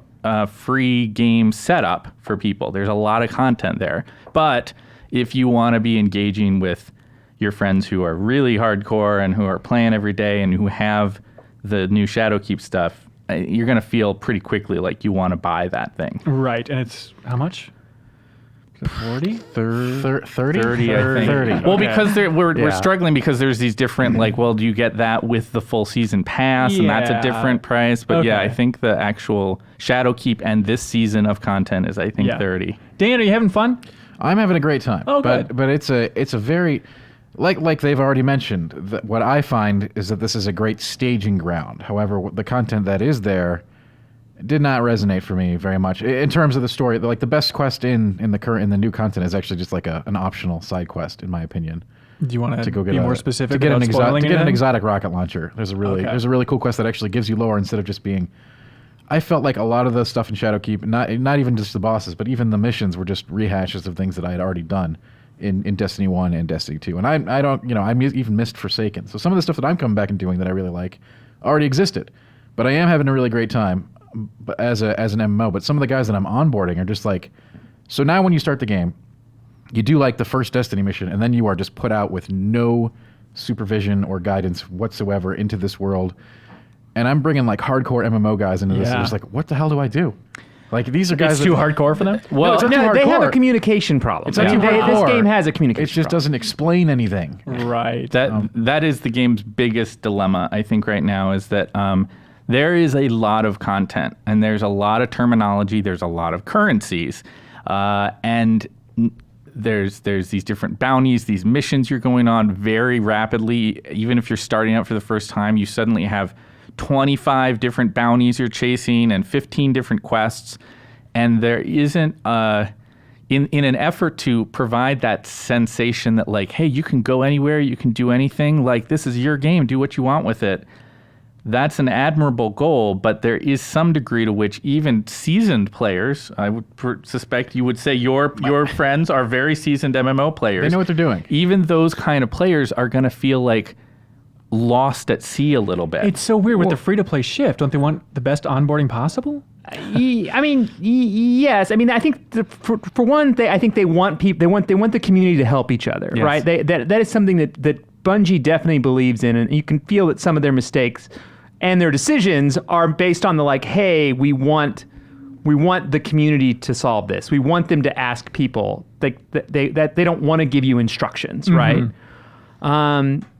free game setup for people. There's a lot of content there. But if you want to be engaging with your friends who are really hardcore and who are playing every day and who have the new Shadowkeep stuff, you're going to feel pretty quickly like you want to buy that thing. Right. And it's how much? 40? 30? 30, I think. 30. Well, Okay. because we're struggling because there's these different, like, well, do you get that with the full season pass? And that's a different price. But yeah, I think the actual Shadowkeep and this season of content is, I think, 30. Dan, are you having fun? I'm having a great time. Oh, good. But it's a very, like they've already mentioned, what I find is that this is a great staging ground. However, the content that is there did not resonate for me very much in terms of the story. Like the best quest in the new content is actually just like an optional side quest, in my opinion. Do you want To go get be more specific? to get without an spoiling exotic rocket launcher. There's a really cool quest that actually gives you lore instead of just being. I felt like a lot of the stuff in Shadowkeep, not even just the bosses, but even the missions were just rehashes of things that I had already done in Destiny 1 and Destiny 2. And I don't, I even missed Forsaken. So some of the stuff that I'm coming back and doing that I really like already existed. But I am having a really great time as an MMO. But some of the guys that I'm onboarding are just like, so now when you start the game, you do like the first Destiny mission, and then you are just put out with no supervision or guidance whatsoever into this world. And I'm bringing like hardcore MMO guys into this. And it's like, what the hell do I do? Like these are guys. It's too hardcore for them? Well, they have a communication problem. It's not too This hardcore. game has a communication It just problem. doesn't explain anything. Right. That is the game's biggest dilemma, I think, right now, is that there is a lot of content and there's a lot of terminology, there's a lot of currencies, and there's these different bounties, these missions you're going on very rapidly. Even if you're starting out for the first time, you suddenly have 25 different bounties you're chasing and 15 different quests, and there isn't in an effort to provide that sensation that like, hey, you can go anywhere, you can do anything, like this is your game, do what you want with it. That's an admirable goal, but there is some degree to which even seasoned players, I would suspect you would say your friends are very seasoned MMO players. They know what they're doing. Even those kind of players are going to feel like lost at sea a little bit. It's so weird with the free-to-play shift. Don't they want the best onboarding possible? I mean, yes. I mean, I think for one, I think they want people. They want the community to help each other, Yes. right? That is something that Bungie definitely believes in, and you can feel that some of their mistakes and their decisions are based on the like, hey, we want the community to solve this. We want them to ask people that they don't want to give you instructions, right?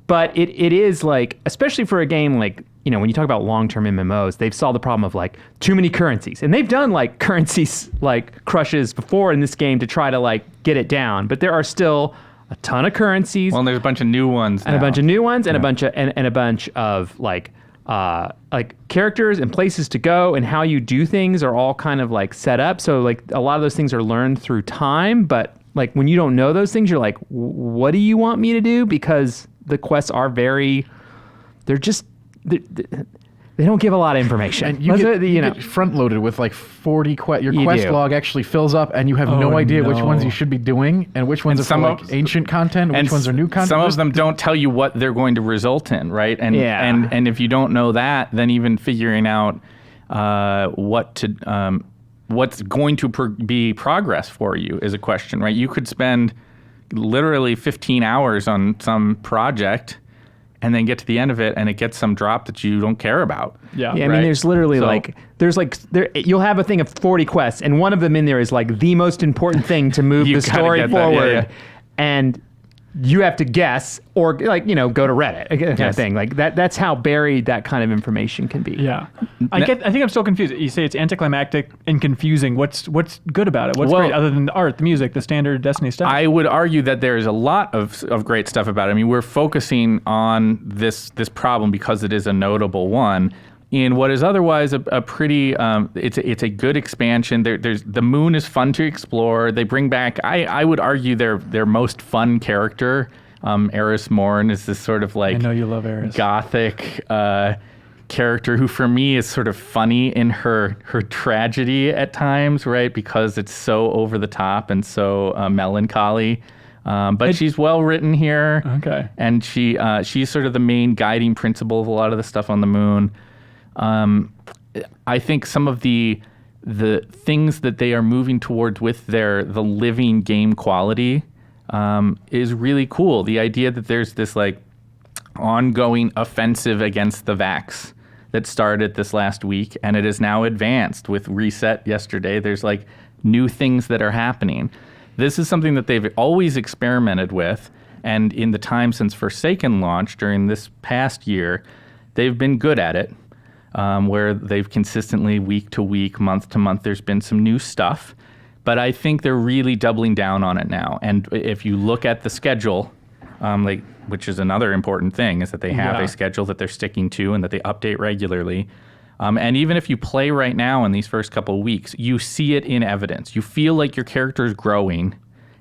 But it is like, especially for a game like, you know, when you talk about long-term MMOs, they've solved the problem of like too many currencies. And they've done like currencies like crushes before in this game to try to like get it down. But there are still a ton of currencies. Well, there's a bunch of new ones and now. a bunch of new ones and a bunch of like characters and places to go, and how you do things are all kind of like set up. So like a lot of those things are learned through time, but like when you don't know those things, you're like, what do you want me to do? Because the quests are they don't give a lot of information. And you get front loaded with like 40 quests. Your quest log actually fills up, and you have no idea which ones you should be doing, and which ones are for like ancient content, and which ones are new content. Some of them don't tell you what they're going to result in, right? And if you don't know that, then even figuring out what's going to be progress for you is a question, right? You could spend literally 15 hours on some project and then get to the end of it and it gets some drop that you don't care about. Yeah. I mean, there's literally you'll have a thing of 40 quests, and one of them in there is like the most important thing to move the story forward. And you have to guess or like, you know, go to Reddit kind of thing. Like that's how buried that kind of information can be. Yeah. I think I'm still confused. You say it's anticlimactic and confusing. What's good about it? What's great other than the art, the music, the standard Destiny stuff? I would argue that there's a lot of great stuff about it. I mean, we're focusing on this problem because it is a notable one. In what is otherwise a pretty, it's a good expansion. The moon is fun to explore. They bring back, I would argue their most fun character, Eris Morn, is this sort of like, I know you love Eris, gothic character who for me is sort of funny in her tragedy at times, right? Because it's so over the top and so melancholy. But she's well written here. Okay. And she's sort of the main guiding principle of a lot of the stuff on the moon. I think some of the things that they are moving towards with the living game quality is really cool. The idea that there's this like ongoing offensive against the vax that started this last week, and it is now advanced with Reset yesterday. There's like new things that are happening. This is something that they've always experimented with, and in the time since Forsaken launched during this past year, they've been good at it. Where they've consistently, week to week, month to month, there's been some new stuff. But I think they're really doubling down on it now. And if you look at the schedule, which is another important thing, is that they have a schedule that they're sticking to and that they update regularly. And even if you play right now in these first couple of weeks, you see it in evidence. You feel like your character is growing,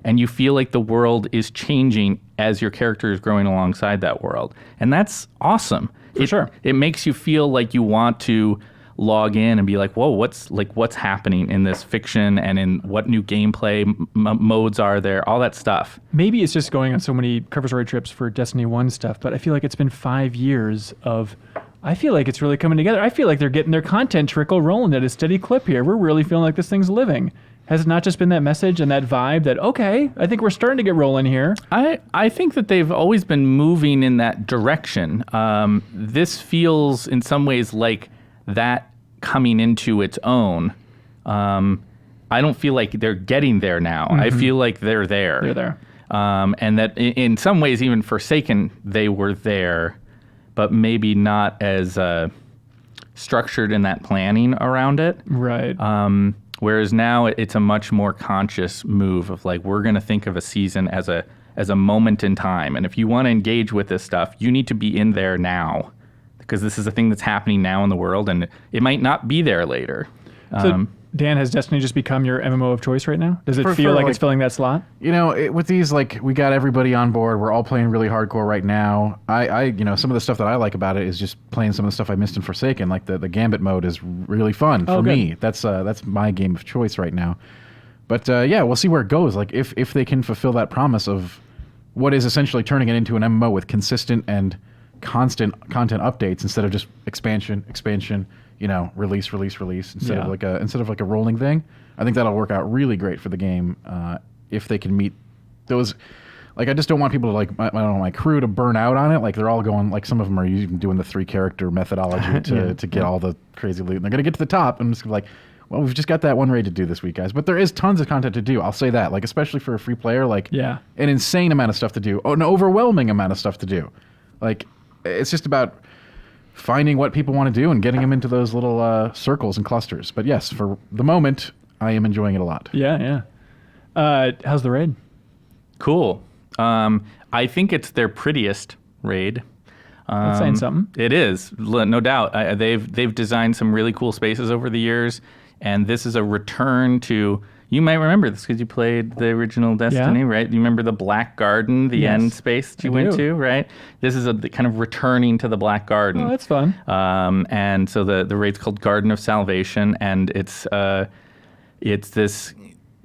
and you feel like the world is changing as your character is growing alongside that world. And that's awesome. For sure. It makes you feel like you want to log in and be like, whoa, what's happening in this fiction, and in what new gameplay modes are there, all that stuff. Maybe it's just going on so many cover story trips for Destiny 1 stuff, but I feel like it's been 5 years of, I feel like it's really coming together. I feel like they're getting their content trickle rolling at a steady clip here. We're really feeling like this thing's living. Has it not just been that message and that vibe that, okay, I think we're starting to get rolling here? I think that they've always been moving in that direction. This feels in some ways like that coming into its own. I don't feel like they're getting there now. I feel like they're there. They're there. And that in some ways, even Forsaken, they were there, but maybe not as structured in that planning around it. Right. Whereas now it's a much more conscious move of like, we're going to think of a season as a moment in time. And if you want to engage with this stuff, you need to be in there now, because this is a thing that's happening now in the world, and it might not be there later. So, Dan, has Destiny just become your MMO of choice right now? Does it feel like it's filling that slot? You know, with these, like, we got everybody on board. We're all playing really hardcore right now. I some of the stuff that I like about it is just playing some of the stuff I missed in Forsaken. Like the Gambit mode is really fun for me. That's my game of choice right now. But we'll see where it goes. Like if they can fulfill that promise of what is essentially turning it into an MMO with consistent and constant content updates instead of just expansion, release instead of like a rolling thing. I think that'll work out really great for the game if they can meet those. Like, I just don't want people to, like, I don't know, my crew to burn out on it. Like, they're all going, like, some of them are even doing the 3-character methodology to get all the crazy loot. And they're going to get to the top and just like, well, we've just got that one raid to do this week, guys. But there is tons of content to do. I'll say that. Like, especially for a free player, like, an insane amount of stuff to do. Oh, an overwhelming amount of stuff to do. Like, it's just about finding what people want to do and getting them into those little circles and clusters. But yes, for the moment, I am enjoying it a lot. Yeah. How's the raid? Cool. I think it's their prettiest raid. That's saying something. It is, no doubt. They've designed some really cool spaces over the years, and this is a return to. You might remember this because you played the original Destiny, right? You remember the Black Garden, the end space that you went to, right? This is the kind of returning to the Black Garden. Oh, that's fun. And so the raid's called Garden of Salvation, and it's this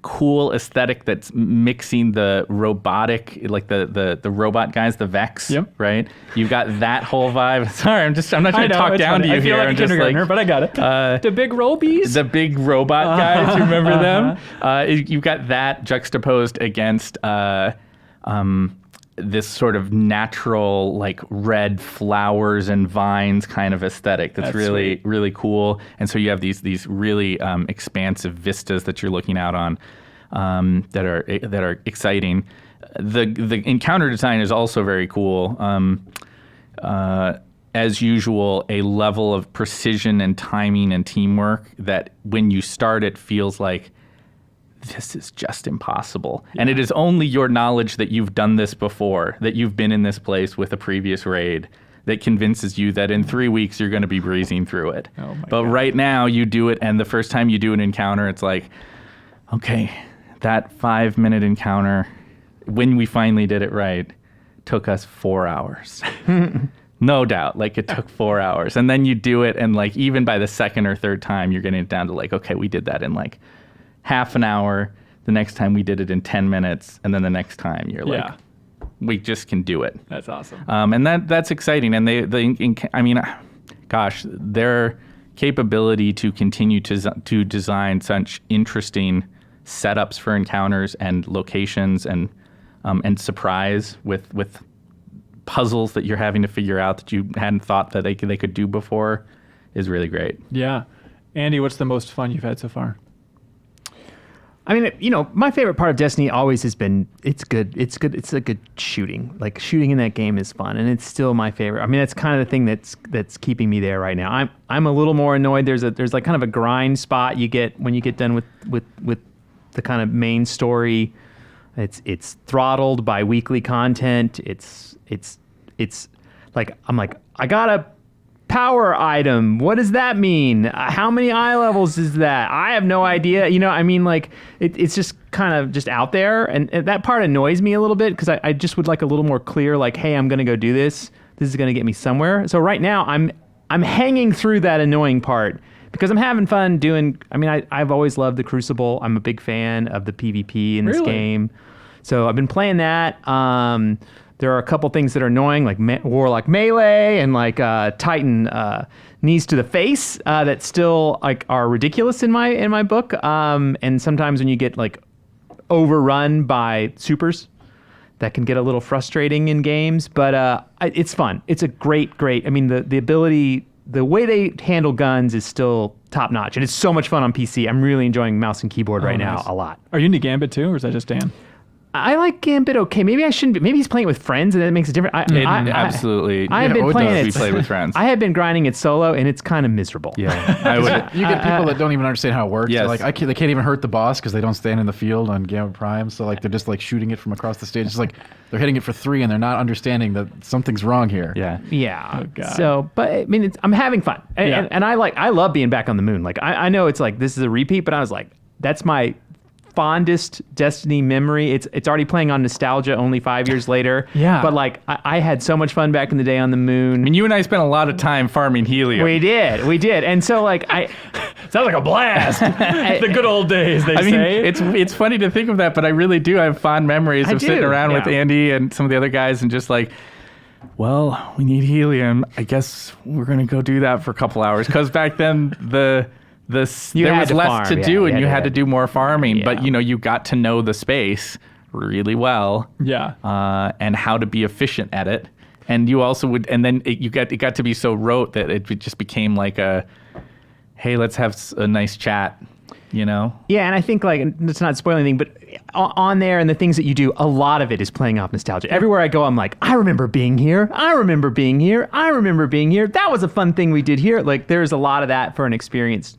cool aesthetic that's mixing the robotic, like the robot guys, the Vex, right? You've got that whole vibe. Sorry, I'm not trying to talk down to you here. I feel like a kindergartner, but I got it. The big robies? The big robot guys, you remember them? You've got that juxtaposed against this sort of natural, like, red flowers and vines kind of aesthetic that's really, really cool. And so you have these really expansive vistas that you're looking out on that are exciting. The encounter design is also very cool. As usual, a level of precision and timing and teamwork that when you start it feels like this is just impossible. Yeah. And it is only your knowledge that you've done this before, that you've been in this place with a previous raid, that convinces you that in 3 weeks you're going to be breezing through it. But right now you do it, and the first time you do an encounter, it's like, okay, that 5-minute encounter, when we finally did it right, took us 4 hours. No doubt. Like, it took 4 hours. And then you do it, and like even by the second or third time, you're getting it down to like, okay, we did that in like half an hour. The next time we did it in 10 minutes. And then the next time you're like, we just can do it. That's awesome. And that's exciting. And their capability to continue to design such interesting setups for encounters and locations and surprise with puzzles that you're having to figure out that you hadn't thought that they could do before is really great. Yeah. Andy, what's the most fun you've had so far? I mean, my favorite part of Destiny always has been it's good. It's a good shooting. Like, shooting in that game is fun, and it's still my favorite. I mean, that's kind of the thing that's keeping me there right now. I'm a little more annoyed. There's like kind of a grind spot you get when you get done with the kind of main story. It's throttled by weekly content. It's like, I'm like, I got a power item. What does that mean? How many eye levels is that? I have no idea. I mean, like, it's just kind of just out there, and that part annoys me a little bit because I just would like a little more clear, like, hey, I'm gonna go do this. This is gonna get me somewhere. So right now I'm hanging through that annoying part because I'm having fun doing. I mean, I've always loved the Crucible. I'm a big fan of the PvP in this game, so I've been playing that. There are a couple things that are annoying, like Warlock Melee and like Titan knees to the face that still like are ridiculous in my book. And sometimes when you get like overrun by supers, that can get a little frustrating in games. But it's fun. It's a great. I mean, the ability, the way they handle guns is still top notch, and it's so much fun on PC. I'm really enjoying mouse and keyboard right now a lot. Are you into Gambit too, or is that just Dan? I like Gambit okay. Maybe I shouldn't be. Maybe he's playing it with friends and it makes a difference. Absolutely. I have been playing it. We play with friends. I have been grinding it solo and it's kind of miserable. Yeah. You get people that don't even understand how it works. Yes. Like, they can't even hurt the boss because they don't stand in the field on Gambit Prime. So like they're just like shooting it from across the stage. It's like they're hitting it for 3 and they're not understanding that something's wrong here. Yeah. Oh, God. So, but I mean, I'm having fun. And I love being back on the moon. Like I know it's like this is a repeat, but I was like, that's my fondest Destiny memory. It's already playing on nostalgia only 5 years later. Yeah. But like I had so much fun back in the day on the moon. I mean, you and I spent a lot of time farming helium. We did. And so like sounds like a blast. The good old days, they say. It's funny to think of that, but I really do have fond memories of sitting around with Andy and some of the other guys and just like well, we need helium. I guess we're going to go do that for a couple hours. Because back then, there was less farm. to do, and you had to to do more farming. Yeah. But, you got to know the space really well. Yeah. And how to be efficient at it. And you also would, and then it got to be so rote that it just became like hey, let's have a nice chat, Yeah, and I think it's not spoiling anything, but on there and the things that you do, a lot of it is playing off nostalgia. Everywhere I go, I'm like, I remember being here. I remember being here. I remember being here. That was a fun thing we did here. Like, there's a lot of that for an experienced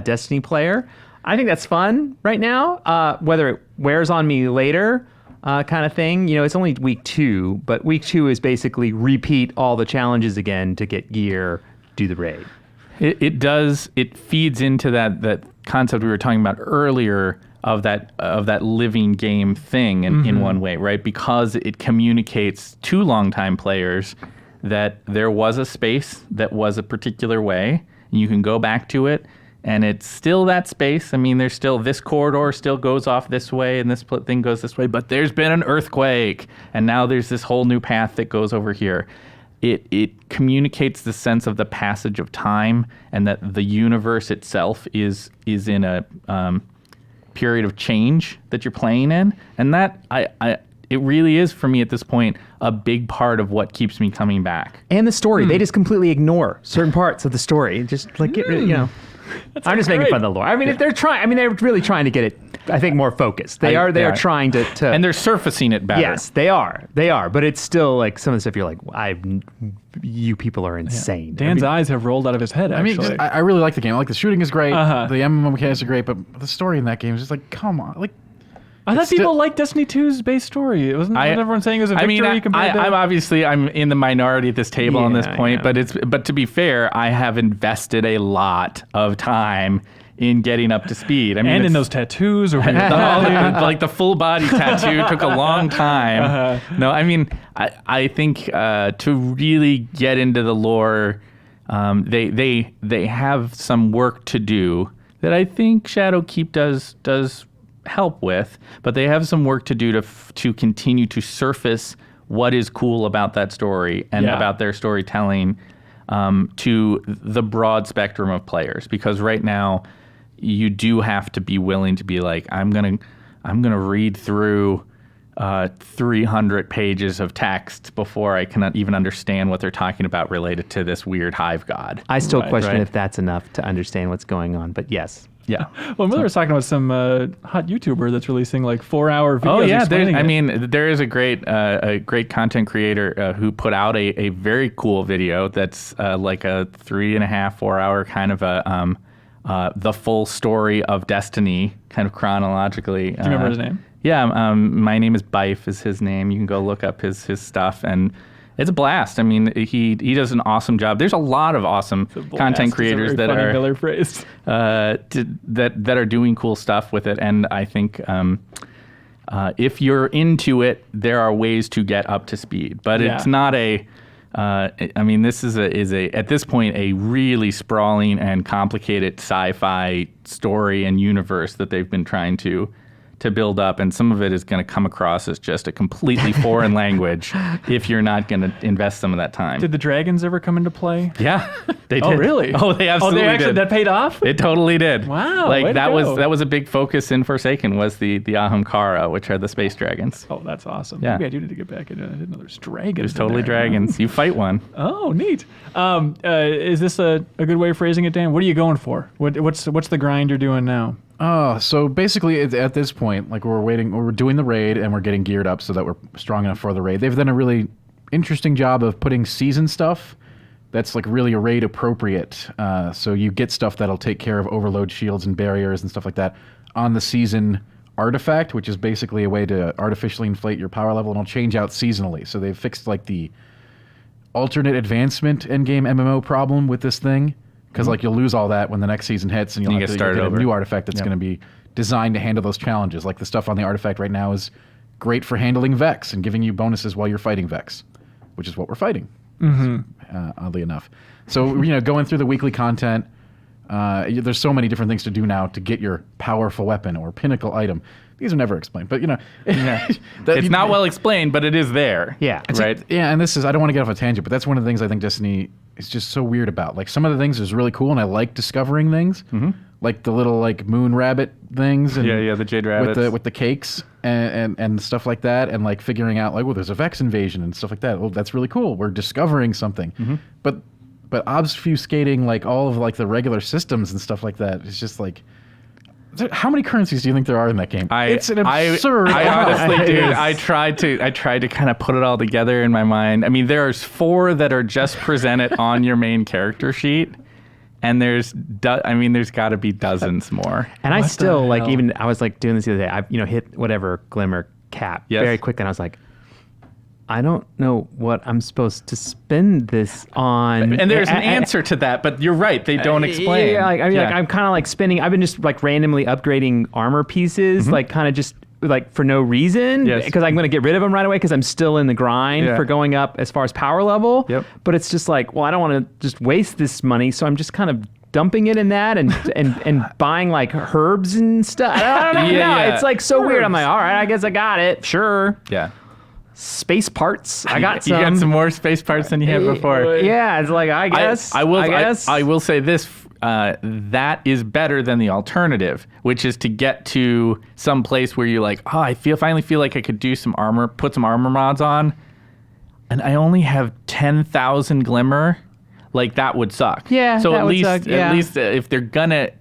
Destiny player. I think that's fun right now. Whether it wears on me later, kind of thing. It's only week 2, but week 2 is basically repeat all the challenges again to get gear, do the raid. It does. It feeds into that concept we were talking about earlier of that living game thing in one way, right? Because it communicates to longtime players that there was a space that was a particular way, and you can go back to it, and it's still that space. I mean, there's still this corridor still goes off this way, and this thing goes this way, but there's been an earthquake, and now there's this whole new path that goes over here. It communicates the sense of the passage of time, and that the universe itself is in a period of change that you're playing in, and that it really is, for me at this point, a big part of what keeps me coming back. And the story, they just completely ignore certain parts of the story. Just like I'm just making fun of the lore. I mean, if they're trying, they're really trying to get it, I think, more focused. They are trying to, and they're surfacing it better. Yes, they are. But it's still like some of the stuff you're like, you people are insane. Dan's eyes have rolled out of his head. Actually, I really like the game. I like the shooting is great. The MMO mechanics are great, but the story in that game is just like, come on, like. I thought people liked Destiny 2's base story. Wasn't everyone saying it was a victory compared to... I'm in the minority at this table on this point, but to be fair, I have invested a lot of time in getting up to speed. And in those tattoos, or like the full body tattoo took a long time. No, I think to really get into the lore, they have some work to do that I think Shadowkeep does help with, but they have some work to do to continue to surface what is cool about that story and about their storytelling to the broad spectrum of players. Because right now, you do have to be willing to be like, I'm gonna read through 300 pages of text before I can even understand what they're talking about related to this weird hive god. I still question if that's enough to understand what's going on, but yes. Yeah. Well, Miller was talking about some hot YouTuber that's releasing like 4-hour videos. explaining it. There is a great content creator who put out a very cool video that's like a 3.5-4 hour kind of a the full story of Destiny, kind of chronologically. Do you remember his name? Yeah, my name is Bife is his name. You can go look up his stuff, and it's a blast. I mean, he does an awesome job. There's a lot of awesome content creators that are Miller phrase. that are doing cool stuff with it, and I think if you're into it, there are ways to get up to speed. But it's not a. This is at this point a really sprawling and complicated sci-fi story and universe that they've been trying to build up, and some of it is going to come across as just a completely foreign language if you're not going to invest some of that time. Did the dragons ever come into play? Yeah, they did. Oh, really? Oh, they absolutely did. That paid off? It totally did. Wow, like way to that go. was a big focus in Forsaken, was the Ahamkara, which are the space dragons. Oh, that's awesome. Yeah. Maybe I do need to get back into it. I didn't know there's dragons. There's totally dragons. You fight one. Oh, neat. Is this a good way of phrasing it, Dan? What are you going for? What's the grind you're doing now? So basically at this point, like we're doing the raid and we're getting geared up so that we're strong enough for the raid. They've done a really interesting job of putting season stuff that's like really raid appropriate. So you get stuff that'll take care of overload shields and barriers and stuff like that on the season artifact, which is basically a way to artificially inflate your power level, and it'll change out seasonally. So they've fixed like the alternate advancement endgame MMO problem with this thing. Because like you'll lose all that when the next season hits, and you'll have to get a new artifact that's going to be designed to handle those challenges. Like the stuff on the artifact right now is great for handling Vex and giving you bonuses while you're fighting Vex, which is what we're fighting, oddly enough. So going through the weekly content, There's so many different things to do now to get your powerful weapon or pinnacle item. These are never explained, but it's not well explained, but it is there. Yeah. Right. And this is, I don't want to get off a tangent, but that's one of the things I think Destiny is just so weird about. Like some of the things is really cool, and I like discovering things, like the little like moon rabbit things, and the jade rabbits with the cakes and stuff like that, and like figuring out like, well, there's a Vex invasion and stuff like that. Well, that's really cool. We're discovering something, but obfuscating like all of like the regular systems and stuff like that is just like. How many currencies do you think there are in that game? It's an absurd. I honestly, dude, I tried to kind of put it all together in my mind. I mean, there's 4 that are just presented on your main character sheet, and there's got to be dozens more. And I still like I was like doing this the other day. I hit whatever glimmer cap very quick, and I was like, I don't know what I'm supposed to spend this on. And there's an answer to that, but you're right. They don't explain. Yeah, like I'm kind of like spending. I've been just like randomly upgrading armor pieces, like kind of just like for no reason, because I'm going to get rid of them right away because I'm still in the grind for going up as far as power level. Yep. But it's just like, well, I don't want to just waste this money, so I'm just kind of dumping it in that and buying like herbs and stuff. I don't know. It's like so weird. I'm like, all right, I guess I got it. Sure. Yeah. Space parts. I got some. You got some more space parts than you had before. Yeah, it's like I guess. I will say this. That is better than the alternative, which is to get to some place where you're like, oh, finally feel like I could do some armor, put some armor mods on, and I only have 10,000 glimmer. Like that would suck. Yeah. So that at would suck, least if they're gonna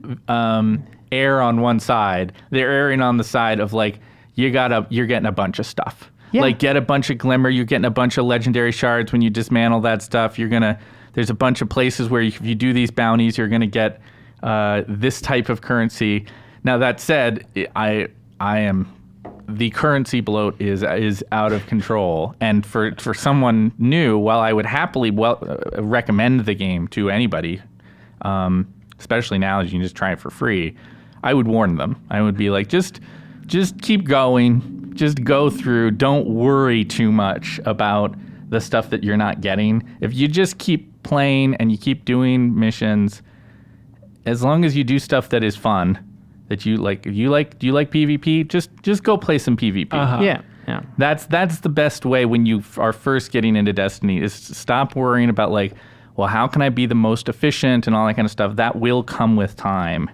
err on one side, they're erring on the side of like you're getting a bunch of stuff. Yeah. Like get a bunch of glimmer, you're getting a bunch of legendary shards when you dismantle that stuff. There's a bunch of places where if you do these bounties, you're gonna get this type of currency. Now that said, the currency bloat is out of control, and for someone new, while I would happily recommend the game to anybody, especially now that you can just try it for free, I would warn them. I would be like, just keep going. Just go through. Don't worry too much about the stuff that you're not getting. If you just keep playing and you keep doing missions, as long as you do stuff that is fun, that you like. Do you like PvP? Just go play some PvP. Yeah. That's the best way when you are first getting into Destiny is to stop worrying about like, well, how can I be the most efficient and all that kind of stuff. That will come with time.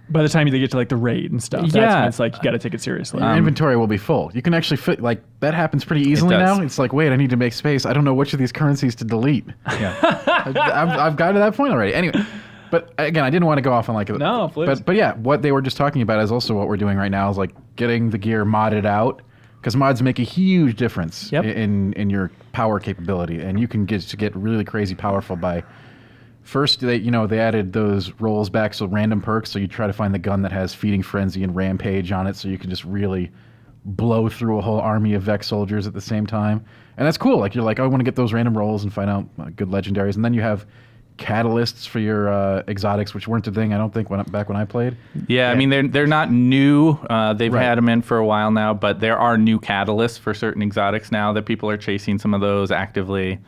By the time you get to like the raid and stuff, that's when it's like you got to take it seriously. Your inventory will be full. You can actually fit like that happens pretty easily now. It's like, wait, I need to make space. I don't know which of these currencies to delete. Yeah, I've got to that point already. Anyway, but again, I didn't want to go off on like no, please. But yeah, what they were just talking about is also what we're doing right now is like getting the gear modded out because mods make a huge difference in your power capability, and you can get really crazy powerful by. First, they added those rolls back, so random perks. So you try to find the gun that has Feeding Frenzy and Rampage on it, so you can just really blow through a whole army of Vex soldiers at the same time. And that's cool. Like you're like, I want to get those random rolls and find out good legendaries. And then you have catalysts for your exotics, which weren't a thing I don't think back when I played. Yeah, I mean they're not new. They've had them in for a while now, but there are new catalysts for certain exotics now that people are chasing some of those actively.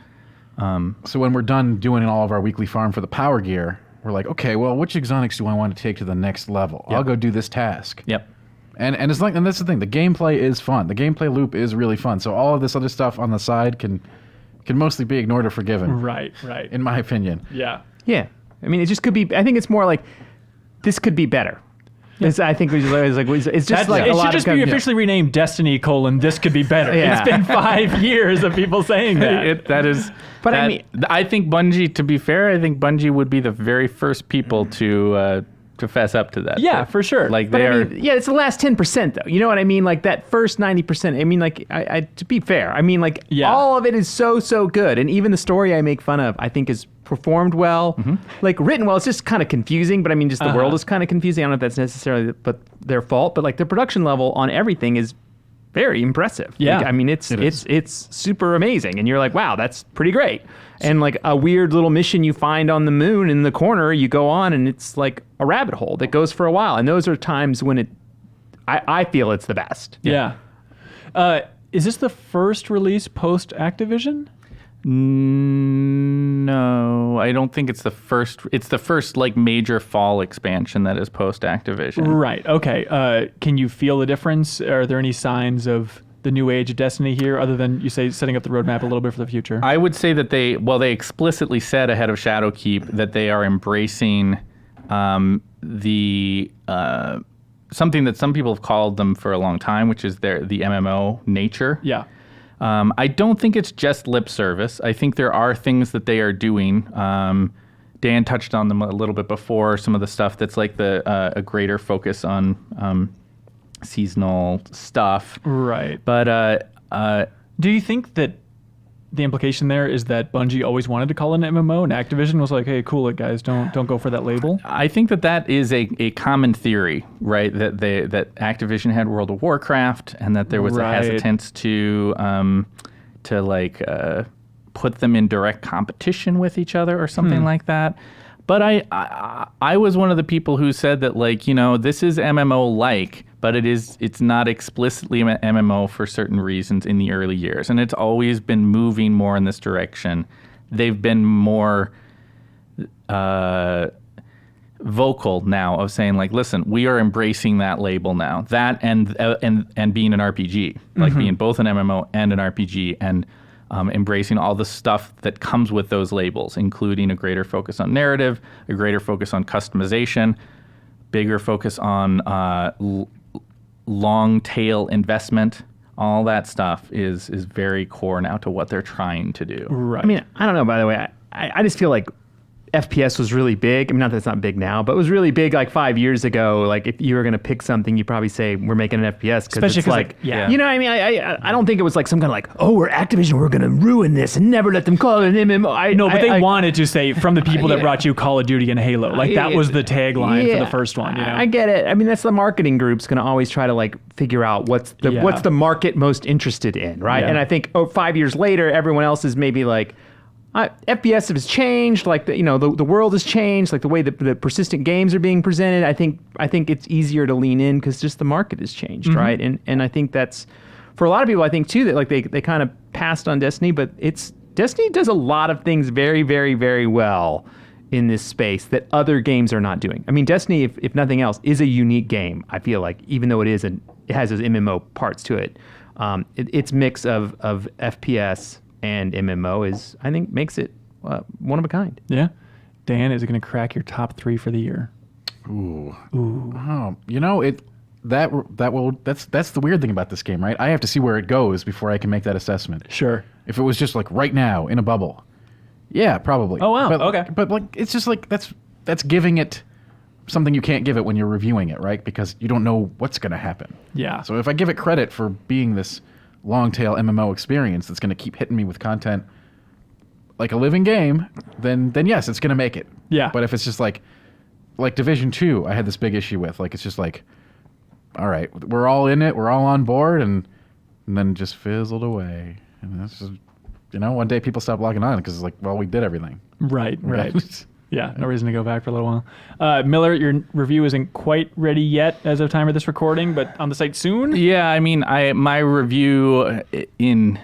So when we're done doing all of our weekly farm for the power gear, we're like, okay, well, which exotics do I want to take to the next level? I'll go do this task. Yep. And it's like, and that's the thing. The gameplay is fun. The gameplay loop is really fun. So all of this other stuff on the side can mostly be ignored or forgiven. Right. In my opinion. Yeah. Yeah. I mean, it just could be. I think it's more like this could be better. I think it's just like it should just be officially renamed Destiny: This could be better. Yeah. It's been 5 years of people saying that. I think Bungie, to be fair, I think Bungie would be the very first people to fess up to that. Yeah, for sure. Like it's the last 10% though. You know what I mean? Like that first 90%. I mean, like to be fair, I mean, like all of it is so good, and even the story I make fun of, I think is performed well, like written well. It's just kind of confusing, but I mean, just the world is kind of confusing. I don't know if that's necessarily their fault, but like the production level on everything is very impressive. Yeah, like, I mean, it's super amazing, and you're like, wow, that's pretty great. And like a weird little mission you find on the moon in the corner, you go on, and it's like a rabbit hole that goes for a while. And those are times when I feel it's the best. Yeah. Is this the first release post Activision? No, I don't think it's the first. It's the first like major fall expansion that is post Activision. Right. Okay. Can you feel the difference? Are there any signs of the new age of Destiny here, other than you say setting up the roadmap a little bit for the future? I would say that they explicitly said ahead of Shadowkeep that they are embracing the something that some people have called them for a long time, which is the MMO nature. Yeah. I don't think it's just lip service. I think there are things that they are doing. Dan touched on them a little bit before. Some of the stuff that's like a greater focus on seasonal stuff. Right. But do you think that the implication there is that Bungie always wanted to call it an MMO, and Activision was like, "Hey, cool it, guys. Don't go for that label." I think that is a common theory, right? That Activision had World of Warcraft, and that there was a hesitance to put them in direct competition with each other or something like that. But I was one of the people who said that, like, this is MMO-like, but it's not explicitly an MMO for certain reasons in the early years. And it's always been moving more in this direction. They've been more vocal now of saying, like, listen, we are embracing that label now. That and being an RPG, like being both an MMO and an RPG, and embracing all the stuff that comes with those labels, including a greater focus on narrative, a greater focus on customization, bigger focus on long tail investment. All that stuff is very core now to what they're trying to do. Right. I mean, I don't know, by the way. I just feel like FPS was really big. I mean, not that it's not big now, but it was really big like 5 years ago. Like, if you were going to pick something, you'd probably say we're making an FPS. Especially it's like, yeah. You know what I mean? I don't think it was like some kind of like, oh, we're Activision, we're going to ruin this and never let them call it an MMO. No, but they wanted to say from the people that brought you Call of Duty and Halo. Like, that was the tagline for the first one. I get it. I mean, that's the marketing group's going to always try to like figure out what's the market most interested in, right? Yeah. And I think 5 years later, everyone else is maybe like, FPS has changed, like the world has changed, like the way that the persistent games are being presented. I think it's easier to lean in because just the market has changed, right? And I think that's for a lot of people. I think too that like they kind of passed on Destiny, but Destiny does a lot of things very, very, very well in this space that other games are not doing. I mean, Destiny, if nothing else, is a unique game. I feel like, even though it has those MMO parts to it, its mix of FPS and MMO I think makes it one of a kind. Yeah. Dan, is it going to crack your top 3 for the year? Ooh. Oh, that's the weird thing about this game, right? I have to see where it goes before I can make that assessment. Sure. If it was just like right now in a bubble, yeah, probably. Oh wow. But, okay. But like, it's just like that's giving it something you can't give it when you're reviewing it, right? Because you don't know what's going to happen. Yeah. So if I give it credit for being this long tail MMO experience that's going to keep hitting me with content like a living game, then yes, it's going to make it. Yeah. But if it's just like Division 2, I had this big issue with, like, it's just like, all right, we're all in it, we're all on board, and then just fizzled away. And that's just, one day people stop logging on because it's like, well, we did everything. Right. Yeah, no reason to go back for a little while. Miller, your review isn't quite ready yet as of time of this recording, but on the site soon? Yeah, I mean, my review in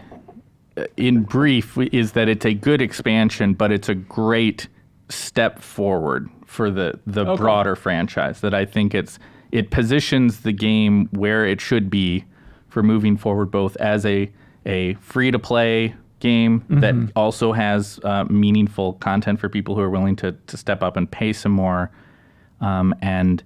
brief is that it's a good expansion, but it's a great step forward for the broader franchise. That I think it positions the game where it should be for moving forward, both as a free-to-play game that also has meaningful content for people who are willing to step up and pay some more, and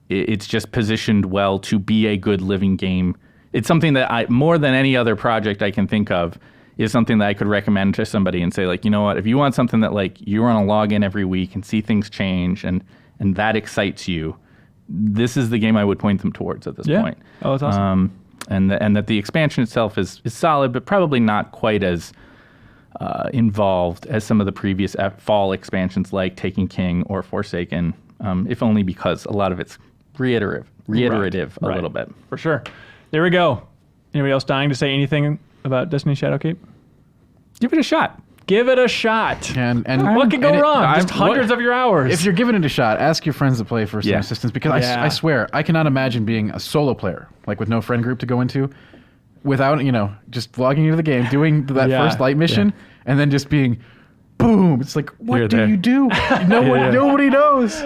it's just positioned well to be a good living game. It's something that more than any other project I can think of, is something that I could recommend to somebody and say, like, you know what, if you want something that like you want to log in every week and see things change and that excites you, this is the game I would point them towards at this point. Oh, that's awesome. And that the expansion itself is solid, but probably not quite as involved as some of the previous fall expansions like Taken King or Forsaken, if only because a lot of it's reiterative a little bit. For sure. There we go. Anybody else dying to say anything about Destiny Shadowkeep? Give it a shot. Give it a shot. And what could go wrong? Just hundreds of your hours. If you're giving it a shot, ask your friends to play for some assistance, because I swear, I cannot imagine being a solo player, like with no friend group to go into, without, just logging into the game, doing that first light mission, and then just being, boom. It's like, what You're do there. you do? Nobody knows.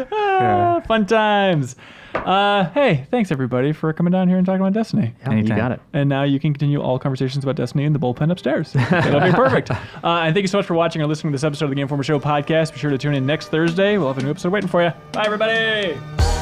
Fun times. Hey, thanks everybody for coming down here and talking about Destiny. Yeah, you got it. And now you can continue all conversations about Destiny in the bullpen upstairs. That'll be perfect. And thank you so much for watching or listening to this episode of the Game Informer Show podcast. Be sure to tune in next Thursday. We'll have a new episode waiting for you. Bye, everybody.